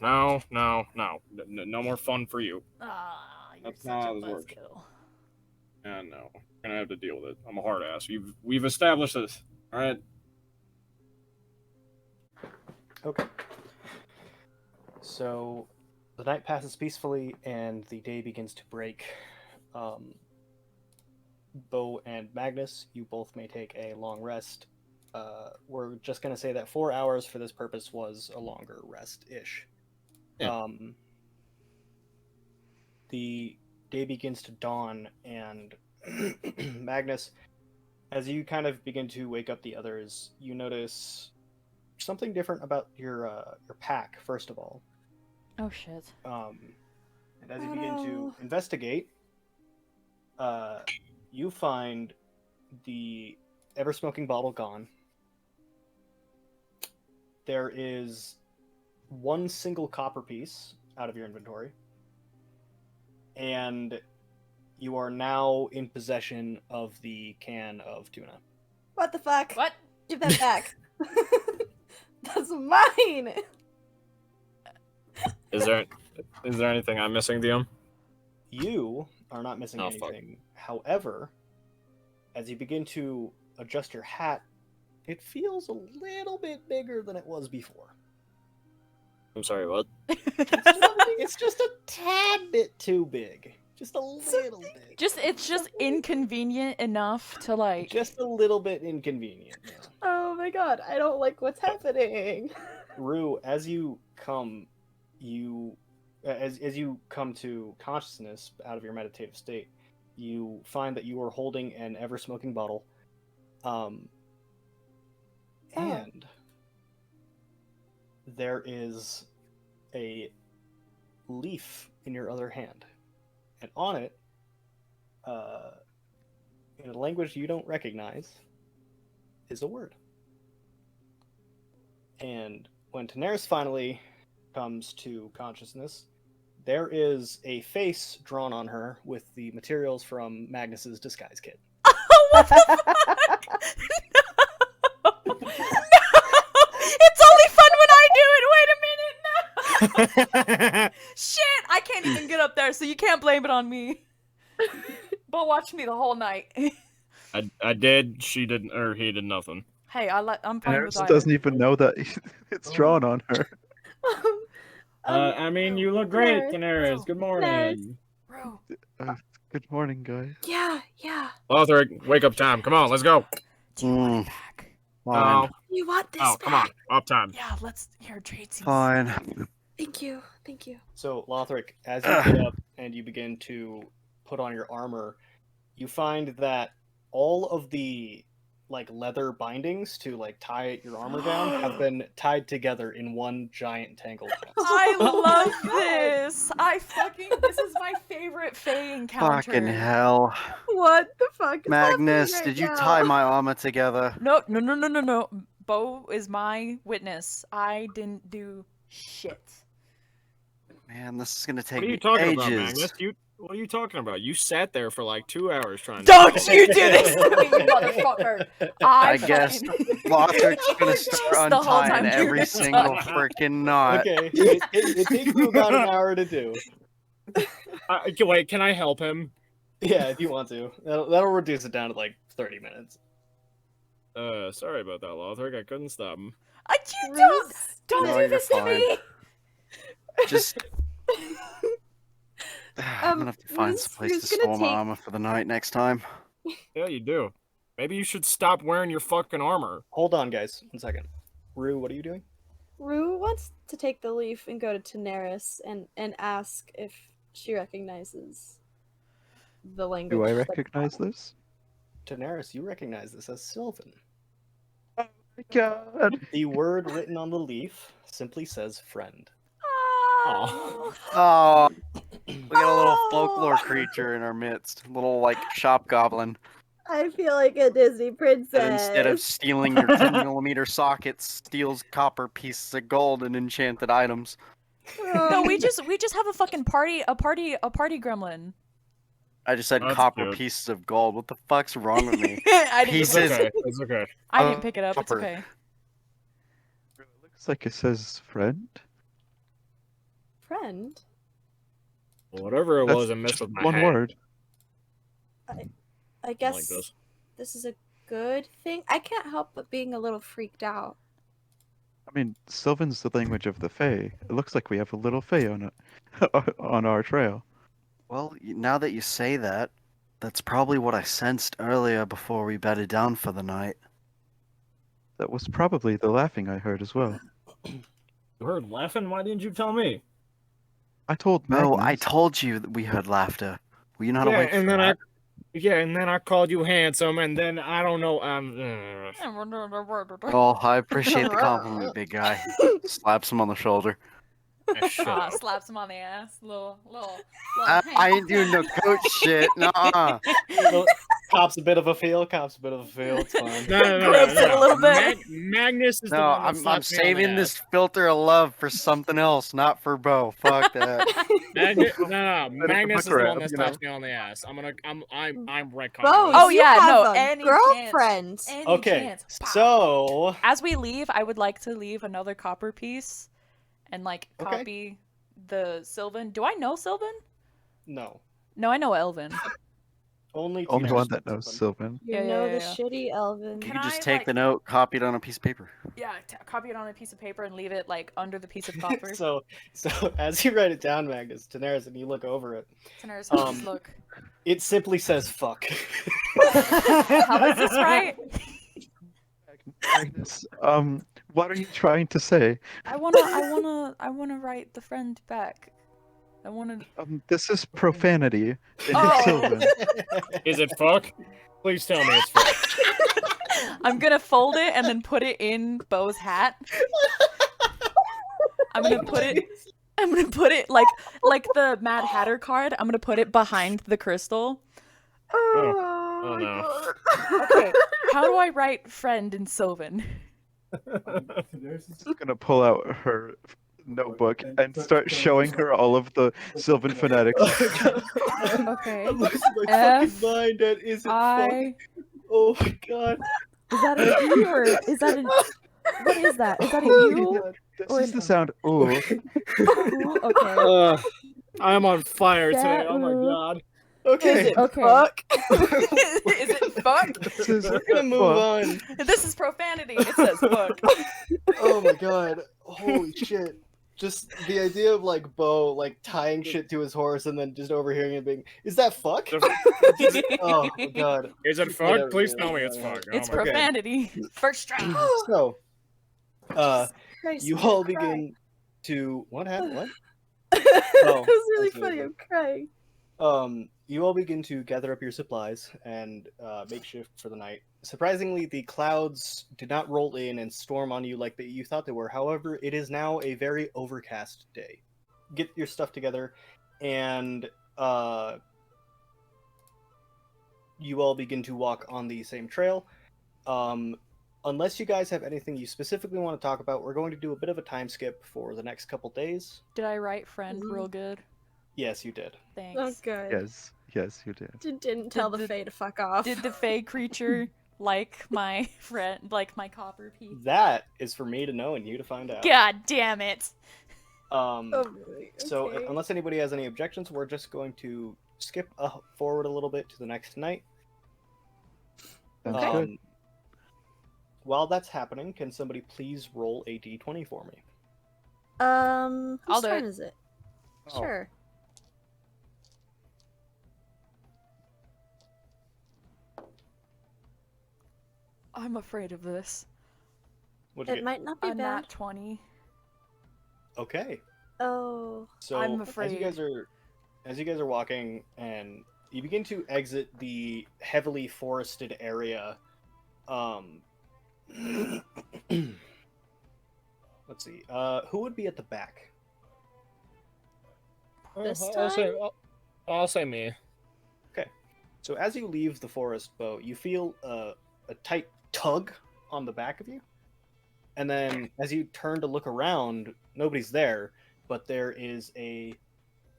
No. No more fun for you. Ah, you're That's such not a how this works. buzzkill. No. We're gonna have to deal with it. I'm a hard ass. We've established this. Alright? Okay. So, the night passes peacefully, and the day begins to break. Bo and Magnus, you both may take a long rest. We're just going to say that 4 hours for this purpose was a longer rest-ish. Yeah. The day begins to dawn, and Magnus, as you kind of begin to wake up the others, you notice something different about your pack, first of all. Oh shit. And as you begin to investigate, you find the ever-smoking bottle gone. There is one single copper piece out of your inventory. And you are now in possession of the can of tuna. What the fuck? What? Give that back. That's mine. Is there anything I'm missing, DM? You are not missing Oh, fuck. anything. However, as you begin to adjust your hat, it feels a little bit bigger than it was before. I'm sorry, what? It's just a tad bit too big. Just a little bit. It's just inconvenient enough to like. Just a little bit inconvenient. Yeah. Oh my god, I don't like what's happening. Rue, as you come to consciousness out of your meditative state, you find that you are holding an ever-smoking bottle. And there is a leaf in your other hand. And on it, in a language you don't recognize, is a word. And when Daenerys finally comes to consciousness, there is a face drawn on her with the materials from Magnus's disguise kit. What the fuck? No! No! It's only fun when I do it! Wait a minute! No! Shit! I can't even get up there, so you can't blame it on me. But watch me the whole night. I did. She didn't, or he did nothing. Hey, I'm fine with Daenerys either. doesn't even know that it's drawn on her. I mean, you look great, Daenerys. Daenerys. Good morning. Bro. Good morning, guys. Yeah. Lothric, wake up time. Come on, let's go. Do you want it back? Oh, You want this oh, come on, back? up time. Yeah, let's hear Tracy's. Fine. Thank you. So, Lothric, as you get up and you begin to put on your armor, you find that all of the leather bindings to tie your armor down have been tied together in one giant tangled mess. I love this. This is my favorite Fae encounter. Fucking hell. What the fuck is Magnus, happening did you right tie now? my armor together? No. Bo is my witness. I didn't do shit. Man, this is gonna take What are you me talking ages. about, Magnus? What are you talking about? You sat there for 2 hours trying to... Don't you do this to me, you motherfucker! I guess fucking- Lothric's gonna start Just the whole time untying you were every single talking. freaking knot. Okay, it takes you about an hour to do. Wait, can I help him? Yeah, if you want to. That'll reduce it down to 30 minutes. Sorry about that, Lothric. I couldn't stop him. Don't No, do you're this to fine. me! Just. I'm gonna have to find Reese- some place to Reese gonna store my take- armor for the night next time. Yeah, you do. Maybe you should stop wearing your fucking armor. Hold on, guys. 1 second. Rue, what are you doing? Rue wants to take the leaf and go to Daenerys and ask if she recognizes the language. Do I that- recognize this? Daenerys, you recognize this as Sylvan. Oh my god. The word written on the leaf simply says friend. Oh. Oh, we got a little folklore creature in our midst. A little, shop goblin. I feel like a Disney princess. That instead of stealing your 10mm sockets, steals copper pieces of gold and enchanted items. No, we just have a fucking party gremlin. I just said That's copper cute. pieces of gold. What the fuck's wrong with me? I didn't, It's Pieces. okay. It's okay. I didn't pick it up. It's Copper. okay. It looks like it says friend. Friend? Whatever it was, That's I messed just with my one hat. word. I Like guess this. this is a good thing. I can't help but being a little freaked out. I mean, Sylvan's the language of the Fae. It looks like we have a little Fae on on our trail. Well, now that you say that, that's probably what I sensed earlier before we bedded down for the night. That was probably the laughing I heard as well. You heard laughing? Why didn't you tell me? I told No, Magnus. I told you that we heard laughter. Were you not Yeah, awake and for then that? and then I called you handsome, and then I don't know. Well, I appreciate the compliment, big guy. Slaps him on the shoulder. Shut Ah, up. slaps him on the ass. Little I ain't doing no coach shit. Nuh-uh. Cops a bit of a feel. It's fine. No. Grips it a little bit. Magnus is the No, one that I'm slaps me on the saving ass. this filter of love for something else, not for Bo. Fuck that. Magnus is the fuck one around, that you know. slaps me on the ass. I'm right. Bo, Oh, you yeah, have no, a any girlfriend. Any Okay, chance. Pow. so As we leave, I would like to leave another copper piece and Okay. copy the Sylvan. Do I know Sylvan? no, No, I know Elvin. only Only Daenerys one that knows knows Sylvan. Sylvan. You Yeah, know yeah, the yeah. shitty Elven. You Can could just I, take like- the note, copy it on a piece of paper. Yeah, copy it on a piece of paper and leave it under the piece of copper. So as you write it down, Magnus, Daenerys, and you look over it, Listeners, how does this um, look? it simply says "fuck." How is this right? Magnus, what are you trying to say? I wanna write the friend back. I wanna. This is profanity in Oh. Sylvan. Is it fuck? Please tell me it's fuck. I'm gonna fold it and then put it in Bo's hat. I'm gonna put it like the Mad Hatter card. I'm gonna put it behind the crystal. Oh no. Okay, how do I write friend in Sylvan? She's gonna pull out her notebook and start showing her all of the Sylvan phonetics. Okay. I'm losing my F, fucking mind. That isn't I. Oh my god. Is that an E or is that an? What is that? Is that a Oh U? my god. This Or is an the sound ooh. Ooh, okay. I'm on fire today. Oh my That- god. Okay. Is it Okay. fuck? Is it fuck? This is We're gonna move fuck. on. This is profanity. It says fuck. Oh my god. Holy shit. Just the idea of like Bo like tying shit to his horse and then just overhearing it being, is that fuck? Oh my god. Is it Get fuck? Please everything tell me out it's of my fuck. It's Oh my god. profanity. First strike. So Christ, you I'm all gonna cry. begin to what happened? What? That Oh, was really that's funny. amazing. I'm crying. You all begin to gather up your supplies and make shift for the night. Surprisingly, the clouds did not roll in and storm on you like you thought they were. However, it is now a very overcast day. Get your stuff together, and you all begin to walk on the same trail. Unless you guys have anything you specifically want to talk about, we're going to do a bit of a time skip for the next couple days. Did I write friend real good? Yes, you did. Thanks. Oh, good. Yes, you did. Didn't tell the the- Fae to fuck off. Did the Fey creature like my friend, like my copper piece? That is for me to know and you to find out. God damn it! Um, Oh, really? So, Okay. unless anybody has any objections, we're just going to skip forward a little bit to the next night. Sounds good. While that's happening, can somebody please roll a d20 for me? Whose I'll do turn it. is it? Oh. Sure. I'm afraid of this. What'd you It get? might not be A bad. nat 20. Okay. Oh. So I'm as afraid. you guys are walking and you begin to exit the heavily forested area, let's see. Who would be at the back? This I'll say me. So as you leave the forest, Bo, you feel a tight tug on the back of you. And then as you turn to look around, nobody's there, but there is a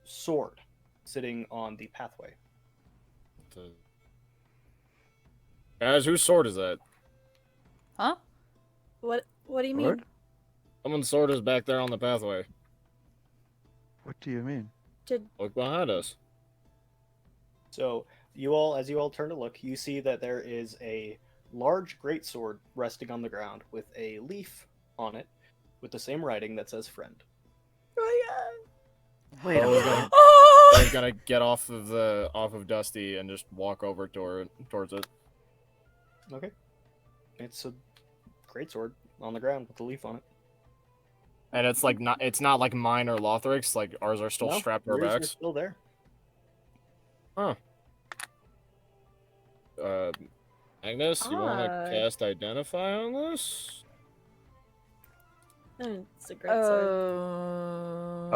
sword sitting on the pathway. Guys, whose sword is that? Huh? What do you mean? What? Someone's sword is back there on the pathway. What do you mean? Look behind us. So as you all turn to look, you see that there is a large greatsword resting on the ground with a leaf on it with the same writing that says friend. Oh my Wait a minute. We're gonna get off of Dusty and just walk over towards it. Okay. It's a greatsword on the ground with a leaf on it. And it's not like mine or Lothric's, like ours are still No, strapped to our yours are backs. still there. Agnes, you wanna Odd. cast Identify on this? god. It's a great sword.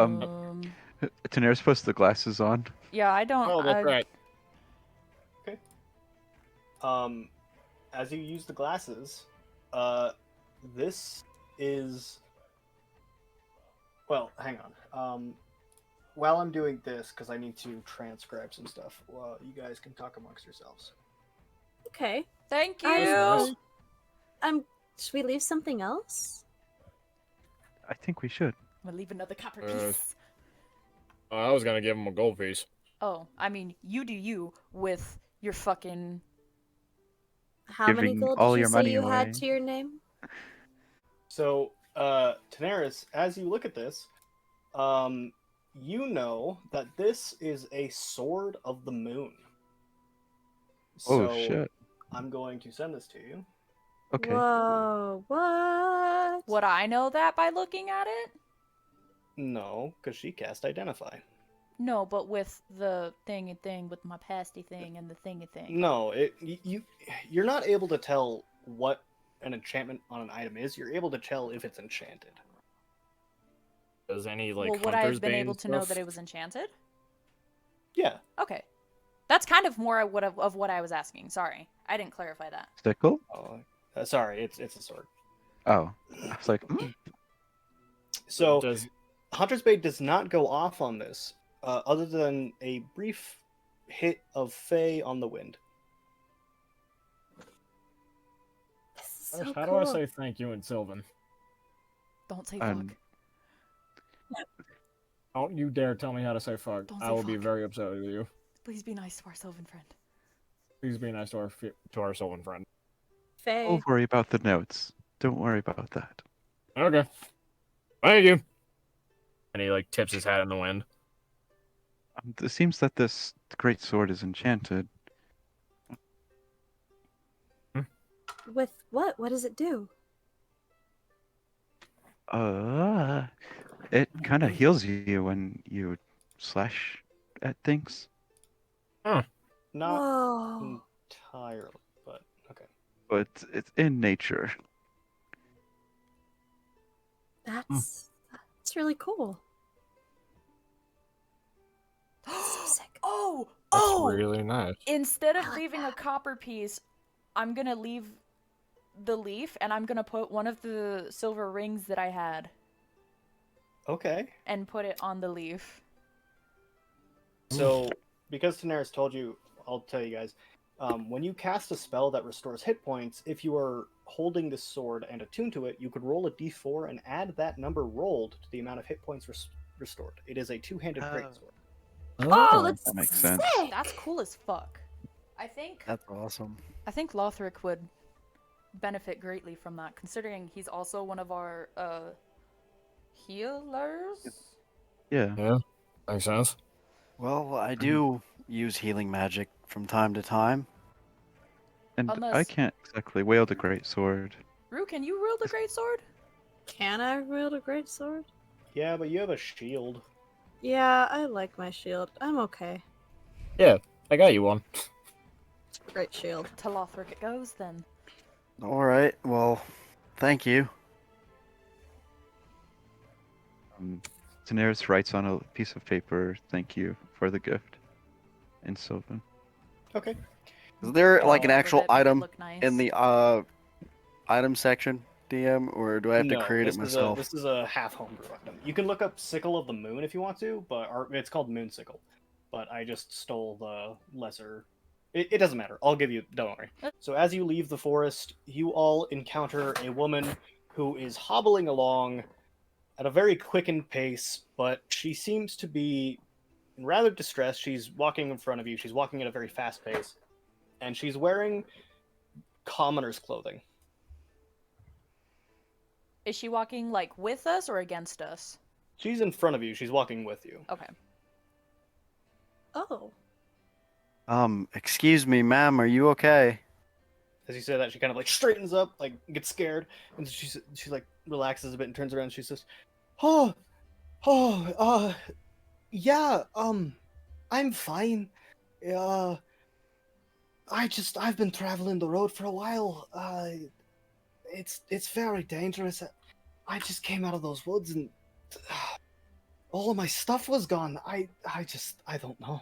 Daenerys puts the glasses on. Yeah, I don't. Oh, that's right. As you use the glasses, this is. Well, hang on. While I'm doing this, because I need to transcribe some stuff, you guys can talk amongst yourselves. Okay. Thank you. I- Should we leave something else? I think we should. I'm gonna leave another copper Uh, piece. I was gonna give him a gold piece. Oh, I mean, you do you with your fucking. How many Giving gold all did you your say money you away. had to your name? So, Daenerys, as you look at this, you know that this is a sword of the moon. Oh So, shit. I'm going to send this to you. Okay. Whoa, what? Would I know that by looking at it? No, because she cast Identify. No, but with the thingy thing, with my pasty thing and the thingy thing. No, you're not able to tell what an enchantment on an item is. You're able to tell if it's enchanted. Does any like Well, would I Hunter's have been Bane able to know stuff? that it was enchanted? Yeah. Okay. That's kind of more of what I was asking. Sorry. I didn't clarify that. Sickle? Oh, sorry, it's a sword. Oh, I was like, "Hmm?" So Does Hunter's Bay does not go off on this, other than a brief hit of Fey on the wind. This is Gosh, so how cool. do I say thank you in Sylvan? Don't say And fuck. Don't you dare tell me how to say fuck. Don't I say will be fuck. very upset with you. Please be nice to our Sylvan friend. Please be nice to our Sylvan friend. Faye. don't worry about the notes. Don't worry about that. Okay. Thank you. And he like tips his hat in the wind. It seems that this great sword is enchanted. With what? What does it do? It kind of heals you when you slash at things. Not Whoa. entirely, but okay. But it's in nature. That's really cool. So sick. Oh! That's Oh! really nice. Instead of I like leaving a that. copper piece, I'm gonna leave the leaf and I'm gonna put one of the silver rings that I had Okay. and put it on the leaf. So, because Daenerys told you, I'll tell you guys. When you cast a spell that restores hit points, if you are holding this sword and attuned to it, you could roll a d4 and add that number rolled to the amount of hit points restored. It is a two-handed greatsword. Oh, that's that makes sense. sick. That's cool as fuck. I think That's awesome. Lothric would benefit greatly from that, considering he's also one of our healers. Yeah. Yeah, makes sense. Well, I do use healing magic from time to time. And I Unless- can't exactly wield a great sword. Rue, can you wield a great sword? Can I wield a great sword? Yeah, but you have a shield. Yeah, I like my shield. I'm okay. Yeah, I got you one. Great shield. To Lothric it goes then. All right. Well, thank you. Daenerys writes on a piece of paper, "Thank you for the gift," in Sylvan. Okay. Is there like an Out of actual it, make it item look nice. in the item section, DM, or do I have to No, create it this myself? this is a half homebrew item. You can look up Sickle of the Moon if you want to, or it's called Moon Sickle. But I just stole the lesser. It doesn't matter. I'll give you. Don't worry. So as you leave the forest, you all encounter a woman who is hobbling along at a very quickened pace, but she seems to be rather distressed. She's walking in front of you. She's walking at a very fast pace, and she's wearing commoner's clothing. Is she walking like with us or against us? She's in front of you. She's walking with you. Okay. Oh. Excuse me, ma'am, are you okay? As you say that, she kind of like straightens up, like gets scared, and she like relaxes a bit and turns around. And she says, "Oh, yeah, I'm fine. I've been traveling the road for a while. It's very dangerous. I just came out of those woods and all of my stuff was gone. I don't know."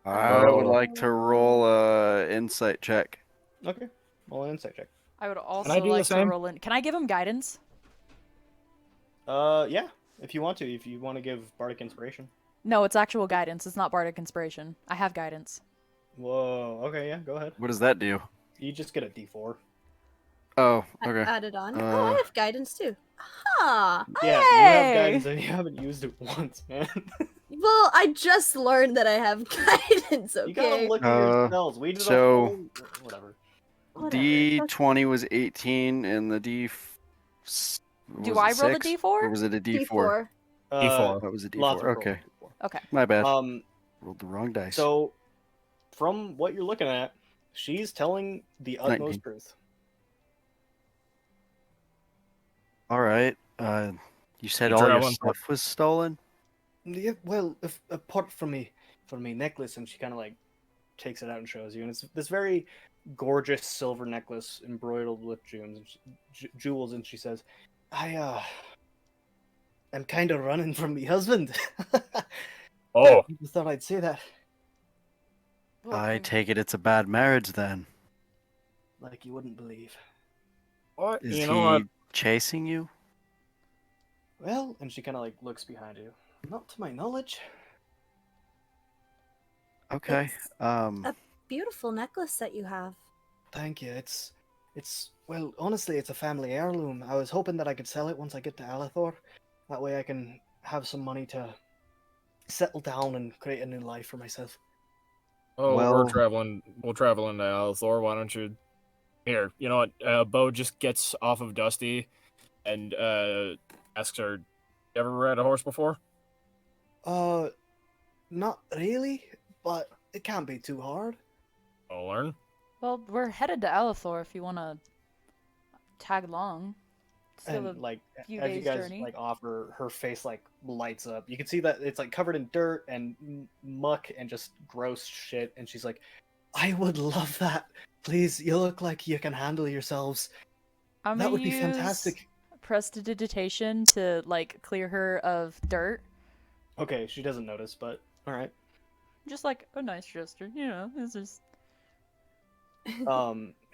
I would like to roll a insight check. Okay, roll an insight check. I would also I do the like to same? roll in. Can I give him guidance? Yeah, if you want to give bardic inspiration. No, it's actual guidance. It's not bardic inspiration. I have guidance. Whoa. Okay, yeah, go ahead. What does that do? You just get a D4. Oh, okay. Added on. Oh, I have guidance too. Huh. Yeah, you Hey! have guidance and you haven't used it once, man. Well, I just learned that I have guidance, You gotta okay? look at your spells. We did so- a whole... Whatever. Whatever. D20 was 18, and the Do was I it roll the 6? D4? Or was it a D4? D4. That was a Lots D4. of Okay, Okay. my bad. Um, Rolled the wrong dice. so, from what you're looking at, she's telling the utmost 19. truth. All right. You said You all drew your one for- stuff was stolen? Yeah, well, apart from me necklace, and she kind of like takes it out and shows you, and it's this very gorgeous silver necklace embroidered with jewels, and she says, I'm kind of running from my husband." Oh, I thought I'd say that. Well, I take it it's a bad marriage then. like you wouldn't believe. What? Is You know what? he chasing you? Well, and she kind of like looks behind you. Not to my knowledge. Okay. It's a beautiful necklace that you have. Thank you. It's well, honestly, it's a family heirloom. I was hoping that I could sell it once I get to Alethor. That way, I can have some money to settle down and create a new life for myself. Oh, Well- we're traveling. We'll travel into Alethor. Why don't you? Here, you know what? Bo just gets off of Dusty, and asks her, "You ever ride a horse before?" Not really, but it can't be too hard. I'll learn. Well, we're headed to Alethor if you want to tag along. Still And like few as you days guys journey. like offer, her face like lights up. You can see that it's like covered in dirt and muck and just gross shit. And she's like, "I would love that. Please, you look like you can handle yourselves. I'm That gonna would be use fantastic." prestidigitation to like clear her of dirt. Okay, she doesn't notice, but all right. Just like a nice gesture, you know. It's just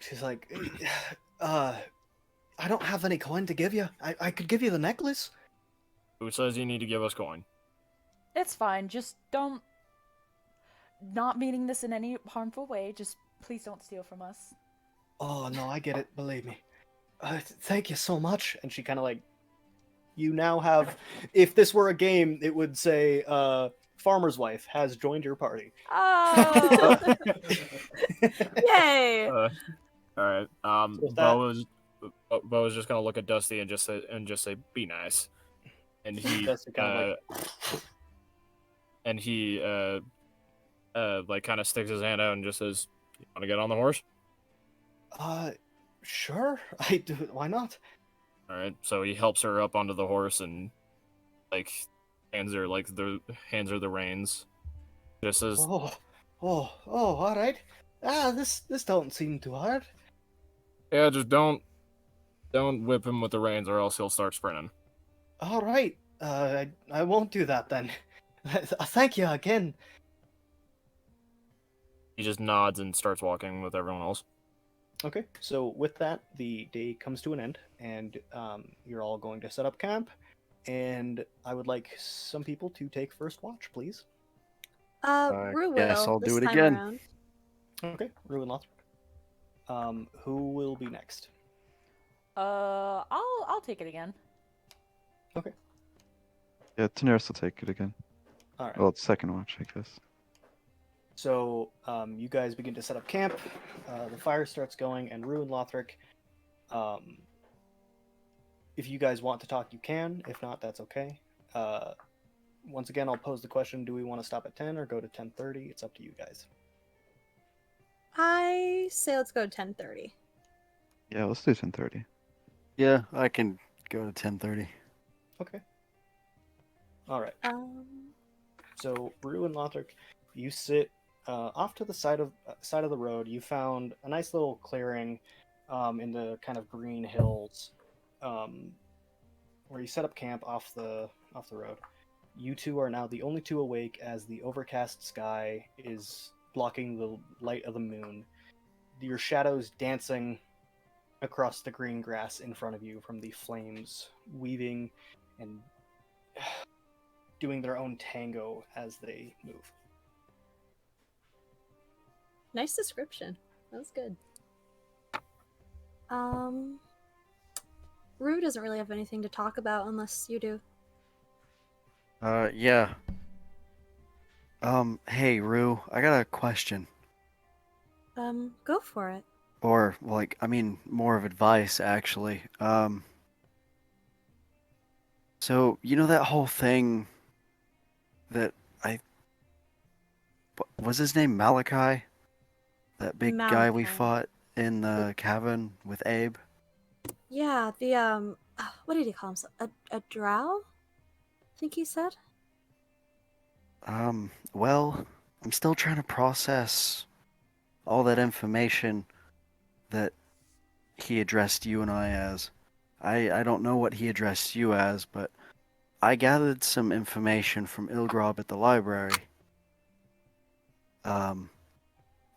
She's like, I don't have any coin to give you. I could give you the necklace. Who says you need to give us coin? it's fine. Just don't. Not meaning this in any harmful way. Just please don't steal from us. Oh no, I get it. Believe me. Thank you so much. And she kind of like, you now have. If this were a game, it would say, "Farmer's wife has joined your party." Oh. Yay! All right. So with Bo is just gonna look at Dusty and just say, "Be nice," and he Dusty kind like kind of sticks his hand out and just says, "You want to get on the horse?" Sure. I do. Why not? All right. So he helps her up onto the horse and like hands her the reins. Just says, Oh, all right. This don't seem too hard. "Yeah, just don't whip him with the reins, or else he'll start sprinting." All right. I won't do that then. Thank you again. He just nods and starts walking with everyone else. Okay, so with that, the day comes to an end, and you're all going to set up camp. And I would like some people to take first watch, please. Rue will Yes, I'll this do it time again. around. Okay, Rue and Lothric. Who will be next? I'll take it again. Okay, Yeah, Daenerys will take it again. all right. Well, it's second watch, I guess. So you guys begin to set up camp. The fire starts going, and Rue and Lothric. If you guys want to talk, you can. If not, that's okay. Once again, I'll pose the question: do we want to stop at 10 or go to 10:30? It's up to you guys. I say let's go to 10:30. Yeah, let's do 10:30. Yeah, I can go to 10:30. Okay. All right. So Rue and Lothric, you sit off to the side of the road. You found a nice little clearing in the kind of green hills, where you set up camp off the road. You two are now the only two awake, as the overcast sky is blocking the light of the moon. Your shadows dancing across the green grass in front of you from the flames, weaving and doing their own tango as they move. Nice description. That was good. Rue doesn't really have anything to talk about unless you do. Yeah. Hey, Rue, I got a question. Go for it. Or, like, I mean, more of advice, actually. So, you know that whole thing that was his name Malachi? That big guy we Malachi. fought in the cabin with Abe? Yeah, the what did he call himself? A drow? I think he said. Well, I'm still trying to process all that information that he addressed you and I as. I don't know what he addressed you as, but I gathered some information from Ilgrob at the library.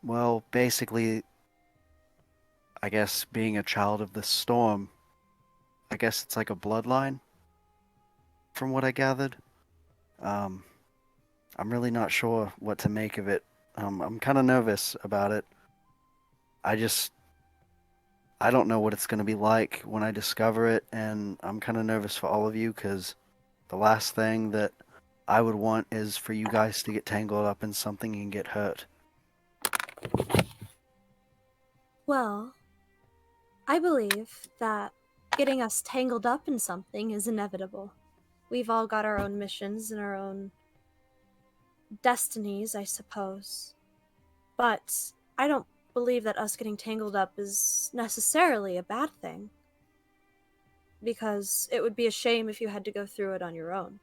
Well, basically, I guess being a child of the storm, I guess it's like a bloodline, from what I gathered. Um, I'm really not sure what to make of it. I'm kind of nervous about it. I just, I don't know what it's going to be like when I discover it, and I'm kind of nervous for all of you because the last thing that I would want is for you guys to get tangled up in something and get hurt. Well, I believe that getting us tangled up in something is inevitable. We've all got our own missions and our own destinies, I suppose. But I don't believe that us getting tangled up is necessarily a bad thing. Because it would be a shame if you had to go through it on your own.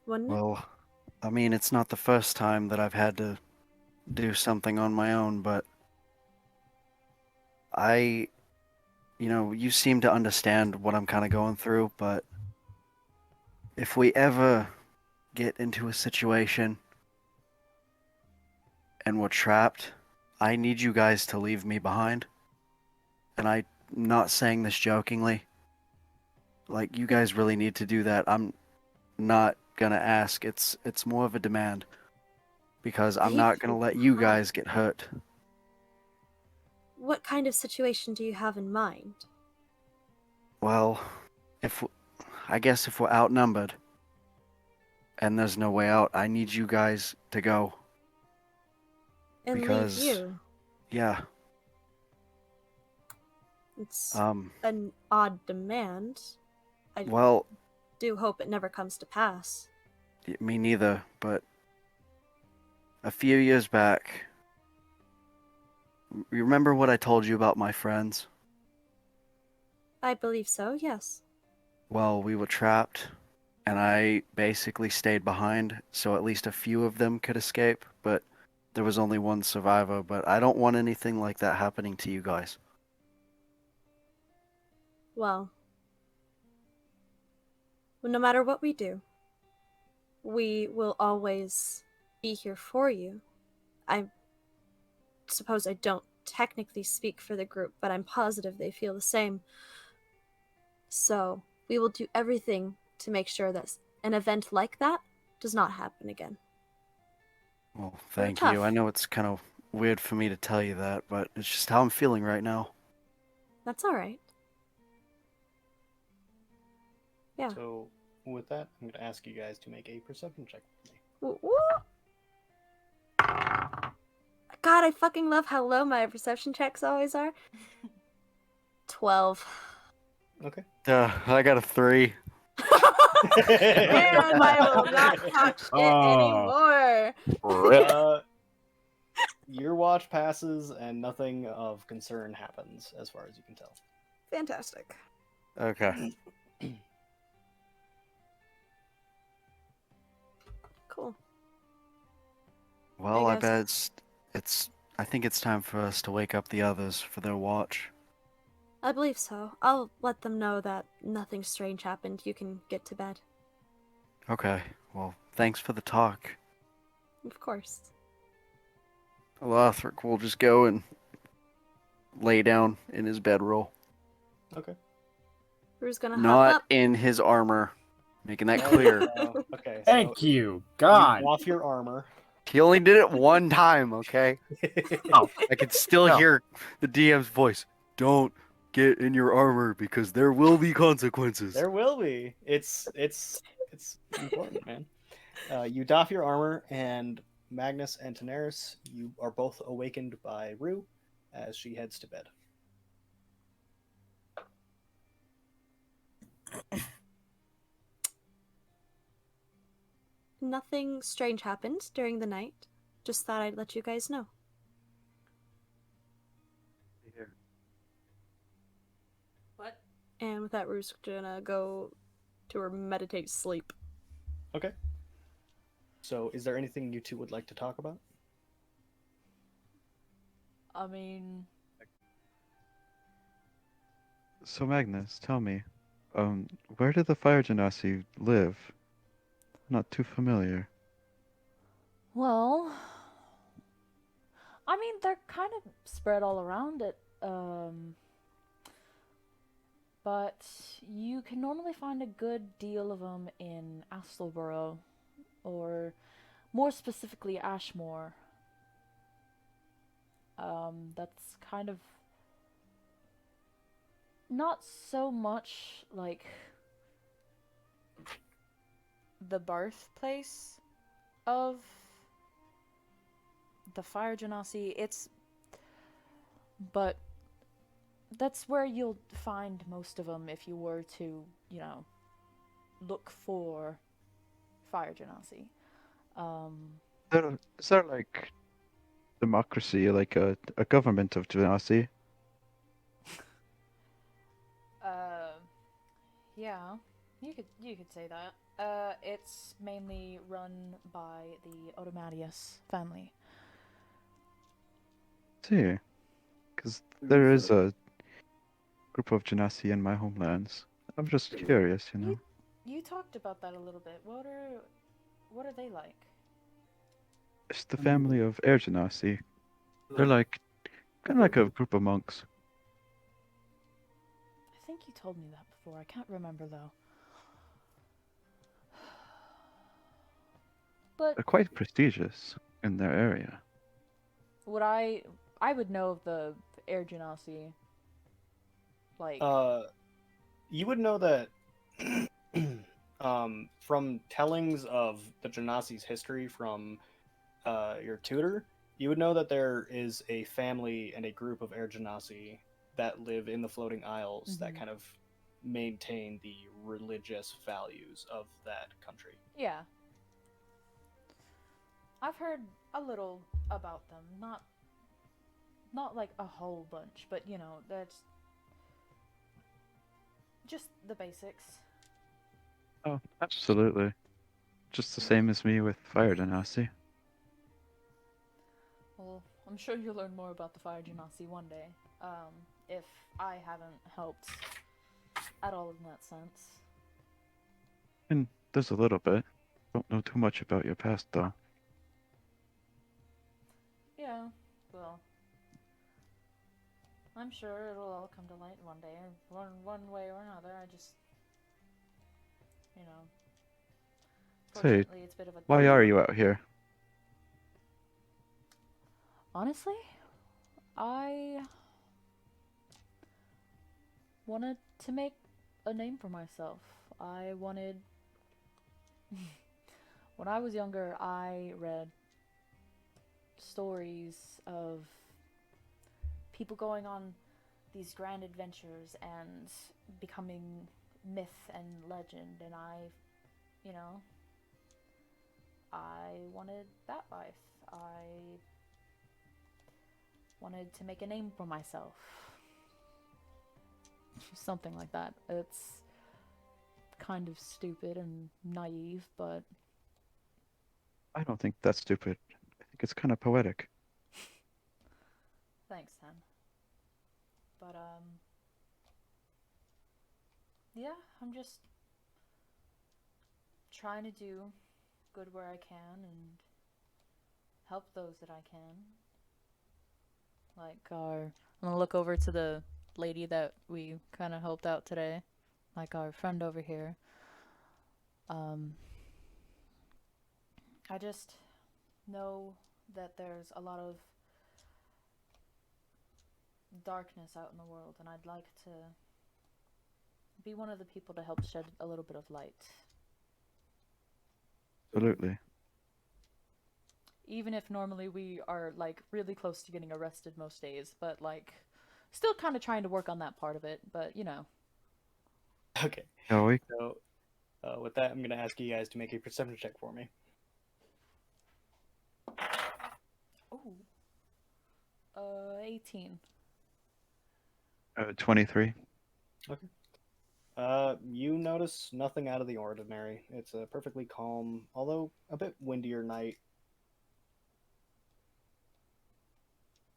Wouldn't it? Well, I mean, it's not the first time that I've had to do something on my own, but you seem to understand what I'm kind of going through, but if we ever get into a situation and we're trapped, I need you guys to leave me behind. And I'm not saying this jokingly. Like, you guys really need to do that. I'm not gonna ask. It's more of a demand. Because I'm Leave not gonna you let you behind? guys get hurt. What kind of situation do you have in mind? Well, I guess if we're outnumbered and there's no way out, I need you guys to go. And Because, leave you? yeah, It's um, an odd demand. I well, do hope it never comes to pass. me neither, but a few years back, you remember what I told you about my friends? I believe so, yes. Well, we were trapped, and I basically stayed behind, so at least a few of them could escape, but there was only one survivor, but I don't want anything like that happening to you guys. Well, no matter what we do, we will always be here for you. I suppose I don't technically speak for the group, but I'm positive they feel the same. So, we will do everything to make sure that an event like that does not happen again. Well, We're thank you. I tough. know it's kind of weird for me to tell you that, but it's just how I'm feeling right now. That's alright. Yeah. So, with that, I'm going to ask you guys to make a perception check for me. Woo. God, I fucking love how low my perception checks always are. 12. Okay. I got a 3. And I will not talk shit anymore. Rip. Your watch passes and nothing of concern happens, as far as you can tell. Fantastic. Okay. Cool. Well, I I guess- bet I think it's time for us to wake up the others for their watch. I believe so. I'll let them know that nothing strange happened. You can get to bed. Okay. Well, thanks for the talk. Of course. Lothric will just go and lay down in his bedroll. Okay. Rue's gonna hop Not up. in his armor. Making that clear. Okay. Thank so you, You God. off your armor. He only did it one time, okay? Oh, I can still No. hear the DM's voice. Don't get in your armor because there will be consequences. There will be. It's important, man. You doff your armor, and Magnus and Daenerys, you are both awakened by Rue as she heads to bed. Nothing strange happened during the night. Just thought I'd let you guys know. What? And with that, Rue's gonna go to her meditate sleep. Okay. So, is there anything you two would like to talk about? I mean, So Magnus, tell me, where do the fire genasi live? Not too familiar. well, I mean, they're kind of spread all around it. But you can normally find a good deal of them in Astleborough, or more specifically Ashmore. That's kind of not so much like the birthplace of the Fire Genasi. But that's where you'll find most of them if you were to, look for Fire Genasi. Is there like democracy, like a government of Genasi? Yeah, you could say that. It's mainly run by the Automatius family. See, because there is a group of Genasi in my homelands. I'm just curious, you know. You talked about that a little bit. What are they like? It's the family of Air Genasi. They're like kind of like a group of monks. I think you told me that before. I can't remember though. But They're quite prestigious in their area. would I would know of the Air Genasi. Like You would know that from tellings of the Genasi's history from your tutor, you would know that there is a family and a group of Air Genasi that live in the Floating Isles that kind of maintain the religious values of that country. yeah. I've heard a little about them. Not like a whole bunch, but that's just the basics. Oh, absolutely. Just the same as me with Fire Genasi. Well, I'm sure you'll learn more about the Fire Genasi one day. If I haven't helped at all in that sense. And there's a little bit. Don't know too much about your past, though. Yeah, well, I'm sure it'll all come to light one day, one way or another. I just, Say, fortunately, it's a bit of a. why are you out here? Honestly, I wanted to make a name for myself. I wanted. When I was younger, I read stories of people going on these grand adventures and becoming myth and legend, and I wanted that life. I wanted to make a name for myself. Something like that. It's kind of stupid and naive, but I don't think that's stupid. I think it's kind of poetic. thanks, Hen. But yeah, I'm just trying to do good where I can and help those that I can. Like I'm gonna look over to the lady that we kind of helped out today, like our friend over here. I just know that there's a lot of darkness out in the world, and I'd like to be one of the people to help shed a little bit of light. Absolutely. Even if normally we are like really close to getting arrested most days, but like still kind of trying to work on that part of it, but Okay. Shall we? So, with that, I'm going to ask you guys to make a perception check for me. Oh. 18. 23. Okay. You notice nothing out of the ordinary. It's a perfectly calm, although a bit windier night.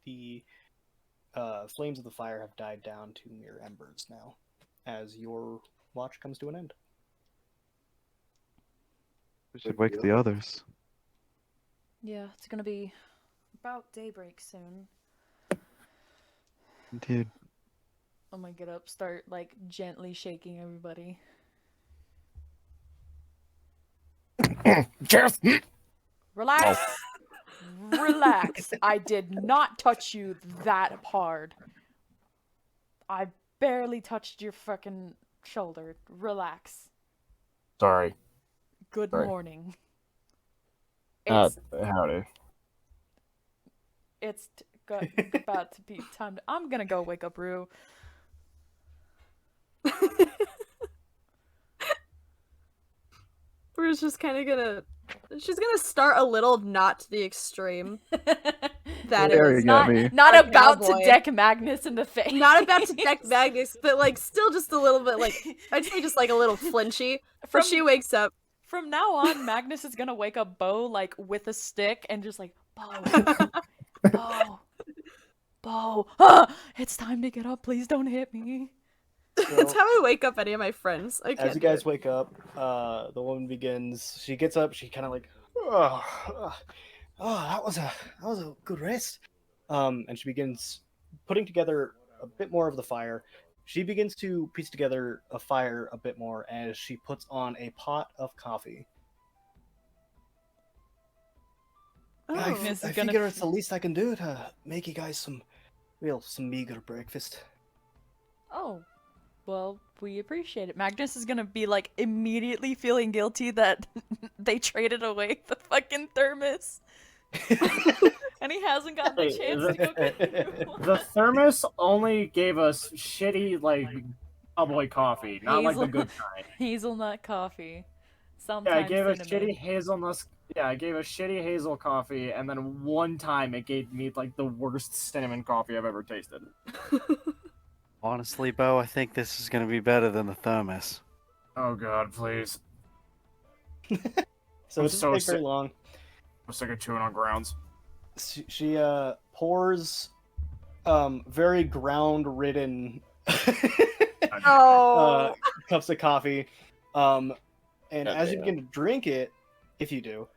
The flames of the fire have died down to mere embers now, as your watch comes to an end. We should wake the others. Yeah, it's gonna be about daybreak soon. Dude. I'm gonna get up, start like gently shaking everybody. Cheers. Relax. Relax. I did not touch you that hard. I barely touched your fucking shoulder. Relax. Sorry. Good Sorry. morning. Howdy. It's about to be time to... I'm gonna go wake up Rue. Rue's just kind of gonna. She's gonna start a little, not to the extreme. That There is you got me. Not a about to cowboy. deck Magnus in the face. Not about to deck Magnus, but like still just a little bit like I'd say just like a little flinchy. From- But she wakes up. From now on, Magnus is gonna wake up Bo like with a stick and just like Bo, Bo, Bo. It's time to get up. Please don't hit me. That's how I wake up any of my friends. I can't As you do guys it. wake up, the woman begins. She gets up. She kind of like, oh, that was a good rest. And she begins putting together a bit more of the fire. She begins to piece together a fire a bit more as she puts on a pot of coffee. Oh. I Magnus is figure gonna- it's the least I can do to make you guys some meager breakfast. Oh, well, we appreciate it. Magnus is gonna be like immediately feeling guilty that they traded away the fucking thermos. And he hasn't gotten the Hey, chance to go get the new one. The thermos only gave us shitty, like, cowboy coffee, not like the good kind. Hazelnut coffee. Yeah, Sometimes I gave a cinnamon. shitty hazelnut. Yeah, I gave a shitty hazel coffee, and then one time it gave me like the worst cinnamon coffee I've ever tasted. Honestly, Bo, I think this is gonna be better than the thermos. Oh god, please! So I'm it doesn't so take very sick. long. I'm sick of chewing on grounds. She pours very ground ridden Oh. cups of coffee, and God as you damn. begin to drink it, if you do,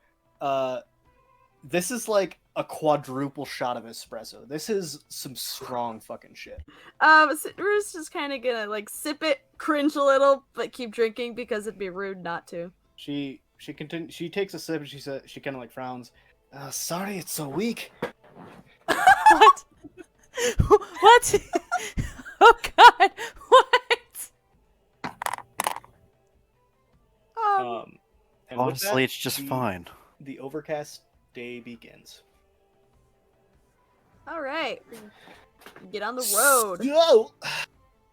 this is like a quadruple shot of espresso. This is some strong fucking shit. So Rue's just kind of gonna like sip it, cringe a little, but keep drinking because it'd be rude not to. She takes a sip and she kind of like frowns. Sorry, it's so weak. What? What? Oh god! What? And with Honestly, that, it's just the- fine. The overcast day begins. All right, get on the road. So,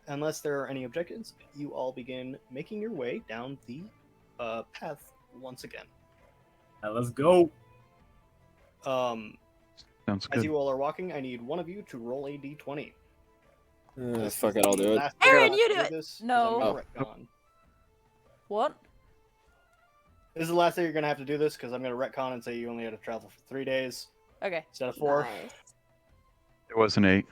unless there are any objections, you all begin making your way down the path once again. Let's go. Um, Sounds as good. you all are walking, I need one of you to roll a d20. This Fuck is it, I'll the do it. last time Aaron, I you have to do it. this, 'cause No. I'm gonna retcon. What? This is the last day you're gonna have to do this because I'm gonna retcon and say you only had to travel for 3 days Okay. instead of 4. Nice. It was an 8.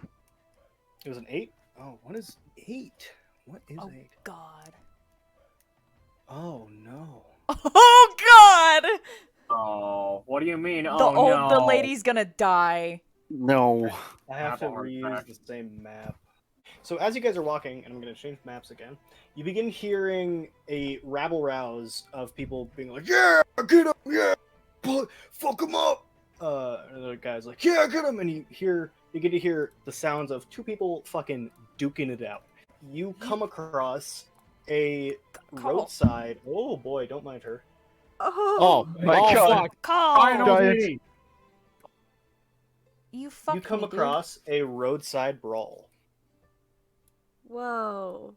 It was an 8. Oh, what is 8? What is Oh 8? god. Oh no. Oh god! Oh, what do you mean? The Oh no. the lady's gonna die. No. I have to Map art reuse back. the same map. So as you guys are walking, and I'm going to change maps again, you begin hearing a rabble-rouse of people being like, "Yeah, get him! Yeah, fuck him up!" And the guy's like, "Yeah, get him!" And you get to hear the sounds of two people fucking duking it out. You come across a Carl. roadside. Oh boy, don't mind her. Oh, my God. Fuck. Call. Final Giant. meeting. You fucked You come me, dude. across a roadside brawl. Whoa.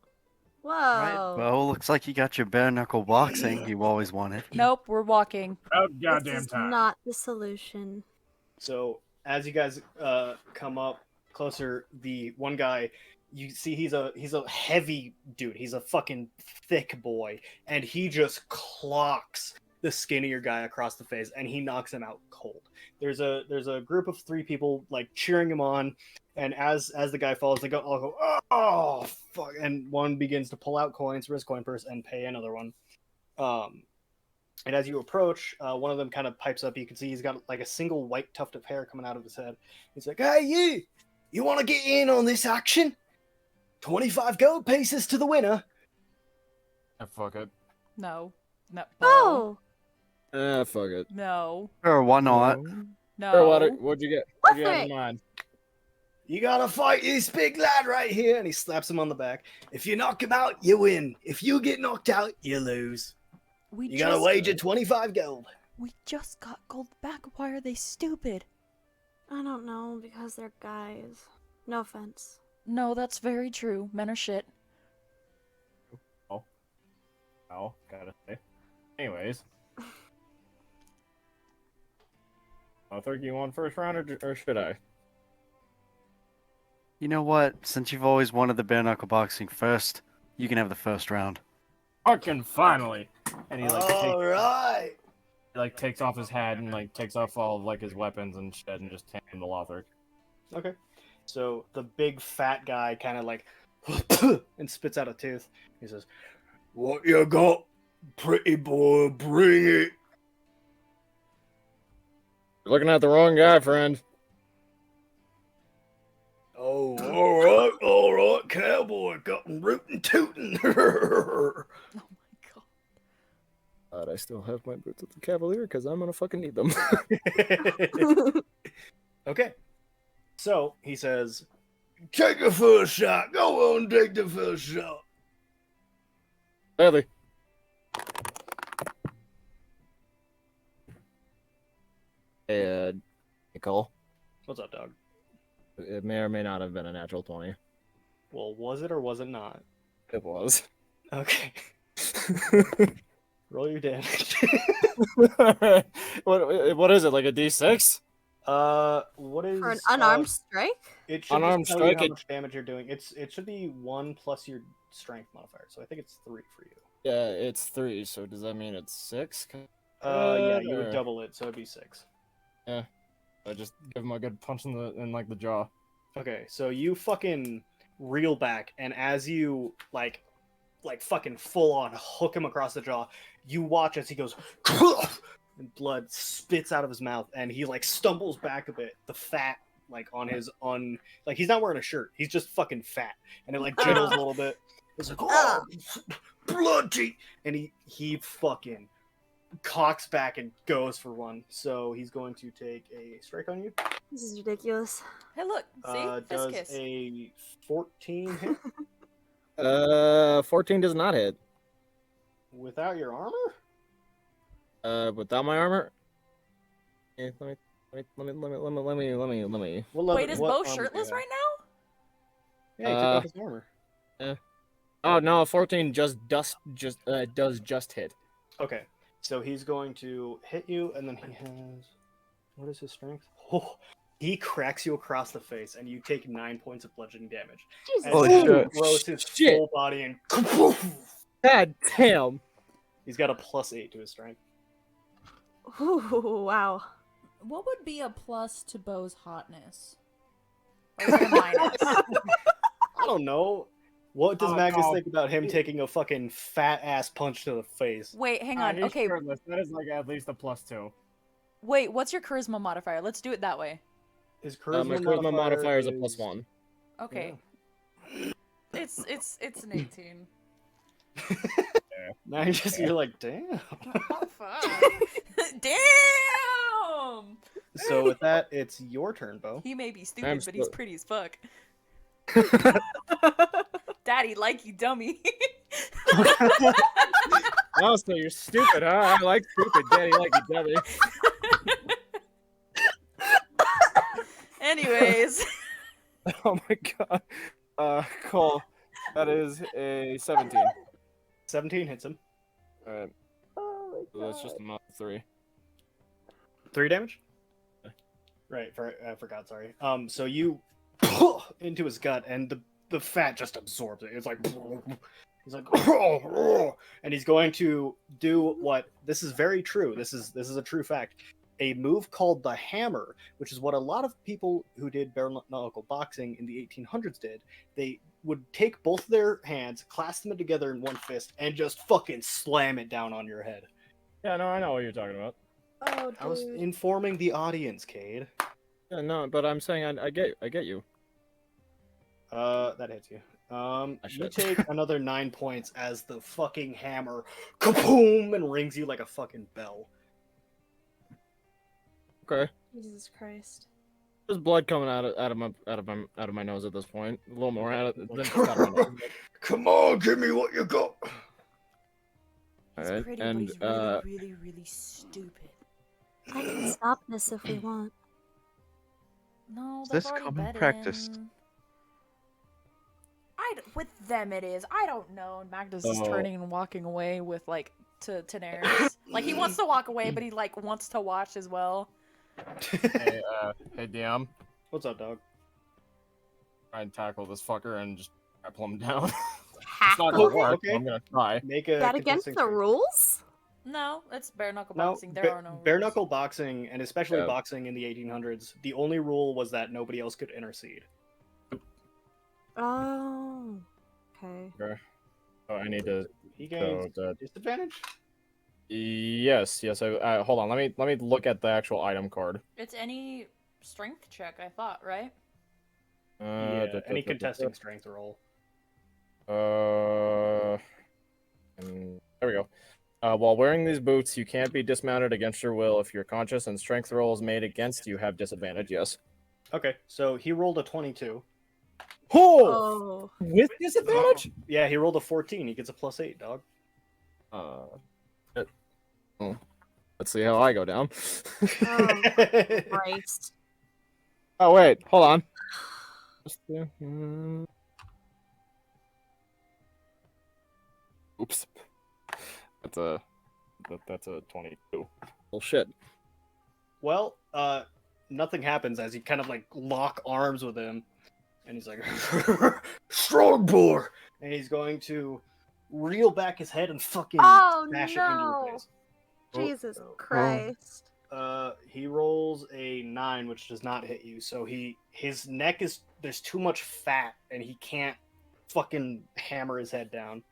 Whoa. right, Bo, looks like you got your bare knuckle boxing you always wanted. Nope, we're walking. About This goddamn is time. not the solution. So as you guys come up closer, the one guy you see he's a heavy dude. He's a fucking thick boy, and he just clocks the skinnier guy across the face, and he knocks him out cold. There's a group of 3 people like cheering him on, and as the guy falls, they all go, "Oh fuck!" And one begins to pull out coins from his coin purse and pay another one. And as you approach, one of them kind of pipes up. You can see he's got like a single white tuft of hair coming out of his head. He's like, "Hey, you! You want to get in on this action? 25 gold pieces to the winner. Fuck it. No. No. Oh, Fuck it. No. Or why not? No. Or what'd you get? What'd you have in mind? You gotta fight this big lad right here. And he slaps him on the back. If you knock him out, you win. If you get knocked out, you lose. You gotta wager 25 gold. We just got gold back. Why are they stupid? I don't know, because they're guys. No offense. No, that's very true. Men are shit. Oh, gotta say. Anyways. Arthur, you want first round or should I? You know what? Since you've always wanted the bare knuckle boxing first, you can have the first round. Fucking finally! And he Alright. takes off his hat and takes off all of his weapons and shit and just hands him to Lothric. Okay. So the big fat guy kind of and spits out a tooth. He says, "What you got, pretty boy? Bring it." You're looking at the wrong guy, friend. Oh, all right, cowboy, got 'em rootin' tootin'. Oh my god. But I still have my boots of the Cavalier because I'm gonna fucking need them. Okay. So he says, "Take the first shot. Go on, take the first shot." Badly. Hey, Nicole. What's up, dog? It may or may not have been a natural 20. Well, was it or was it not? It was. Okay. Roll your damage. What is it, like a D6? What is For an unarmed strike? It should unarmed just tell you strike, how it- much damage you're doing. It should be 1 plus your strength modifier. So I think it's 3 for you. Yeah, it's 3, so does that mean it's 6? Yeah, you would Or- double it, so it'd be 6. I just give him a good punch in the jaw. Okay, so you fucking reel back, and as you like fucking full on hook him across the jaw, you watch as he goes and blood spits out of his mouth, and he stumbles back a bit. The fat on his he's not wearing a shirt. He's just fucking fat, and it jiggles a little bit. It's oh, bloody, and he fucking cocks back and goes for one. So he's going to take a strike on you. This is ridiculous. Hey, look. See? Fist Does kiss. a 14 hit 14 does not hit. without your armor? Without my armor? Let me. What Wait, is what Bo armor do you shirtless have? right now? Yeah, he took off his armor. Oh no, 14 does just hit. Okay, so he's going to hit you, and then he has. What is his strength? Oh, he cracks you across the face, and you take 9 points of bludgeoning damage. Jesus. And Holy he shit. throws his Shit. full body and God damn. he's got a +8 to his strength. Ooh, wow. What would be a plus to Bo's hotness? Or is it a minus? I don't know. What does Oh, Magnus no. think about him taking a fucking fat ass punch to the face? Wait, hang on. He's Okay, shirtless. That is at least a +2. wait. What's your charisma modifier? Let's do it that way. His charisma, My charisma modifier is a is- +1. Okay. It's an 18. Now you're like, damn. Oh, fuck. Damn! So with that, it's your turn, Bo. He may be stupid, I'm but he's still- pretty as fuck. Daddy, like you, dummy. Oh, so you're stupid, huh? I like stupid, daddy, like you dummy. Anyways, Oh my god. Cole, that is a 17. 17 hits him. Alright. So that's just a -3. 3 damage? Right, I forgot, sorry. So you into his gut, and the fat just absorbs it. It's like he's like and he's going to do what this is very true. This is a true fact. A move called the hammer, which is what a lot of people who did bare knuckle boxing in the 1800s did. They would take both their hands, clasp them together in one fist, and just fucking slam it down on your head. Yeah, no, I know what you're talking about. Oh, I was dude. informing the audience, Cade. Yeah, no, but I'm saying I get you. That hits you. You shit. take another 9 points as the fucking hammer kaboom and rings you like a fucking bell. Okay. Jesus Christ. There's blood coming out of my nose at this point. A little more out of than just out of my nose. Come on, give me what you got. He's Alright, pretty, and, but he's really, really, really stupid. I can stop this if we want. No, Is they've this already common bet practice? in. With them it is. I don't know. And Magnus is Oh. turning and walking away with like to Daenerys. Like he wants to walk away, but he like wants to watch as well. hey, hey, DM, What's up, dog? try and tackle this fucker and just grapple him down. it's Hackle not gonna him? work. Okay. I'm gonna try. Make a That against contesting the strength. rules? No, it's bare knuckle No, boxing. There are no bare rules. knuckle boxing, and especially Yeah. boxing in the 1800s, the only rule was that nobody else could intercede. Oh. Okay. Okay. Oh, I need to He go gains to. disadvantage. Yes. I hold on. Let me look at the actual item card. It's any strength check, I thought, right? Any contesting strength roll. There we go. While wearing these boots, you can't be dismounted against your will. If your conscious and strength rolls made against you have disadvantage. Yes. Okay, so he rolled a 22. Oh! Oh. With disadvantage? Yeah, he rolled a 14. He gets a +8, dog. Let's see how I go down. Oh, Christ. Oh wait, hold on. Oops. That's a 22. Well, shit. Well, nothing happens as you kind of like lock arms with him, and he's like, "Strong boy," and he's going to reel back his head and fucking Oh, smash it into your no. face. Jesus Christ. He rolls a 9, which does not hit you. So his neck is there's too much fat, and he can't fucking hammer his head down.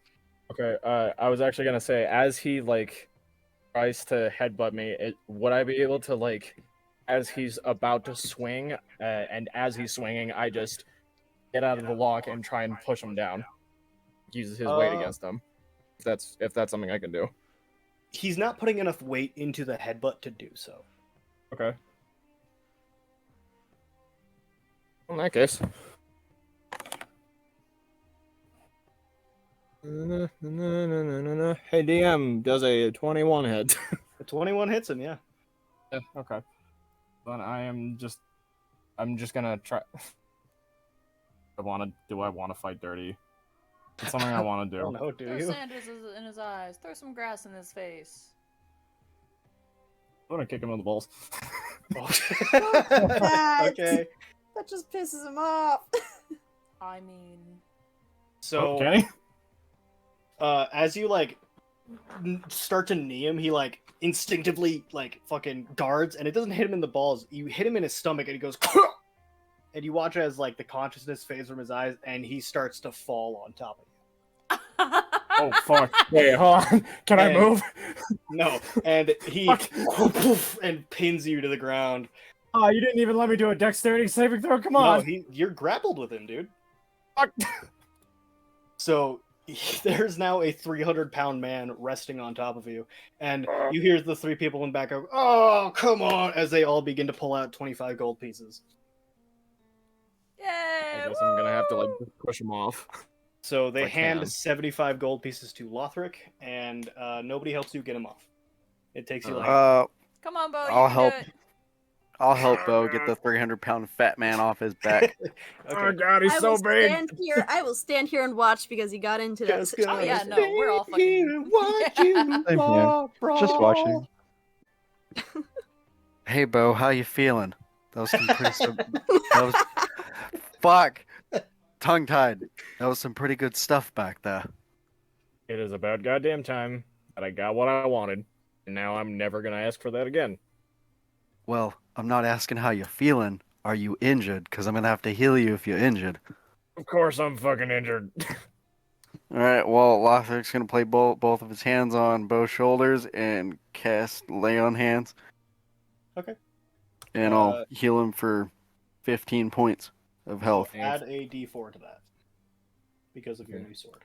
Okay, I was actually gonna say, as he like tries to headbutt me, would I be able to like, as he's about to swing, and as he's swinging, I just get out of the lock and try and push him down, uses his weight against him. If that's something I can do. He's not putting enough weight into the headbutt to do so. Okay. In that case. Hey, DM, does a 21 hit? The 21 hits him, yeah. Yeah, okay. Then I'm just gonna try. Do I want to fight dirty? It's something I want to I don't do. know, do Throw you? sand in his eyes. Throw some grass in his face. I'm gonna kick him in the balls. That. Okay. That just pisses him off. I mean, So, Okay. As you like start to knee him, he like instinctively like fucking guards, and it doesn't hit him in the balls. You hit him in his stomach, and he goes, and you watch as like the consciousness fades from his eyes, and he starts to fall on top of you. Oh fuck! Wait, hold on. Can I And- move? No, and he Fuck. and pins you to the ground. Oh, you didn't even let me do a dexterity saving throw. Come No, on. you're grappled with him, dude. Fuck. So there's now a 300-pound man resting on top of you, and you hear the 3 people in the back go, "Oh, come on!" as they all begin to pull out 25 gold pieces. yay! I guess I'm gonna have to like push him off. So they If I hand can. 75 gold pieces to Lothric, and nobody helps you get him off. It takes you like Come on, Bo. You I'll can help. do it. I'll help Bo get the 300-pound fat man off his back. Oh okay. god, he's I so will big. stand here. I will stand here and watch because he got into that Just situation. Oh yeah, gonna no, we're all stay here fucking. and watch Yeah. you Same here. fall, Just watching. Hey Bo, how you feeling? That was some pretty. That was fuck. Tongue tied. That was some pretty good stuff back there. It is about goddamn time that I got what I wanted, and now I'm never gonna ask for that again. Well, I'm not asking how you're feeling. Are you injured? Because I'm gonna have to heal you if you're injured. Of course, I'm fucking injured. All right. Well, Lothric's gonna play both of his hands on Bo's shoulders and cast Lay on Hands. Okay. And I'll heal him for 15 points. of So health. add a d4 to that because of your Okay. new sword.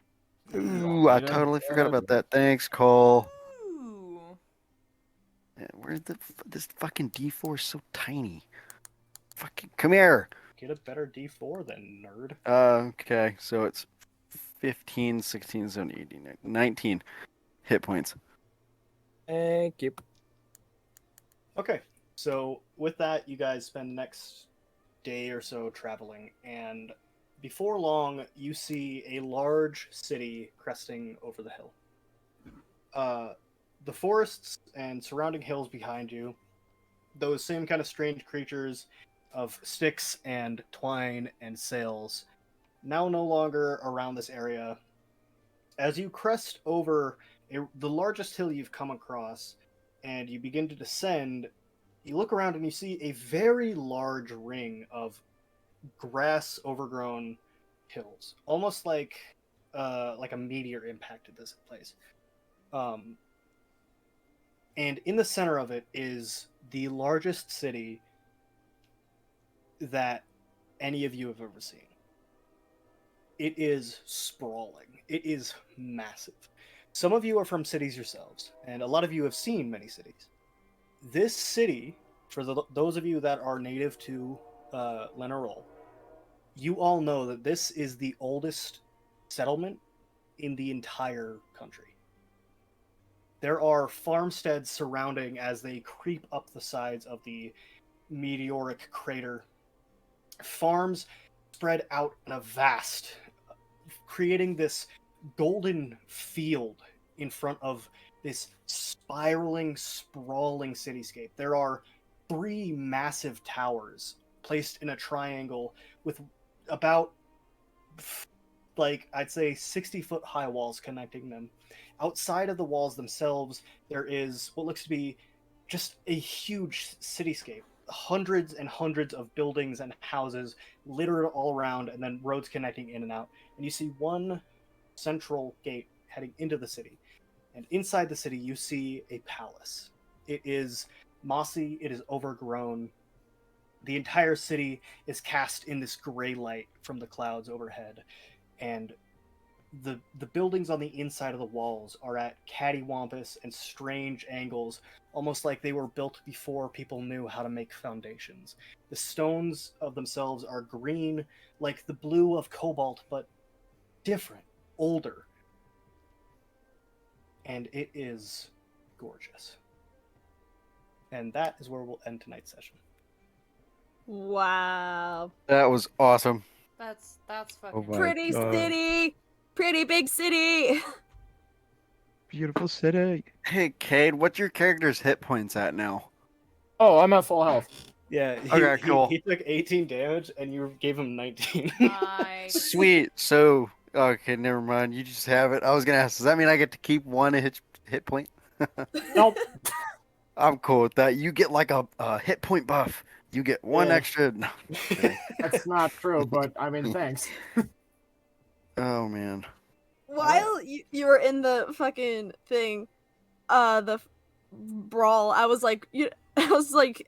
Ooh, I totally forgot about that. Thanks, Cole. Ooh. Yeah, this fucking D4 is so tiny? Fucking come here. Get a better d4 then, nerd. Okay, so it's 15, 16, 17, 18, 19 hit points. Thank you. Okay, so with that, you guys spend the next day or so traveling, and before long, you see a large city cresting over the hill. The forests and surrounding hills behind you, those same kind of strange creatures of sticks and twine and sails, now no longer around this area. As you crest over the largest hill you've come across, and you begin to descend, you look around and you see a very large ring of grass overgrown hills, almost like a meteor impacted this place. And in the center of it is the largest city that any of you have ever seen. It is sprawling. It is massive. Some of you are from cities yourselves, and a lot of you have seen many cities. This city, for those of you that are native to Lenarol, you all know that this is the oldest settlement in the entire country. There are farmsteads surrounding as they creep up the sides of the meteoric crater. Farms spread out in a vast, creating this golden field in front of this spiraling, sprawling cityscape. There are 3 massive towers placed in a triangle with about, like, I'd say 60-foot high walls connecting them. Outside of the walls themselves, there is what looks to be just a huge cityscape. Hundreds and hundreds of buildings and houses littered all around, and then roads connecting in and out. And you see one central gate heading into the city. And inside the city, you see a palace. It is mossy, it is overgrown. The entire city is cast in this gray light from the clouds overhead. And the buildings on the inside of the walls are at cattywampus and strange angles, almost like they were built before people knew how to make foundations. The stones of themselves are green, like the blue of cobalt, but different, older. And it is gorgeous. And that is where we'll end tonight's session. Wow. That was awesome. That's fucking Oh my Pretty God. city. Pretty big city. Beautiful city. Hey, Cade, what's your character's hit points at now? Oh, I'm at full health. Yeah, Okay, cool. he took 18 damage, and you gave him 19. Nice. Sweet. So, okay, never mind. You just have it. I was gonna ask, does that mean I get to keep one hit point? Nope. I'm cool with that. You get like a hit point buff. You get one Yeah. extra. No, kidding. That's not true, but I mean, thanks. Oh man. While you were in the fucking thing, brawl, I was like,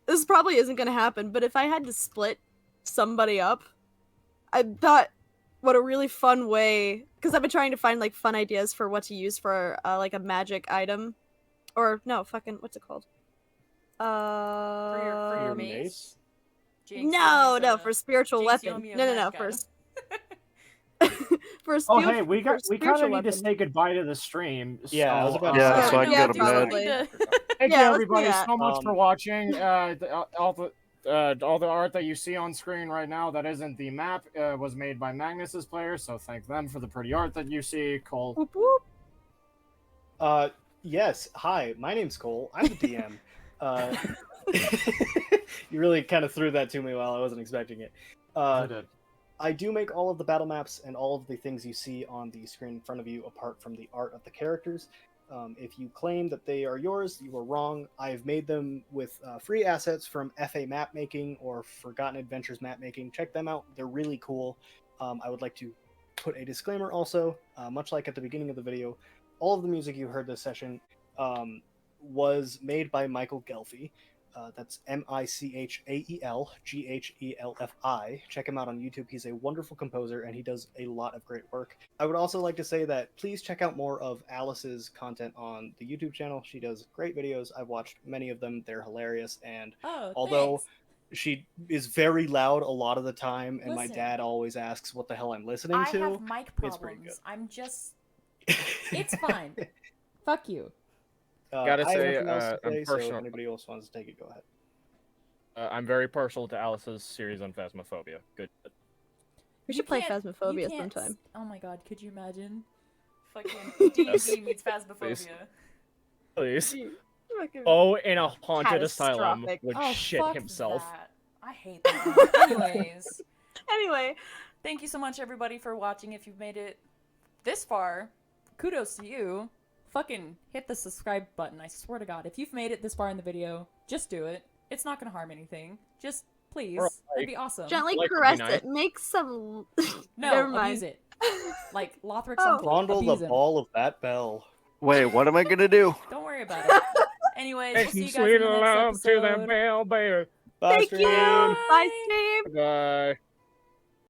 this probably isn't gonna happen. But if I had to split somebody up, I thought, what a really fun way, because I've been trying to find like fun ideas for what to use for like a magic item, or no, fucking what's it called? For your mace? mace? Jinx, No, you no, have for spiritual Jinx, you weapon. owe me a No, magic for item. for Oh, spiritual. hey, we kind of spiritual need to weapon. say goodbye to the stream. Yeah, I was so, about to Yeah, say. so I can yeah, go to probably. bed. Thank Yeah, you, let's do everybody, that. so much for Um, watching. All the art that you see on screen right now that isn't the map was made by Magnus's players, so thank them for the pretty art that you see. Cole. Whoop, whoop. Yes. Hi, my name's Cole. I'm the DM. You really kind of threw that to me while I wasn't expecting it. I did. I do make all of the battle maps and all of the things you see on the screen in front of you, apart from the art of the characters. If you claim that they are yours, you are wrong. I've made them with free assets from FA map making or Forgotten Adventures map making. Check them out; they're really cool. I would like to put a disclaimer also, much like at the beginning of the video, all of the music you heard this session was made by Michael Gelfi. That's MichaelGhelFI. Check him out on YouTube. He's a wonderful composer and he does a lot of great work. I would also like to say that please check out more of Alice's content on the YouTube channel. She does great videos. I've watched many of them. They're hilarious. And Oh, although thanks. she is very loud a lot of the time, and my Listen, dad always asks what the hell I'm listening I to, have mic it's pretty problems. good. I'm just. It's fine. Fuck you. Gotta I have say, nothing else to I'm say, so if personal- anybody else wants to take it, go ahead. I'm very partial to Alice's series on Phasmophobia. Good. We You should play can't- you Phasmophobia can't sometime. Oh my god, could you imagine? Fucking D&D meets Phasmophobia. Please. Fucking- Oh, in a haunted asylum Catastrophic. would Oh, shit fuck himself. that. I hate that. Anyways, Anyway, thank you so much, everybody, for watching. If you've made it this far, kudos to you. Fucking hit the subscribe button, I swear to god. If you've made it this far in the video, just do it. It's not gonna harm anything. Just, please. Or That'd be awesome. gently Like would be caress nice. it. Make some. No, Never mind. abuse it. Like, Lothric Oh. something. Fondle Abuse the him. ball of that bell. Wait, what am I gonna do? Don't worry about it. Anyways, we'll Make see you some guys sweet in the next love to episode. that bell bear. Bye, Thank you. stream. Bye, stream. Bye.